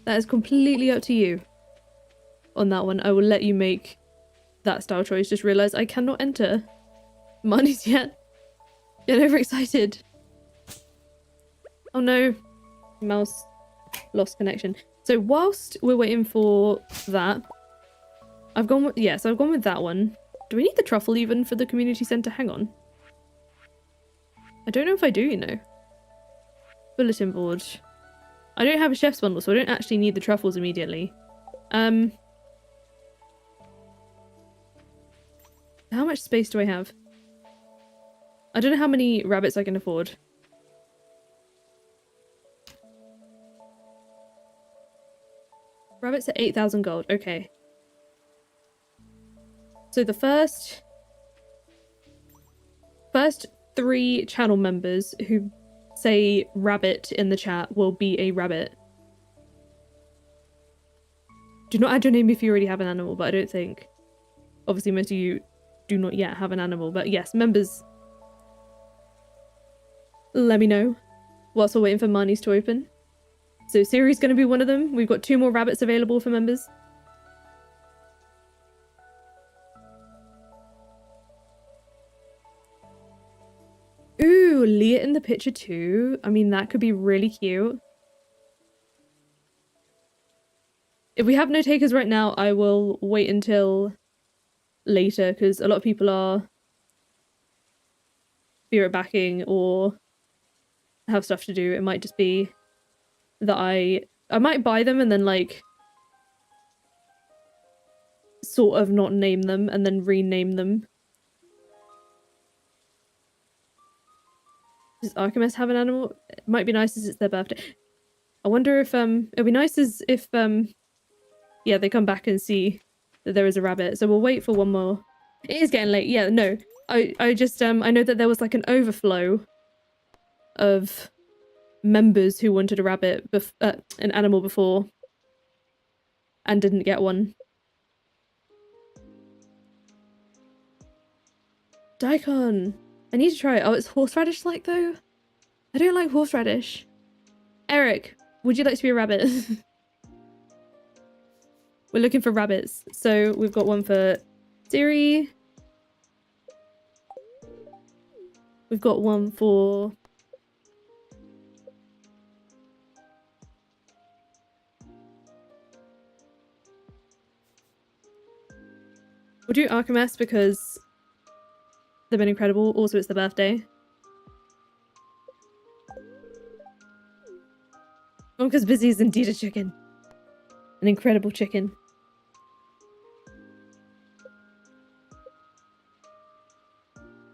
That is completely up to you. On that one, I will let you make that style choice. Just realize I cannot enter Marnie's yet. Get overexcited. Oh no. Mouse lost connection. So whilst we're waiting for that, I've gone with, yes, I've gone with that one. Do we need the truffle even for the community centre? Hang on. I don't know if I do, you know. Bulletin board. I don't have a chef's bundle, so I don't actually need the truffles immediately. How much space do I have? I don't know how many rabbits I can afford. Rabbits at 8,000 gold. Okay. So the first 3 channel members who say rabbit in the chat will be a rabbit. Do not add your name if you already have an animal, but I don't think. Obviously, most of you do not yet have an animal, but yes, members. Let me know whilst we're waiting for Marnie's to open. So Siri's going to be one of them. We've got 2 more rabbits available for members. Ooh, Leah in the picture too. I mean, that could be really cute. If we have no takers right now, I will wait until later, because a lot of people are spirit backing or have stuff to do. It might just be that I might buy them and then like sort of not name them and then rename them. Does Archimedes have an animal? It might be nice as it's their birthday. I wonder if it'd be nice as if yeah, they come back and see that there is a rabbit. So we'll wait for one more. It is getting late. Yeah, no. I just I know that there was like an overflow of members who wanted a rabbit, an animal before, and didn't get one. Daikon. I need to try it. Oh, it's horseradish like though? I don't like horseradish. Eric, would you like to be a rabbit? We're looking for rabbits. So we've got one for Siri. We've got one for... We'll do Archimedes because they've been incredible. Also, it's their birthday. Because Busy is indeed a chicken. An incredible chicken.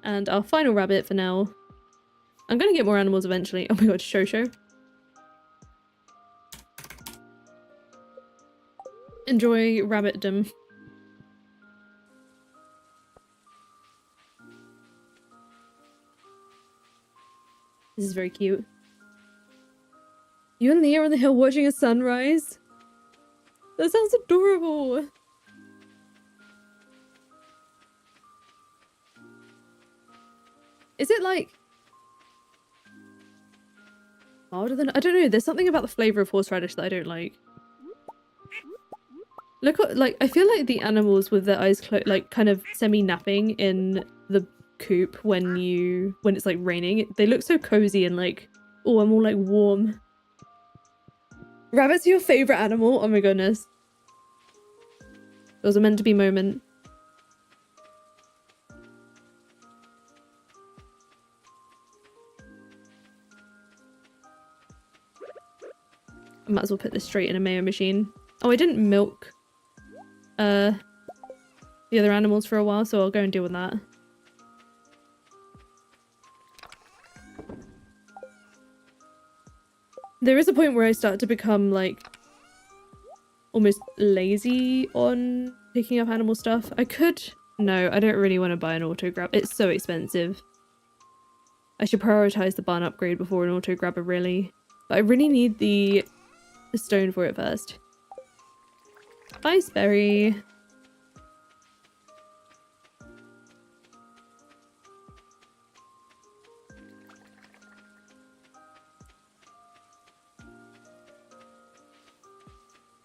and our final rabbit for now. I'm gonna get more animals eventually. Oh my god, Shosho. Enjoy rabbitdom. This is very cute. You and Leah on the hill watching a sunrise? That sounds adorable. Is it like harder than, I don't know, there's something about the flavor of horseradish that I don't like. Look at, like, I feel like the animals with their eyes closed, like kind of semi-napping in the coop when it's like raining, they look so cozy and like, oh, I'm all like warm. Rabbits are your favorite animal? Oh my goodness. It was a meant to be moment. I might as well put this straight in a mayo machine. Oh, I didn't milk the other animals for a while, so I'll go and deal with that. There is a point where I start to become like almost lazy on picking up animal stuff. I could... No, I don't really want to buy an auto grab. It's so expensive. I should prioritize the barn upgrade before an auto grabber, really. But I really need the stone for it first. Iceberry.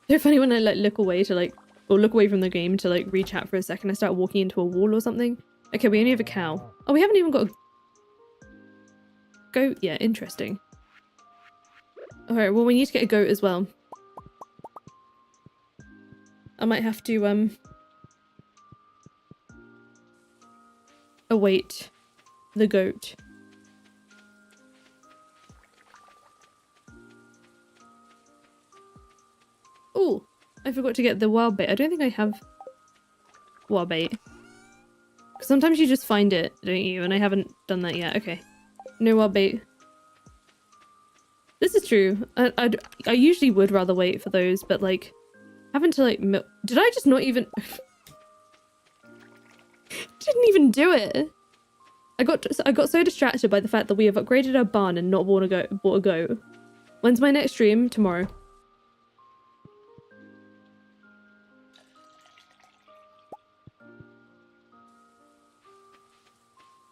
So funny when I like look away to like, or look away from the game to like re-chat for a second, I start walking into a wall or something. Okay, we only have a cow. Oh, we haven't even got a goat yet. Interesting. Alright, well we need to get a goat as well. I might have to await the goat. Oh, I forgot to get the wild bait. I don't think I have wild bait. Sometimes you just find it, don't you? And I haven't done that yet. Okay. No wild bait. This is true. I usually would rather wait for those, but like having to like milk... Did I just not even... Didn't even do it. I got so distracted by the fact that we have upgraded our barn and not bought a goat. When's my next stream? Tomorrow.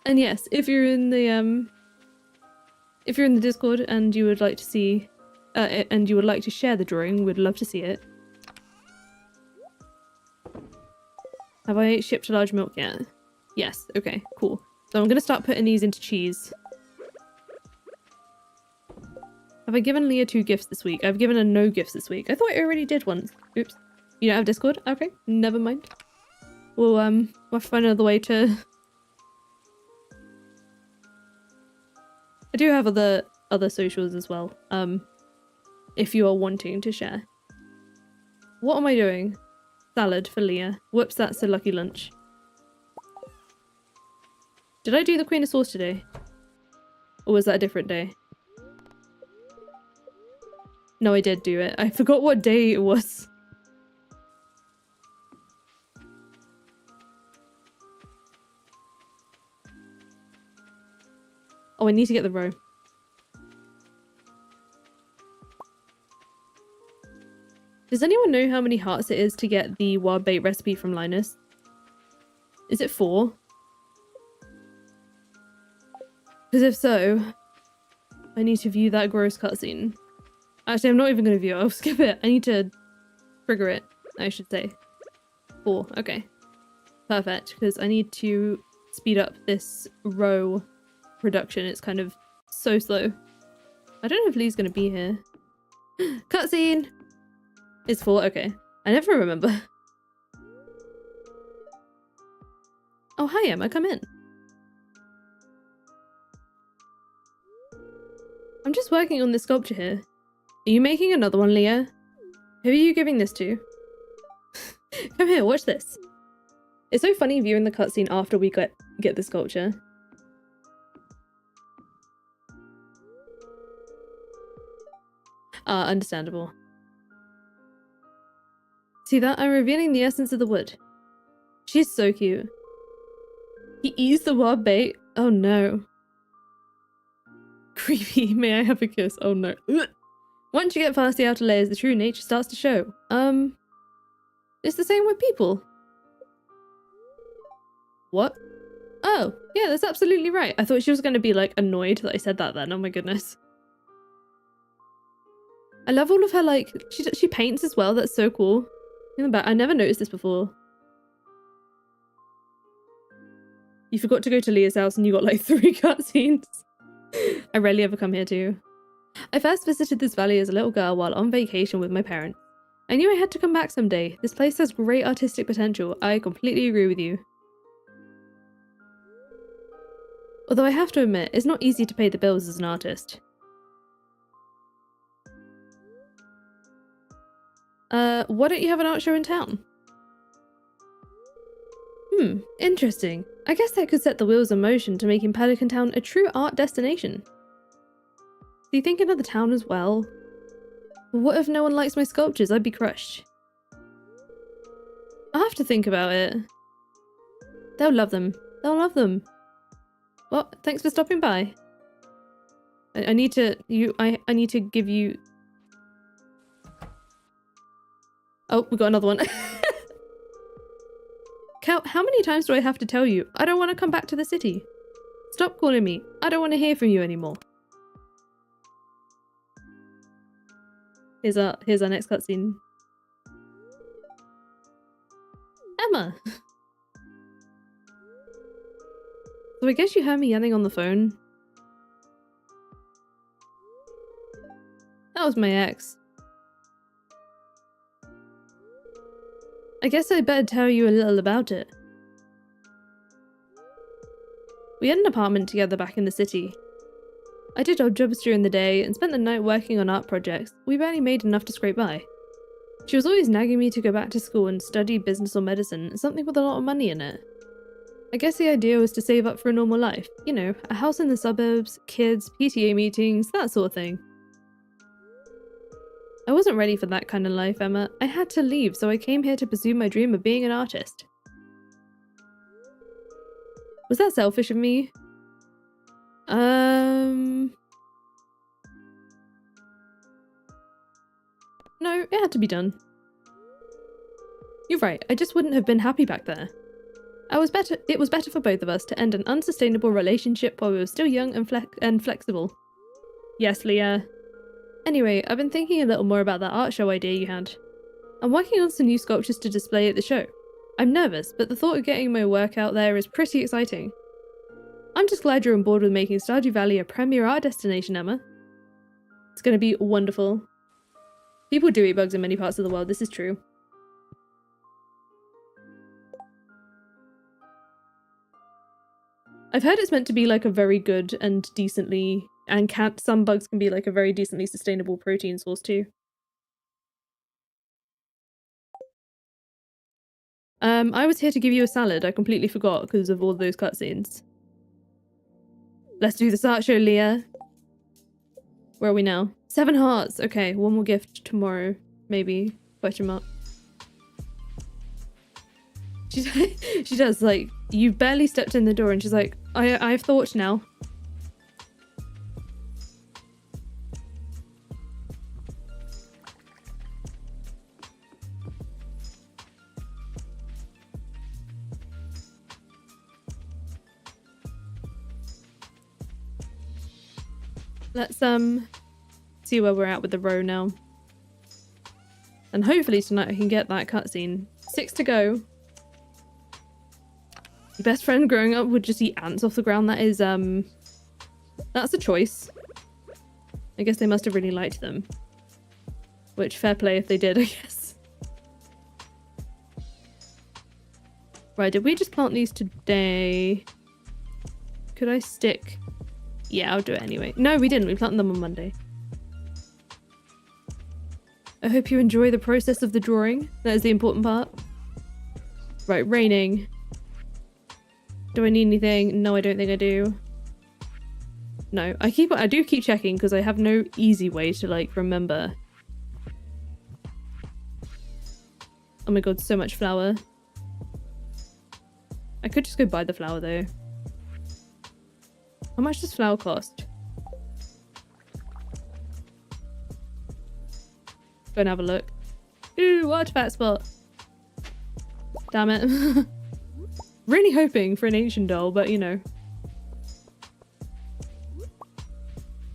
And yes, if you're in the Discord and you would like to see and you would like to share the drawing, we'd love to see it. Have I shipped a large milk yet? Yes, okay, cool. So I'm gonna start putting these into cheese. Have I given Leah 2 gifts this week? I've given her no gifts this week. I thought I already did once. Oops. You don't have Discord? Okay, never mind. We'll have to find another way to... I do have other socials as well, if you are wanting to share. What am I doing? Salad for Leah. Whoops, that's a lucky lunch. Did I do the Queen of Sauce today? Or was that a different day? No, I did do it. I forgot what day it was. Oh, I need to get the roe. Does anyone know how many hearts it is to get the wild bait recipe from Linus? Is it 4? Because if so, I need to view that gross cutscene. Actually, I'm not even going to view it. I'll skip it. I need to trigger it, I should say. 4. Okay. Perfect. Because I need to speed up this roe production. It's kind of so slow. I don't know if Lee's going to be here. Cutscene! It's 4. Okay. I never remember. Oh, hi, Emma. Come in. I'm just working on this sculpture here. Are you making another one, Leah? Who are you giving this to? Come here, watch this. It's so funny viewing the cutscene after we get the sculpture. Understandable. See that? I'm revealing the essence of the wood. She's so cute. He eats the wild bait? Oh no. Creepy. May I have a kiss? Oh no. Ugh. Once you get past the outer layers, the true nature starts to show. It's the same with people. What? Oh, yeah, that's absolutely right. I thought she was going to be, like, annoyed that I said that then. Oh my goodness. I love all of her, like, she paints as well. That's so cool. I never noticed this before. You forgot to go to Leah's house and you got, like, 3 cutscenes. I rarely ever come here too. I first visited this valley as a little girl while on vacation with my parents. I knew I had to come back someday. This place has great artistic potential. I completely agree with you. Although I have to admit, it's not easy to pay the bills as an artist. Why don't you have an art show in town? Interesting. I guess that could set the wheels in motion to making Pelican Town a true art destination. Do you think another town as well? What if no one likes my sculptures? I'd be crushed. I'll have to think about it. They'll love them. They'll love them. Well, thanks for stopping by. I need to give you... Oh, we got another one. Cal, how many times do I have to tell you? I don't want to come back to the city. Stop calling me. I don't want to hear from you anymore. Here's our next cutscene. Emma! So I guess you heard me yelling on the phone. That was my ex. I guess I'd better tell you a little about it. We had an apartment together back in the city. I did odd jobs during the day and spent the night working on art projects. We barely made enough to scrape by. She was always nagging me to go back to school and study business or medicine, something with a lot of money in it. I guess the idea was to save up for a normal life. You know, a house in the suburbs, kids, PTA meetings, that sort of thing. I wasn't ready for that kind of life, Emma. I had to leave, so I came here to pursue my dream of being an artist. Was that selfish of me? No, it had to be done. You're right, I just wouldn't have been happy back there. It was better for both of us to end an unsustainable relationship while we were still young and flexible. Yes, Leah. Anyway, I've been thinking a little more about that art show idea you had. I'm working on some new sculptures to display at the show. I'm nervous, but the thought of getting my work out there is pretty exciting. I'm just glad you're on board with making Stardew Valley a premier art destination, Emma. It's going to be wonderful. People do eat bugs in many parts of the world, this is true. I've heard it's meant to be like a very good and decently, and some bugs can be like a very decently sustainable protein source too. I was here to give you a salad. I completely forgot because of all those cutscenes. Let's do this art show, Leah. Where are we now? 7 hearts. Okay, one more gift tomorrow, maybe. Question mark. She does, like, you barely stepped in the door and she's like, I've thought now. Let's see where we're at with the row now. And hopefully tonight I can get that cutscene. 6 to go. Your best friend growing up would just eat ants off the ground. That is, that's a choice. I guess they must have really liked them. Which, fair play if they did, I guess. Right, did we just plant these today? Could I stick? Yeah, I'll do it anyway. No, we didn't. We planted them on Monday. I hope you enjoy the process of the drawing. That is the important part. Right, raining. Do I need anything? No, I don't think I do. No, I do keep checking because I have no easy way to like remember Oh my god, so much flour. I could just go buy the flour though. How much does flour cost? Go and have a look. Ooh, artifact spot. Damn it. Really hoping for an ancient doll, but you know.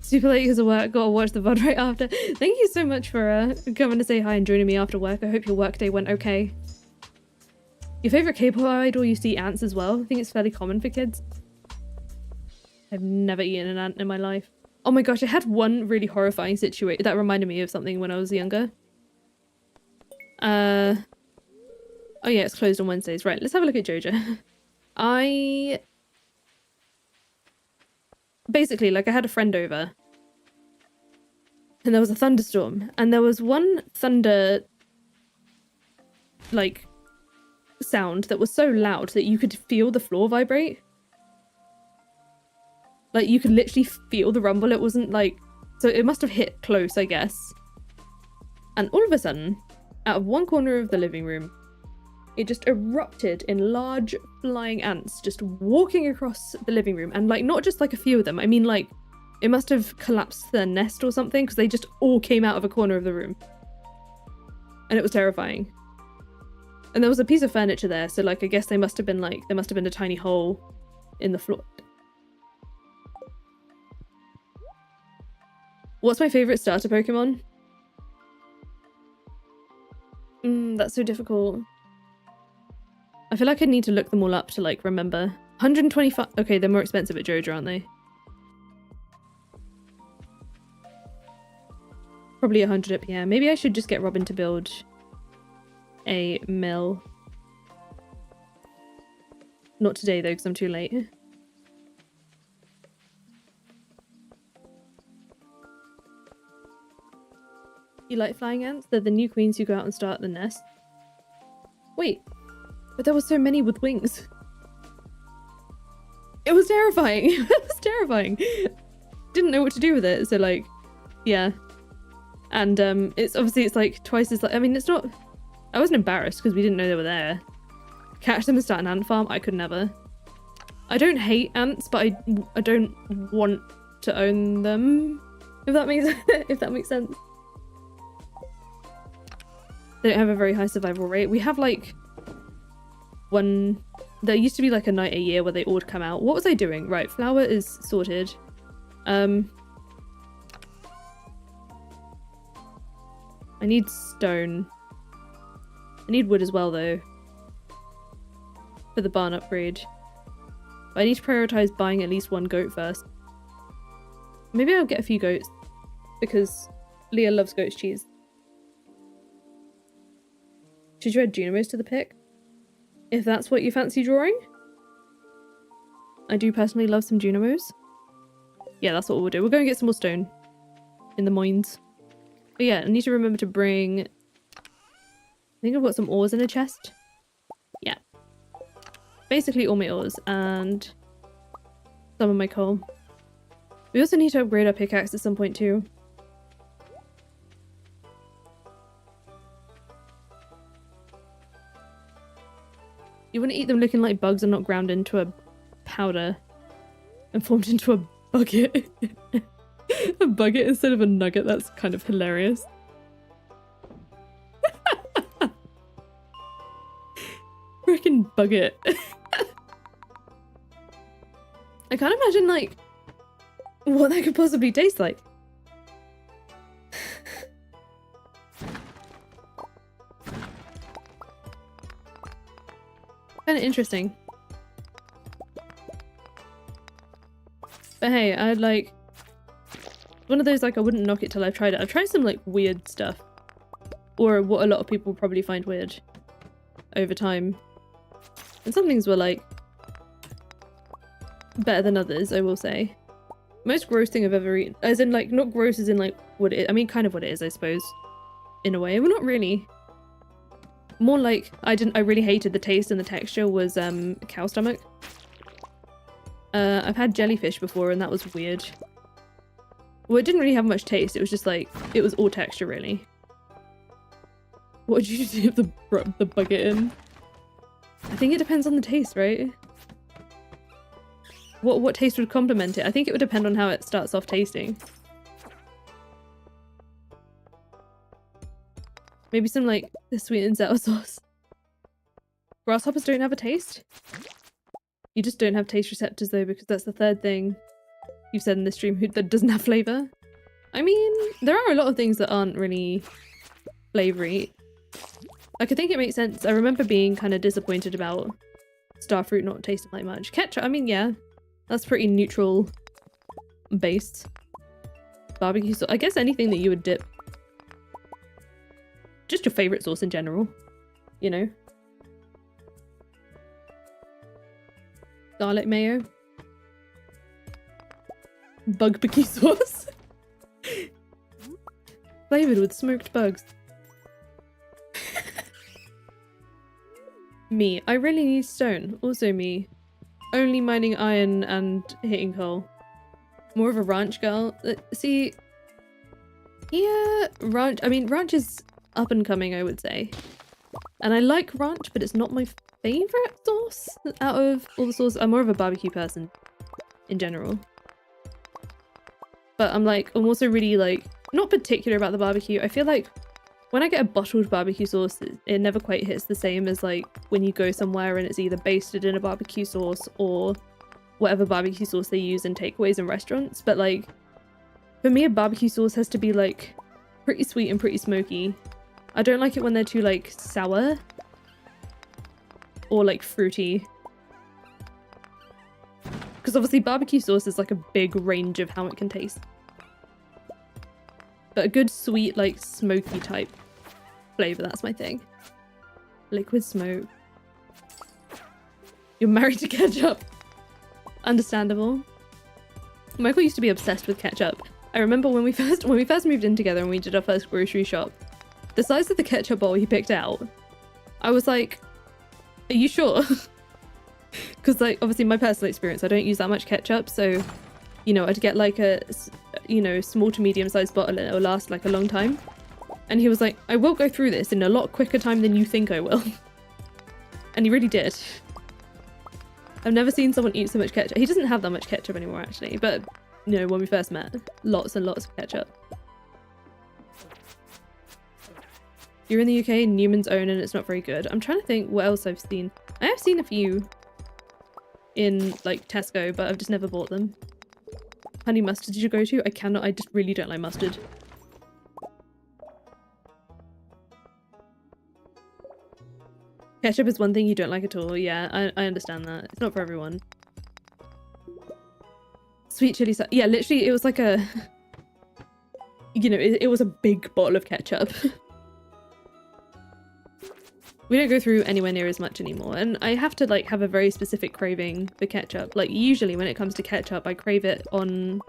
Super late because of work, gotta watch the VOD right after. Thank you so much for coming to say hi and joining me after work. I hope your workday went okay. Your favourite K-pop idol used to eat ants as well? I think it's fairly common for kids. I've never eaten an ant in my life. Oh my gosh, I had one really horrifying situation that reminded me of something when I was younger. Oh yeah, it's closed on Wednesdays. Right, let's have a look at Joja. Basically, like, I had a friend over. And there was a thunderstorm. And there was one thunder, like, sound that was so loud that you could feel the floor vibrate. Like, you could literally feel the rumble. It wasn't like... So it must have hit close, I guess. And all of a sudden, out of one corner of the living room, it just erupted in large flying ants just walking across the living room. And, like, not just, like, a few of them. I mean, like, it must have collapsed their nest or something because they just all came out of a corner of the room. And it was terrifying. And there was a piece of furniture there, so, like, I guess they must have been, like, there must have been a tiny hole in the floor. What's my favourite starter Pokemon? That's so difficult. I feel like I need to look them all up to, like, remember. 125... Okay, they're more expensive at Joja, aren't they? Probably 100 at Pierre. Maybe I should just get Robin to build a mill. Not today, though, because I'm too late. You like flying ants? They're the new queens who go out and start the nest. Wait, but there were so many with wings. It was terrifying. It was terrifying. Didn't know what to do with it, so, like, yeah. And it's obviously, it's like twice as, like, I mean, it's not... I wasn't embarrassed because we didn't know they were there. Catch them and start an ant farm? I could never. I don't hate ants, but I don't want to own them. If that makes sense. They don't have a very high survival rate. We have, like, one... There used to be, like, a night a year where they all would come out. What was I doing? Right, flour is sorted. I need stone. I need wood as well, though. For the barn upgrade. But I need to prioritize buying at least one goat first. Maybe I'll get a few goats. Because Leah loves goat's cheese. Should you add Junimos to the pick? If that's what you fancy drawing? I do personally love some Junimos. Yeah, that's what we'll do. We'll go and get some more stone. In the mines. But yeah, I need to remember to bring... I think I've got some ores in a chest. Yeah. Basically all my ores and some of my coal. We also need to upgrade our pickaxe at some point too. You want to eat them looking like bugs and not ground into a powder and formed into a bucket. A bucket instead of a nugget. That's kind of hilarious. Frickin' bucket. I can't imagine, like, what that could possibly taste like. Kind of interesting. But hey, I'd like... One of those, like, I wouldn't knock it till I've tried it. I've tried some, like, weird stuff. Or what a lot of people probably find weird. Over time. And some things were, like... better than others, I will say. Most gross thing I've ever eaten... As in, like, not gross as in, like, what it is. I mean, kind of what it is, I suppose. In a way. Well, not really. More like, I really hated the taste and the texture was, cow stomach. I've had jellyfish before and that was weird. Well, it didn't really have much taste, it was just like, it was all texture really. What would you do the bucket in? I think it depends on the taste, right? What taste would complement it? I think it would depend on how it starts off tasting. Maybe some like the sweet and sour sauce. Grasshoppers don't have a taste? You just don't have taste receptors though, because that's the third thing you've said in the stream that doesn't have flavor. I mean, there are a lot of things that aren't really flavory. Like, I think it makes sense. I remember being kind of disappointed about starfruit not tasting like much. Ketchup, I mean, yeah, that's pretty neutral based. Barbecue sauce, I guess anything that you would dip. Just your favorite sauce in general, you know? Garlic mayo. Bug-barbecue sauce. Flavored with smoked bugs. Me. I really need stone. Also me. Only mining iron and hitting coal. More of a ranch girl. See, yeah, ranch. I mean, ranch is up and coming, I would say. And I like ranch, but it's not my favorite sauce out of all the sauces. I'm more of a barbecue person in general. But I'm also really like, not particular about the barbecue. I feel like when I get a bottled barbecue sauce, it never quite hits the same as like when you go somewhere and it's either basted in a barbecue sauce or whatever barbecue sauce they use in takeaways and restaurants. But like, for me, a barbecue sauce has to be like pretty sweet and pretty smoky. I don't like it when they're too like sour or like fruity. Because obviously barbecue sauce is like a big range of how it can taste. But a good sweet, like smoky type flavor, that's my thing. Liquid smoke. You're married to ketchup. Understandable. Michael used to be obsessed with ketchup. I remember when we first moved in together and we did our first grocery shop, the size of the ketchup bottle he picked out, I was like, are you sure? Because like, obviously my personal experience, I don't use that much ketchup, so, you know, I'd get like a, you know, small to medium sized bottle and it'll last like a long time. And he was like, I will go through this in a lot quicker time than you think I will. And he really did. I've never seen someone eat so much ketchup. He doesn't have that much ketchup anymore actually, but you know, when we first met, lots and lots of ketchup. You're in the UK, Newman's Own, and it's not very good. I'm trying to think what else I've seen. I have seen a few in like Tesco, but I've just never bought them. Honey mustard did you go to? I cannot, I just really don't like mustard. Ketchup is one thing you don't like at all. Yeah, I understand that. It's not for everyone. Sweet chili sauce. Yeah, literally it was like a, you know, it was a big bottle of ketchup. We don't go through anywhere near as much anymore, and I have to like have a very specific craving for ketchup. Like usually when it comes to ketchup, I crave it on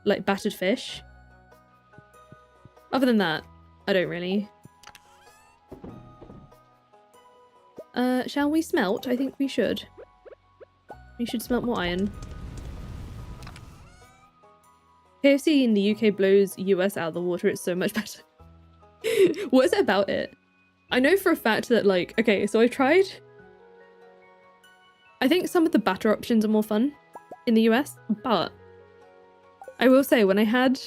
like battered fish. Other than that, I don't really. Shall we smelt? I think we should. We should smelt more iron. KFC in the UK blows US out of the water. It's so much better. What is it about it? I know for a fact that like, okay, so I tried. I think some of the batter options are more fun in the US, but I will say when I had,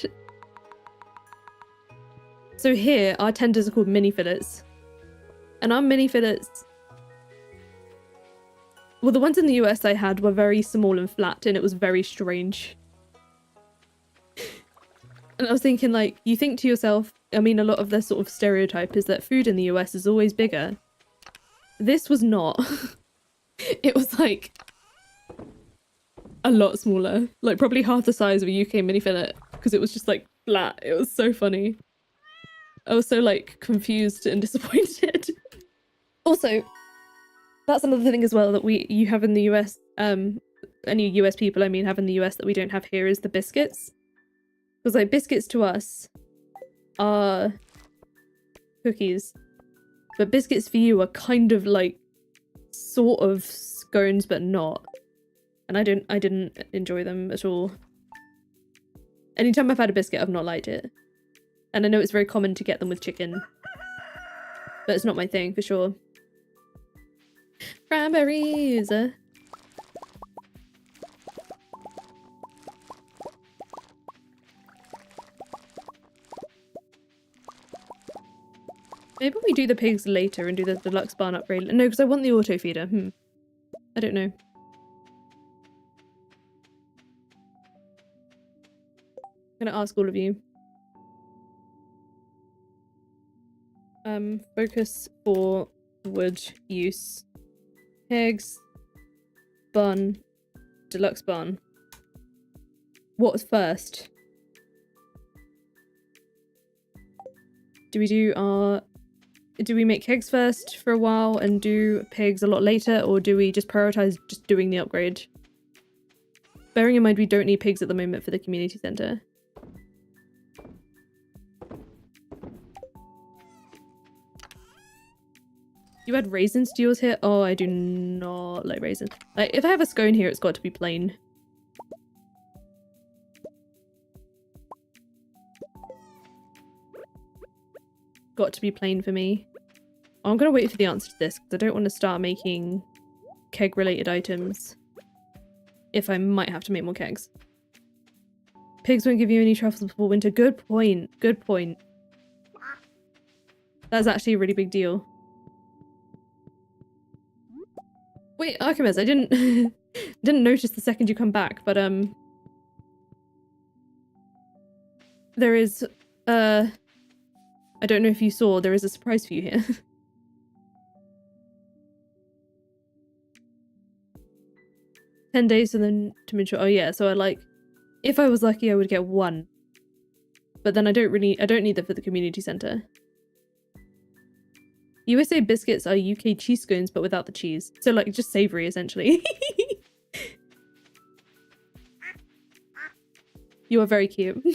so here our tenders are called mini fillets, and our mini fillets, well, the ones in the US I had were very small and flat, and it was very strange. And I was thinking, like, you think to yourself, I mean, a lot of the sort of stereotype is that food in the US is always bigger. This was not. It was, like, a lot smaller. Like, probably half the size of a UK mini fillet, because it was just, like, flat. It was so funny. I was so, like, confused and disappointed. Also, that's another thing as well that you have in the US, any US people, I mean, have in the US that we don't have here is the biscuits. Because like biscuits to us are cookies, but biscuits for you are kind of like sort of scones but not, and I didn't enjoy them at all. Anytime I've had a biscuit I've not liked it, and I know it's very common to get them with chicken but it's not my thing for sure. Cranberries! Maybe we do the pigs later and do the deluxe barn upgrade. No, because I want the auto feeder. I don't know. I'm gonna ask all of you. Focus for wood use. Pigs. Barn. Deluxe barn. What's first? Do we make kegs first for a while and do pigs a lot later, or do we just prioritize just doing the upgrade? Bearing in mind we don't need pigs at the moment for the community center. You add raisins to yours here? Oh, I do not like raisins. Like, if I have a scone here, it's got to be plain. Got to be plain for me. Oh, I'm gonna wait for the answer to this because I don't want to start making keg-related items if I might have to make more kegs. Pigs won't give you any truffles before winter. Good point. Good point. That's actually a really big deal. Wait, Archimedes, I didn't didn't notice the second you come back, but there is I don't know if you saw, there is a surprise for you here. 10 days and then to mature. Oh yeah, so if I was lucky I would get one. But then I don't need that for the community center. USA biscuits are UK cheese scones, but without the cheese. So, like, just savory, essentially. You are very cute.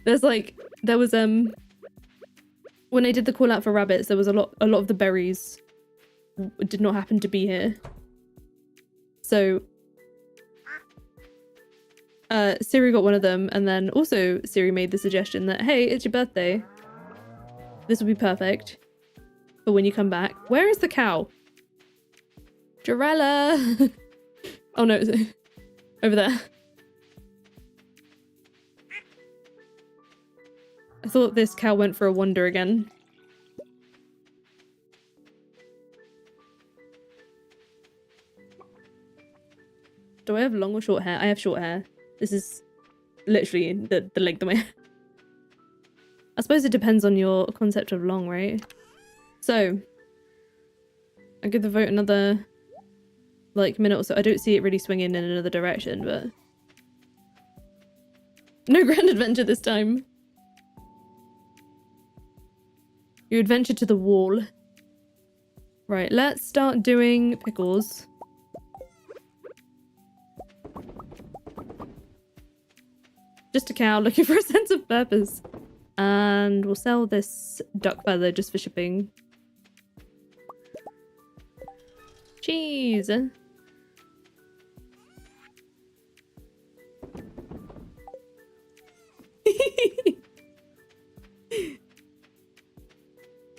There was, when I did the call out for rabbits, there was a lot of the berries did not happen to be here. So, Siri got one of them, and then also Siri made the suggestion that, hey, it's your birthday. This will be perfect for when you come back. Where is the cow? Jarella! Oh no, over there. I thought this cow went for a wander again. Do I have long or short hair? I have short hair. This is literally the length of my hair. I suppose it depends on your concept of long, right? So, I give the vote another, like, minute or so. I don't see it really swinging in another direction, but... No grand adventure this time! You adventure to the wall. Right, let's start doing pickles. Just a cow looking for a sense of purpose. And we'll sell this duck feather just for shipping. Cheese!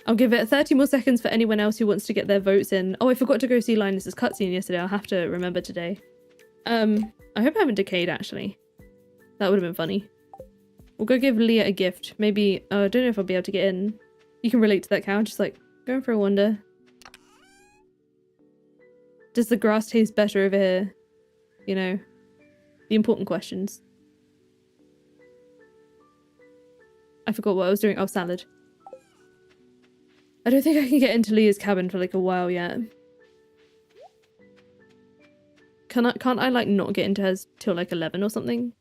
I'll give it 30 more seconds for anyone else who wants to get their votes in. Oh, I forgot to go see Linus's cutscene yesterday. I'll have to remember today. I hope I haven't decayed, actually. That would have been funny. We'll go give Leah a gift. Maybe, I don't know if I'll be able to get in. You can relate to that cow, just like, going for a wander. Does the grass taste better over here? You know, the important questions. I forgot what I was doing. Oh, salad. I don't think I can get into Leah's cabin for like a while yet. Can't I like not get into hers till like 11 or something?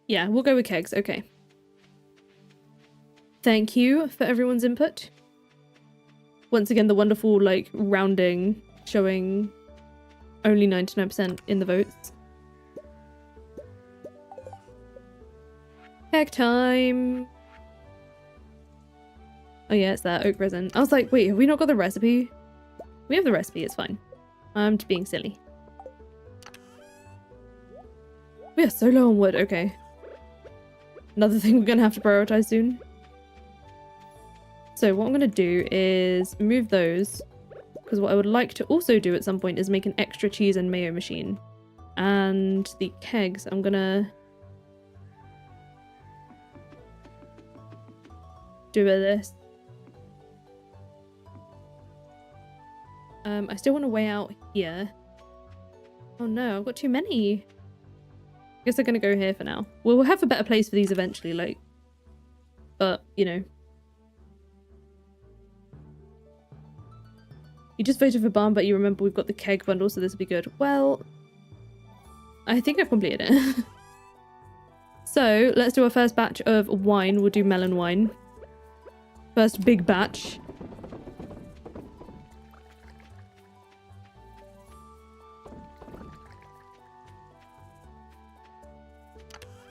Yeah, we'll go with kegs. Okay. Thank you for everyone's input. Once again, the wonderful, like, rounding showing only 99% in the votes. Keg time! Oh yeah, it's that oak resin. I was like, wait, have we not got the recipe? We have the recipe, it's fine. I'm just being silly. We are so low on wood, okay. Another thing we're gonna have to prioritize soon. So what I'm gonna do is move those, because what I would like to also do at some point is make an extra cheese and mayo machine. And the kegs, I'm gonna do this. I still want to weigh out here. Oh no, I've got too many. I guess I'm gonna go here for now. We'll have a better place for these eventually, like, but you know. You just voted for barn, but you remember we've got the keg bundle, so this will be good. Well, I think I've completed it. So let's do our first batch of wine. We'll do melon wine. First big batch.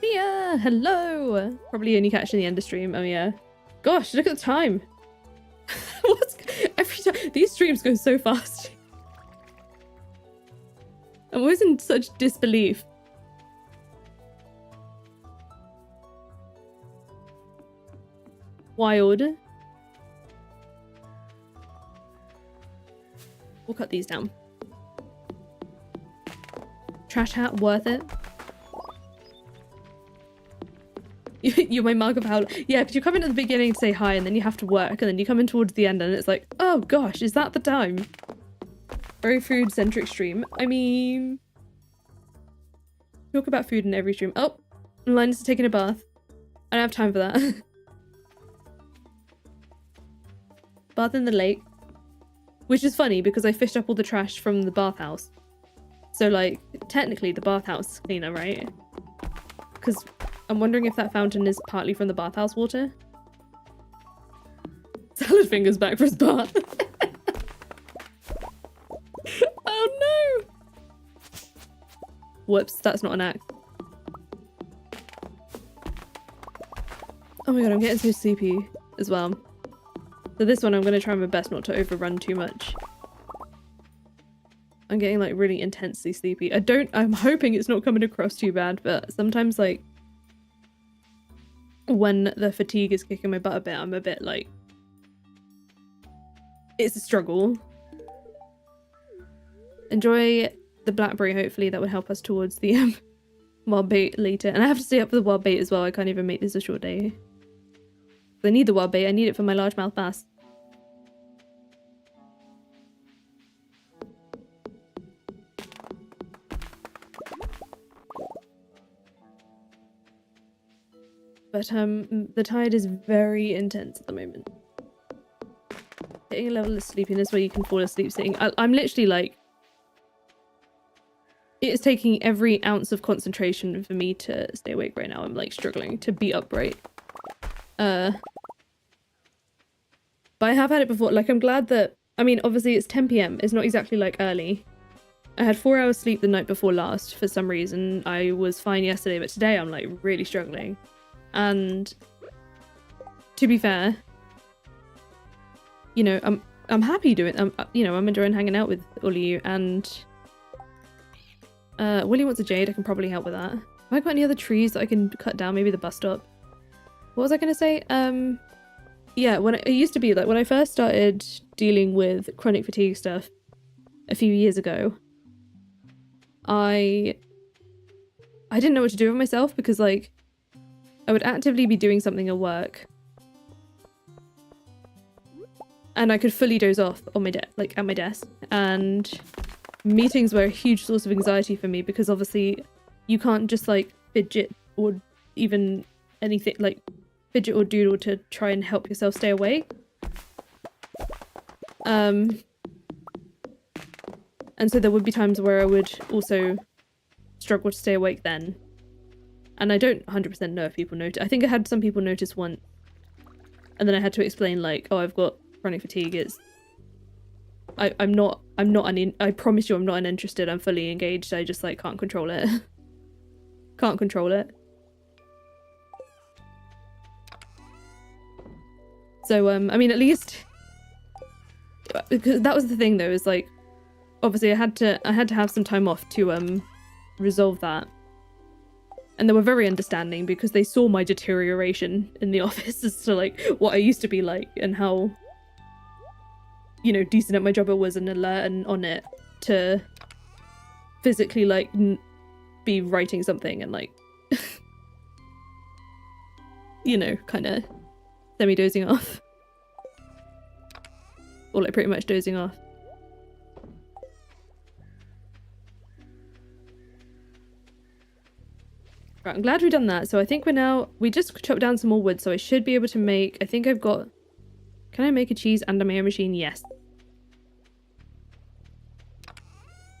Leah, hello. Probably only catching the end of stream. Oh yeah. Gosh, look at the time. Every time these streams go so fast. I'm always in such disbelief. Wild. We'll cut these down. Trash hat, worth it. You're my mug of how. Yeah, because you come in at the beginning to say hi and then you have to work, and then you come in towards the end and it's like, oh gosh, is that the time? Very food centric stream. I mean, talk about food in every stream. Oh, Linus is taking a bath. I don't have time for that. Bath in the lake. Which is funny because I fished up all the trash from the bathhouse. So like, technically the bathhouse is cleaner, right? Because I'm wondering if that fountain is partly from the bathhouse water. Salad fingers back for his bath. Oh no! Whoops, that's not an act. Oh my god, I'm getting so sleepy as well. So this one I'm going to try my best not to overrun too much. I'm getting like really intensely sleepy. I'm hoping it's not coming across too bad, but sometimes like when the fatigue is kicking my butt a bit, I'm a bit like, it's a struggle. Enjoy the blackberry, hopefully that would help us towards the wild bait later. And I have to stay up for the wild bait as well. I can't even make this a short day. I need the wild bait. I need it for my largemouth bass. But the tide is very intense at the moment. Hitting a level of sleepiness where you can fall asleep sitting. I'm literally like, it is taking every ounce of concentration for me to stay awake right now. I'm like struggling to be upright. But I have had it before. Like, I'm glad that, I mean, obviously it's 10 PM. It's not exactly like early. I had 4 hours sleep the night before last for some reason. I was fine yesterday, but today I'm like really struggling. And to be fair, you know, I'm happy doing. You know, I'm enjoying hanging out with all of you. And Willie wants a jade. I can probably help with that. Have I got any other trees that I can cut down? Maybe the bus stop. What was I gonna say? Yeah, it used to be like when I first started dealing with chronic fatigue stuff a few years ago, I didn't know what to do with myself because like I would actively be doing something at work and I could fully doze off on my at my desk, and meetings were a huge source of anxiety for me because obviously you can't just like fidget or even anything like fidget or doodle to try and help yourself stay awake. And so there would be times where I would also struggle to stay awake then. And I don't 100% know if people notice. I think I had some people notice once. And then I had to explain like, oh, I've got chronic fatigue. I promise you I'm not uninterested. I'm fully engaged. I just like can't control it. Can't control it. So, I mean, at least because that was the thing though, is like, obviously I had to have some time off to resolve that. And they were very understanding because they saw my deterioration in the office as to like what I used to be like and how, you know, decent at my job I was and alert and on it to physically like be writing something and like, you know, kind of semi-dozing off. Or like pretty much dozing off. Right, I'm glad we've done that. So I think we just chopped down some more wood, so I should be able to make, I think I've got, can I make a cheese and a mayo machine? Yes.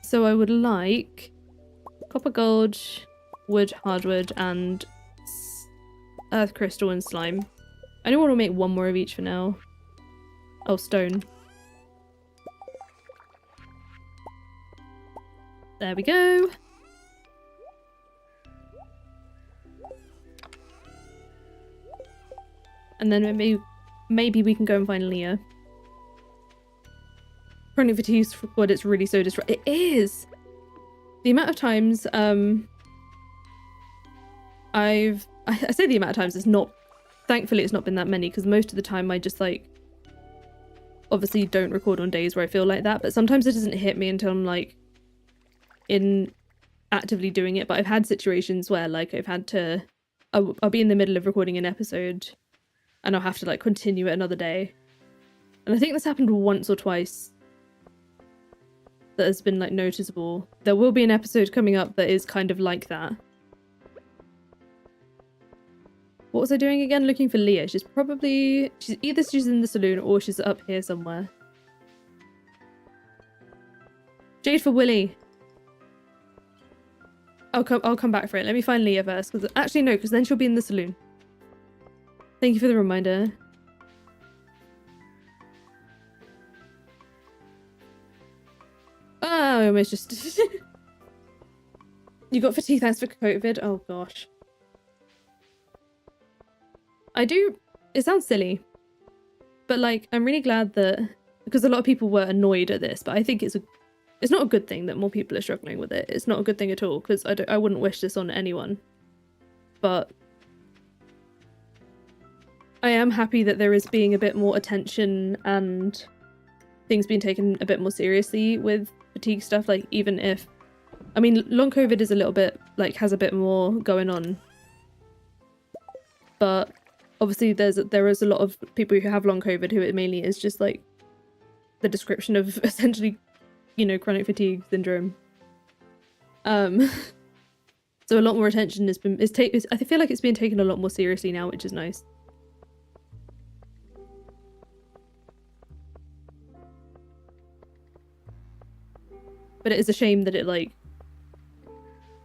So I would like copper, gold, wood, hardwood, and earth crystal and slime. I only want to make one more of each for now. Oh, stone. There we go. And then maybe we can go and find Leah. Chronic fatigue squad, it's really so distracting. It is! The amount of times, I say the amount of times, it's not, thankfully it's not been that many, because most of the time I just like, obviously don't record on days where I feel like that, but sometimes it doesn't hit me until I'm like, actively doing it. But I've had situations where like I'll be in the middle of recording an episode, and I'll have to like continue it another day. And I think this happened once or twice that has been like noticeable. There will be an episode coming up that is kind of like that. What was I doing again? Looking for Leah. She's either she's in the saloon or she's up here somewhere. Jade for Willy. I'll come back for it. Let me find Leah first. Actually no, because then she'll be in the saloon. Thank you for the reminder. Oh, I almost just... You got fatigue thanks for COVID? Oh gosh. I do... It sounds silly. But like, I'm really glad that... Because a lot of people were annoyed at this, but I think it's not a good thing that more people are struggling with it. It's not a good thing at all, because I wouldn't wish this on anyone. But... I am happy that there is being a bit more attention and things being taken a bit more seriously with fatigue stuff. Like, even if, I mean, long COVID is a little bit, like, has a bit more going on. But obviously there is a lot of people who have long COVID who it mainly is just like the description of essentially, you know, chronic fatigue syndrome. So a lot more attention I feel like it's being taken a lot more seriously now, which is nice. But it is a shame that it, like,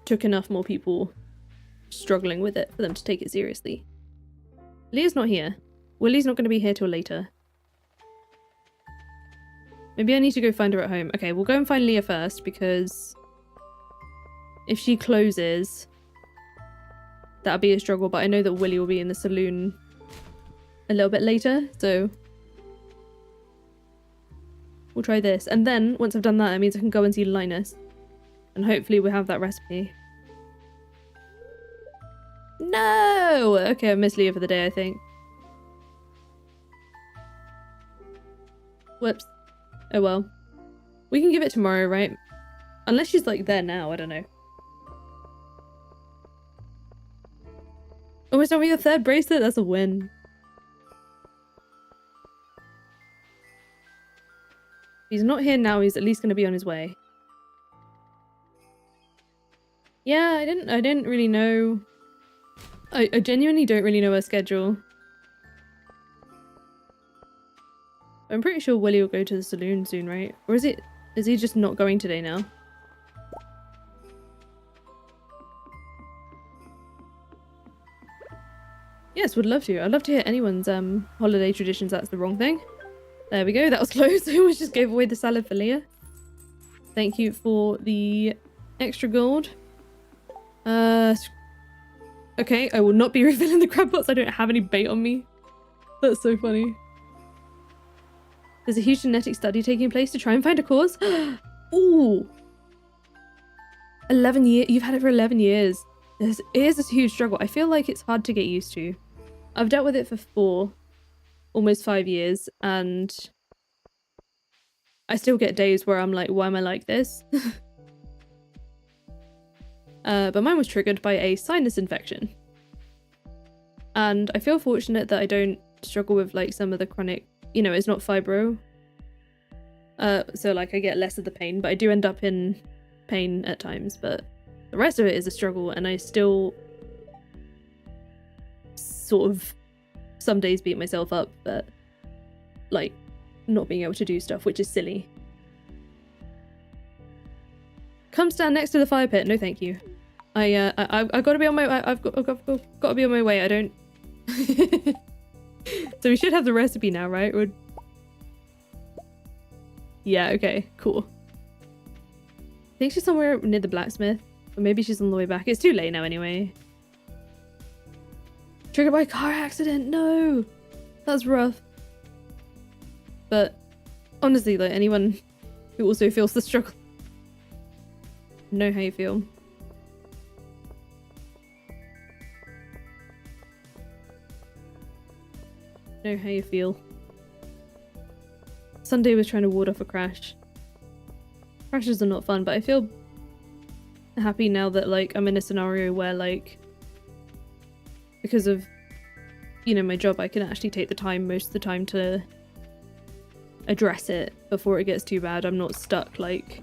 took enough more people struggling with it for them to take it seriously. Leah's not here. Willie's not going to be here till later. Maybe I need to go find her at home. Okay, we'll go and find Leah first, because if she closes, that'll be a struggle. But I know that Willie will be in the saloon a little bit later, so... We'll try this. And then, once I've done that, it means I can go and see Linus. And hopefully we'll have that recipe. No! Okay, I missed Leah for the day, I think. Whoops. Oh well. We can give it tomorrow, right? Unless she's, like, there now, I don't know. Almost done with your third bracelet? That's a win. He's not here now, he's at least going to be on his way. Yeah, I didn't really know. I genuinely don't really know her schedule. I'm pretty sure Willie will go to the saloon soon, right? Or is he just not going today now? Yes, would love to. I'd love to hear anyone's holiday traditions. That's the wrong thing. There we go, that was close. I almost just gave away the salad for Leah. Thank you for the extra gold. Okay, I will not be refilling the crab pots. I don't have any bait on me. That's so funny. There's a huge genetic study taking place to try and find a cause. Ooh! 11 years. You've had it for 11 years. it is a huge struggle. I feel like it's hard to get used to. I've dealt with it for almost 5 years, and I still get days where I'm like, why am I like this? But mine was triggered by a sinus infection. And I feel fortunate that I don't struggle with like some of the chronic, you know, it's not fibro. So like I get less of the pain, but I do end up in pain at times, but the rest of it is a struggle, and I still sort of some days beat myself up for like not being able to do stuff, which is silly. Come stand next to the fire pit. No, thank you. I've got to be on my. I've got to be on my way. I don't. So we should have the recipe now, right? Yeah. Okay. Cool. I think she's somewhere near the blacksmith, or maybe she's on the way back. It's too late now, anyway. Triggered by a car accident. No, that's rough. But honestly, like anyone who also feels the struggle, know how you feel. Know how you feel. Sunday was trying to ward off a crash. Crashes are not fun, but I feel happy now that like I'm in a scenario where like, because of, you know, my job, I can actually take the time most of the time to address it before it gets too bad. I'm not stuck like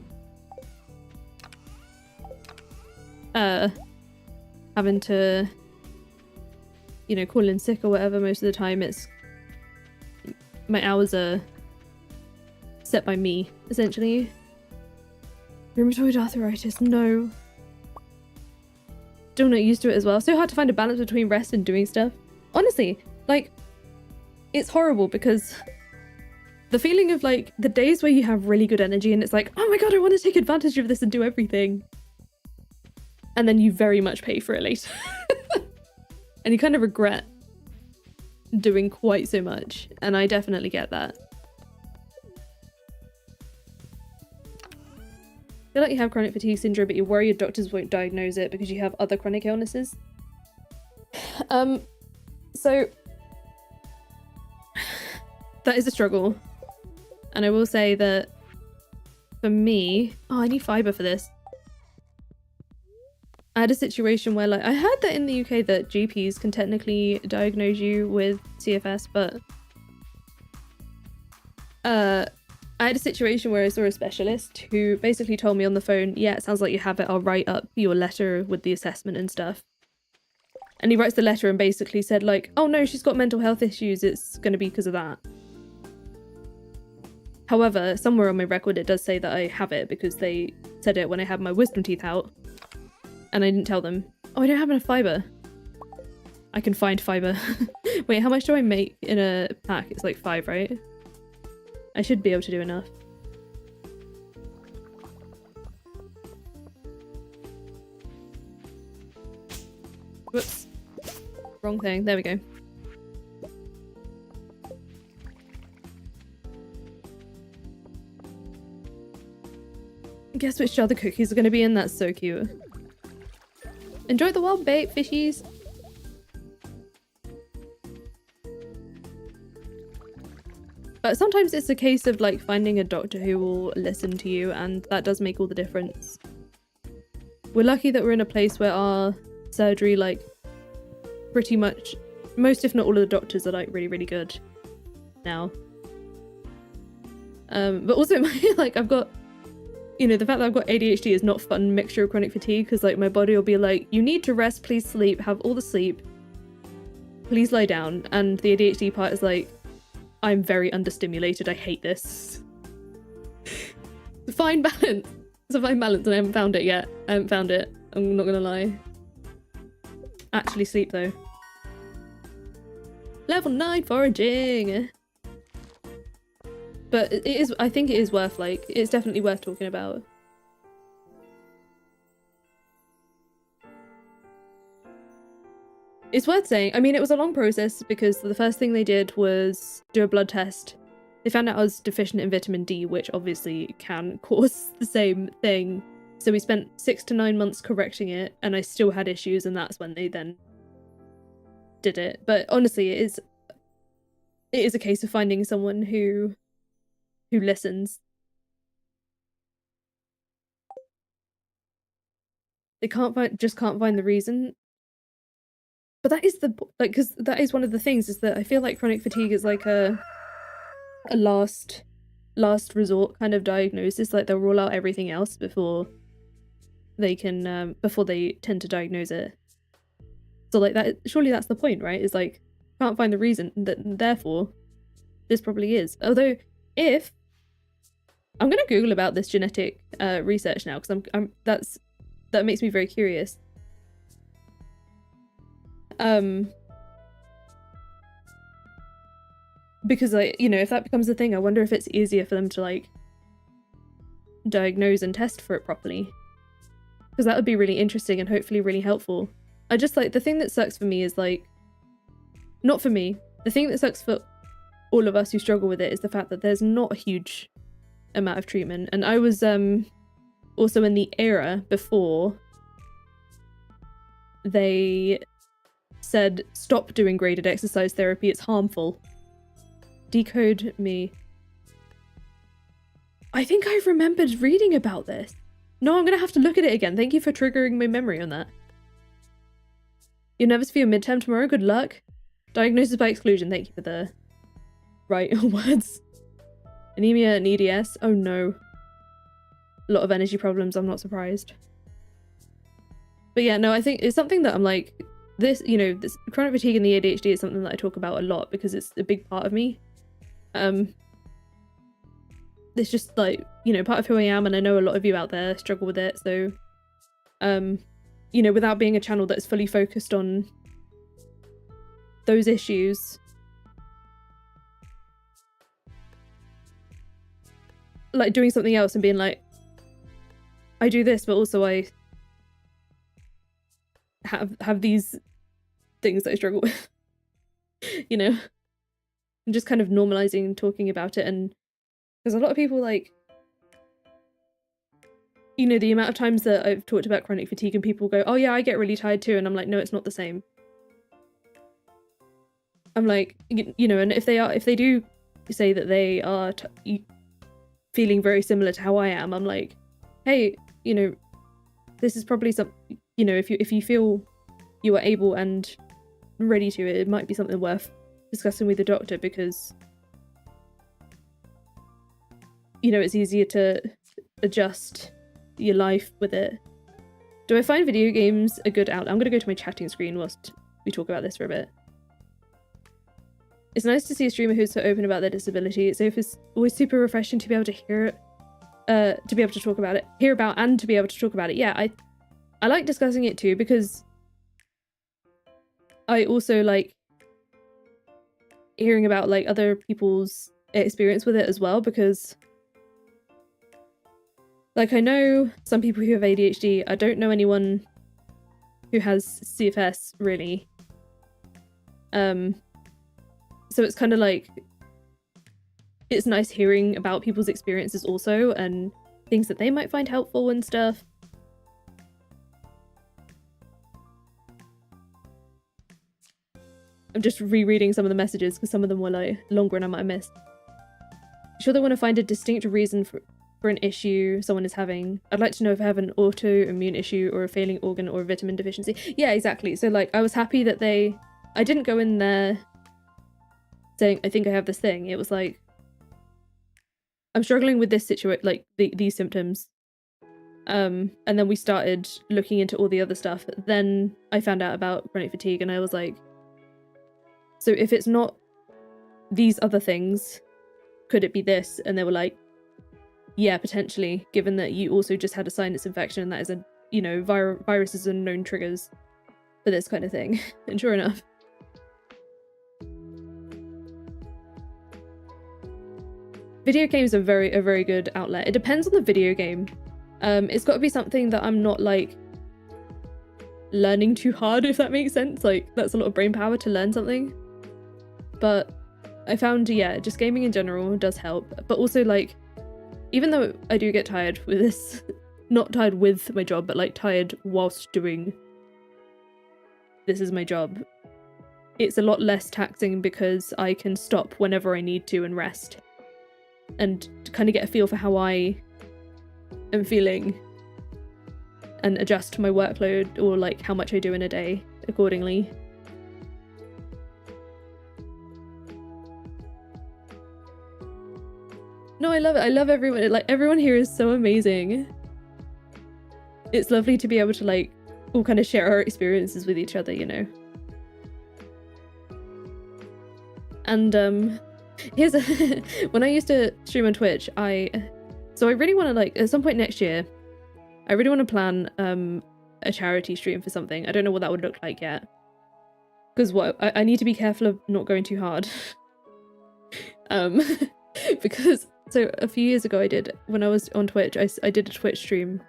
having to, you know, call in sick or whatever. Most of the time it's my hours are set by me, essentially. Rheumatoid arthritis, no. Still not used to it as well. So hard to find a balance between rest and doing stuff. Honestly, like, it's horrible because the feeling of like the days where you have really good energy and it's like, oh my god, I want to take advantage of this and do everything. And then you very much pay for it later. And you kind of regret doing quite so much. And I definitely get that. I feel like you have chronic fatigue syndrome, but you worry your doctors won't diagnose it because you have other chronic illnesses. So that is a struggle. And I will say that for me, oh, I need fiber for this. I had a situation where, like, I heard that in the UK that GPs can technically diagnose you with CFS, but I had a situation where I saw a specialist who basically told me on the phone, yeah, it sounds like you have it, I'll write up your letter with the assessment and stuff. And he writes the letter and basically said like, oh no, she's got mental health issues, it's going to be because of that. However, somewhere on my record it does say that I have it because they said it when I had my wisdom teeth out. And I didn't tell them. Oh, I don't have enough fiber. I can find fiber. Wait, how much do I make in a pack? It's like 5, right? I should be able to do enough. Whoops. Wrong thing. There we go. Guess which jar the cookies are going to be in? That's so cute. Enjoy the wild bait, fishies. But sometimes it's a case of like finding a doctor who will listen to you, and that does make all the difference. We're lucky that we're in a place where our surgery, like, pretty much most if not all of the doctors are like really, really good now. But also like I've got, you know, the fact that I've got ADHD is not a fun mixture of chronic fatigue, because like my body will be like, you need to rest, please sleep, have all the sleep, please lie down. And the ADHD part is like, I'm very understimulated, I hate this. It's a fine balance. It's a fine balance and I haven't found it yet. I haven't found it, I'm not gonna lie. Actually sleep though. Level 9 foraging! But it is, I think it is worth, like, it's definitely worth talking about. It's worth saying. I mean, it was a long process because the first thing they did was do a blood test. They found out I was deficient in vitamin D, which obviously can cause the same thing. So we spent 6 to 9 months correcting it, and I still had issues, and that's when they then did it. But honestly, it is a case of finding someone who listens. They can't find the reason. But that is because that is one of the things, is that I feel like chronic fatigue is like a last resort kind of diagnosis. Like they'll rule out everything else before they can before they tend to diagnose it. So like that, surely that's the point, right? Is like, can't find the reason, that therefore this probably is. Although if I'm gonna Google about this genetic research now, because that makes me very curious. Because like, you know, if that becomes a thing, I wonder if it's easier for them to like diagnose and test for it properly, because that would be really interesting and hopefully really helpful. I just like, the thing that sucks for me is like, not for me, the thing that sucks for all of us who struggle with it is the fact that there's not a huge amount of treatment. And I was also in the era before they said stop doing graded exercise therapy, it's harmful. Decode me. I think I remembered reading about this. No, I'm gonna have to look at it again. Thank you for triggering my memory on that. You're nervous for your midterm tomorrow? Good luck. Diagnosis by exclusion. Thank you for the right words. Anemia and EDS. Oh no. A lot of energy problems, I'm not surprised. But yeah, no, I think it's something that I'm like, this, you know, this chronic fatigue and the ADHD is something that I talk about a lot because it's a big part of me. It's just like, you know, part of who I am, and I know a lot of you out there struggle with it. So, you know, without being a channel that's fully focused on those issues, like doing something else and being like, I do this, but also I have these things that I struggle with, you know, and just kind of normalizing talking about it. And because a lot of people, like, you know, the amount of times that I've talked about chronic fatigue and people go, oh yeah, I get really tired too, and I'm like, no, it's not the same. I'm like, you know, and if they do say that they are feeling very similar to how I am, I'm like, hey, you know, this is probably some, you know, if you feel you are able and ready to, it might be something worth discussing with the doctor, because, you know, it's easier to adjust your life with it. Do I find video games a good outlet? I'm going to go to my chatting screen whilst we talk about this for a bit. It's nice to see a streamer who's so open about their disability. It's always super refreshing to be able to hear it, to be able to talk about it, hear about and to be able to talk about it. Yeah, I like discussing it too, because I also like hearing about like other people's experience with it as well, because like I know some people who have ADHD. I don't know anyone who has CFS really. So it's kind of like, it's nice hearing about people's experiences also, and things that they might find helpful and stuff. I'm just rereading some of the messages because some of them were like longer and I might have missed. Sure, they want to find a distinct reason for an issue someone is having. I'd like to know if I have an autoimmune issue or a failing organ or a vitamin deficiency. Yeah, exactly. So like, I was happy that I didn't go in there saying, I think I have this thing. It was like, I'm struggling with this situation, like these symptoms. And then we started looking into all the other stuff. Then I found out about chronic fatigue, and I was like, so if it's not these other things, could it be this? And they were like, yeah, potentially, given that you also just had a sinus infection, and that is a, you know, viruses are known triggers for this kind of thing. And sure enough. Video games are a very good outlet. It depends on the video game. It's got to be something that I'm not like learning too hard, if that makes sense. Like, that's a lot of brain power to learn something. But I found, yeah, just gaming in general does help. But also, like, even though I do get tired with this not tired with my job, but like tired whilst doing this is my job, it's a lot less taxing because I can stop whenever I need to and rest and kind of get a feel for how I am feeling and adjust my workload or like how much I do in a day accordingly. No, I love it. I love everyone. Like, everyone here is so amazing. It's lovely to be able to like all kind of share our experiences with each other, you know. And here's a when I used to stream on Twitch, I really want to, like, at some point next year, I really want to plan a charity stream for something. I don't know what that would look like yet, because I need to be careful of not going too hard. Because so a few years ago when I was on Twitch, I did a Twitch stream,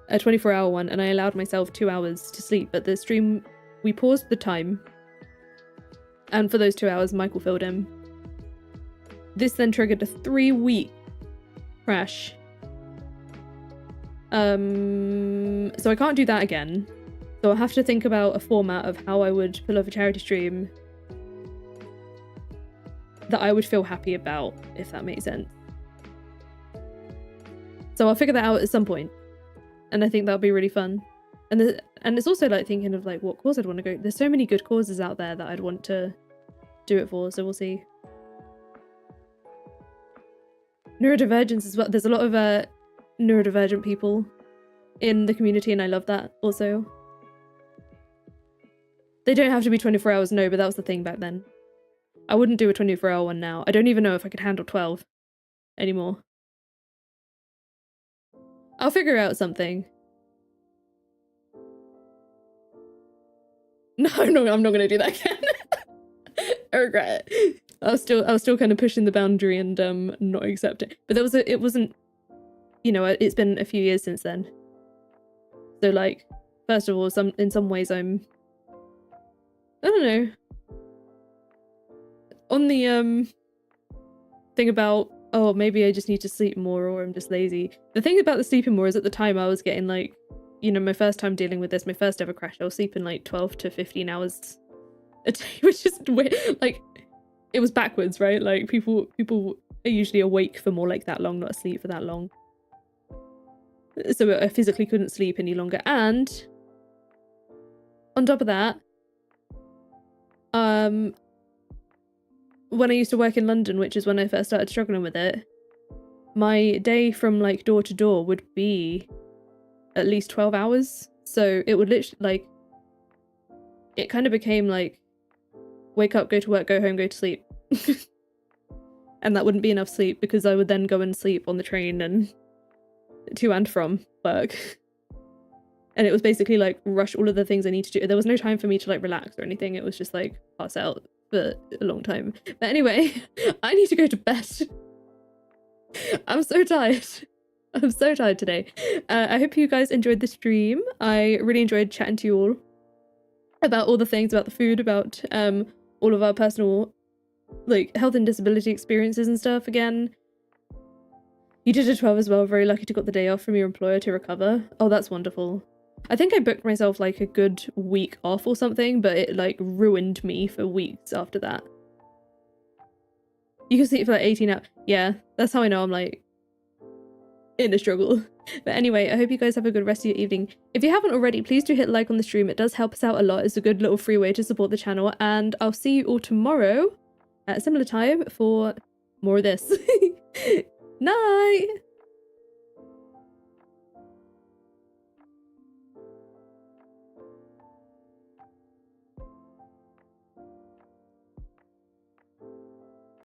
a 24-hour one, and I allowed myself 2 hours to sleep. But the stream, we paused the time, and for those 2 hours Michael filled in. This then triggered a 3-week crash. So I can't do that again. So I'll have to think about a format of how I would pull off a charity stream that I would feel happy about, if that makes sense. So I'll figure that out at some point, and I think that'll be really fun. And it's also like thinking of like what cause I'd want to go. There's so many good causes out there that I'd want to do it for, so we'll see. Neurodivergence as well. There's a lot of neurodivergent people in the community, and I love that also. They don't have to be 24 hours, no, but that was the thing back then. I wouldn't do a 24-hour one now. I don't even know if I could handle 12 anymore. I'll figure out something. No, I'm not gonna do that again. I regret it. I was still kind of pushing the boundary and not accept it. But it wasn't, you know, it's been a few years since then. So like, first of all, in some ways I don't know. On the thing about, oh, maybe I just need to sleep more or I'm just lazy. The thing about the sleeping more is at the time I was getting like, you know, my first time dealing with this, my first ever crash, I was sleeping like 12 to 15 hours a day, which is weird. Like, it was backwards, right? Like people are usually awake for more like that long, not asleep for that long. So I physically couldn't sleep any longer. And on top of that, when I used to work in London, which is when I first started struggling with it, my day from like door to door would be at least 12 hours. So it would literally, like, it kind of became like wake up, go to work, go home, go to sleep. And that wouldn't be enough sleep because I would then go and sleep on the train and to and from work. And it was basically like rush all of the things I need to do. There was no time for me to like relax or anything. It was just like pass out for a long time. But anyway, I need to go to bed. I'm so tired. I'm so tired today. I hope you guys enjoyed the stream. I really enjoyed chatting to you all about all the things, about the food, about all of our personal like health and disability experiences and stuff again. You did a 12 as well. Very lucky to got the day off from your employer to recover. Oh, that's wonderful. I think I booked myself like a good week off or something, but it like ruined me for weeks after that. You can sleep for like 18 hours. Yeah, that's how I know I'm like in a struggle. But anyway, I hope you guys have a good rest of your evening. If you haven't already, please do hit like on the stream. It does help us out a lot. It's a good little free way to support the channel. And I'll see you all tomorrow at a similar time for more of this. Night!